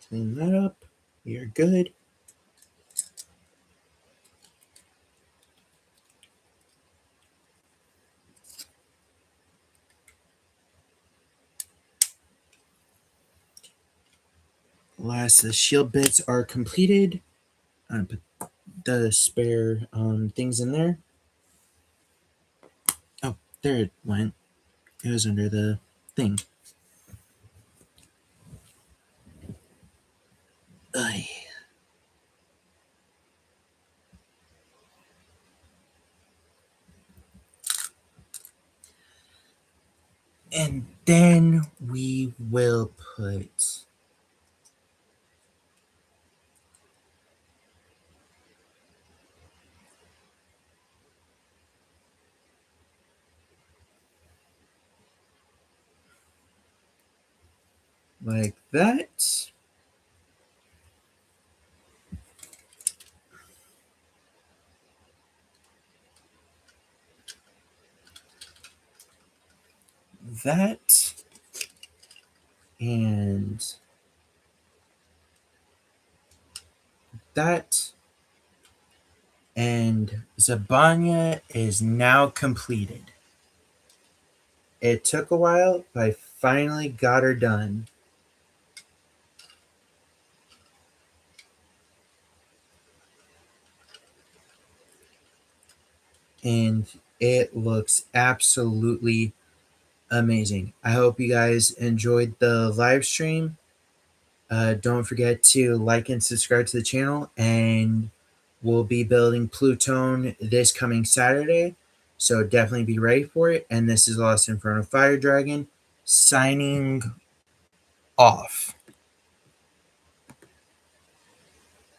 Speaker 1: clean that up. We are good. Last, the shield bits are completed. I'm gonna put the spare things in there. Oh, there it went. It was under the thing. Ugh. And then we will put like that. That. And that and Zabanya is now completed. It took a while, but I finally got her done. And it looks absolutely amazing. I hope you guys enjoyed the live stream. Don't forget to like and subscribe to the channel, and we'll be building Plutone this coming Saturday, so definitely be ready for it. And this is Lost Inferno Fire Dragon signing off.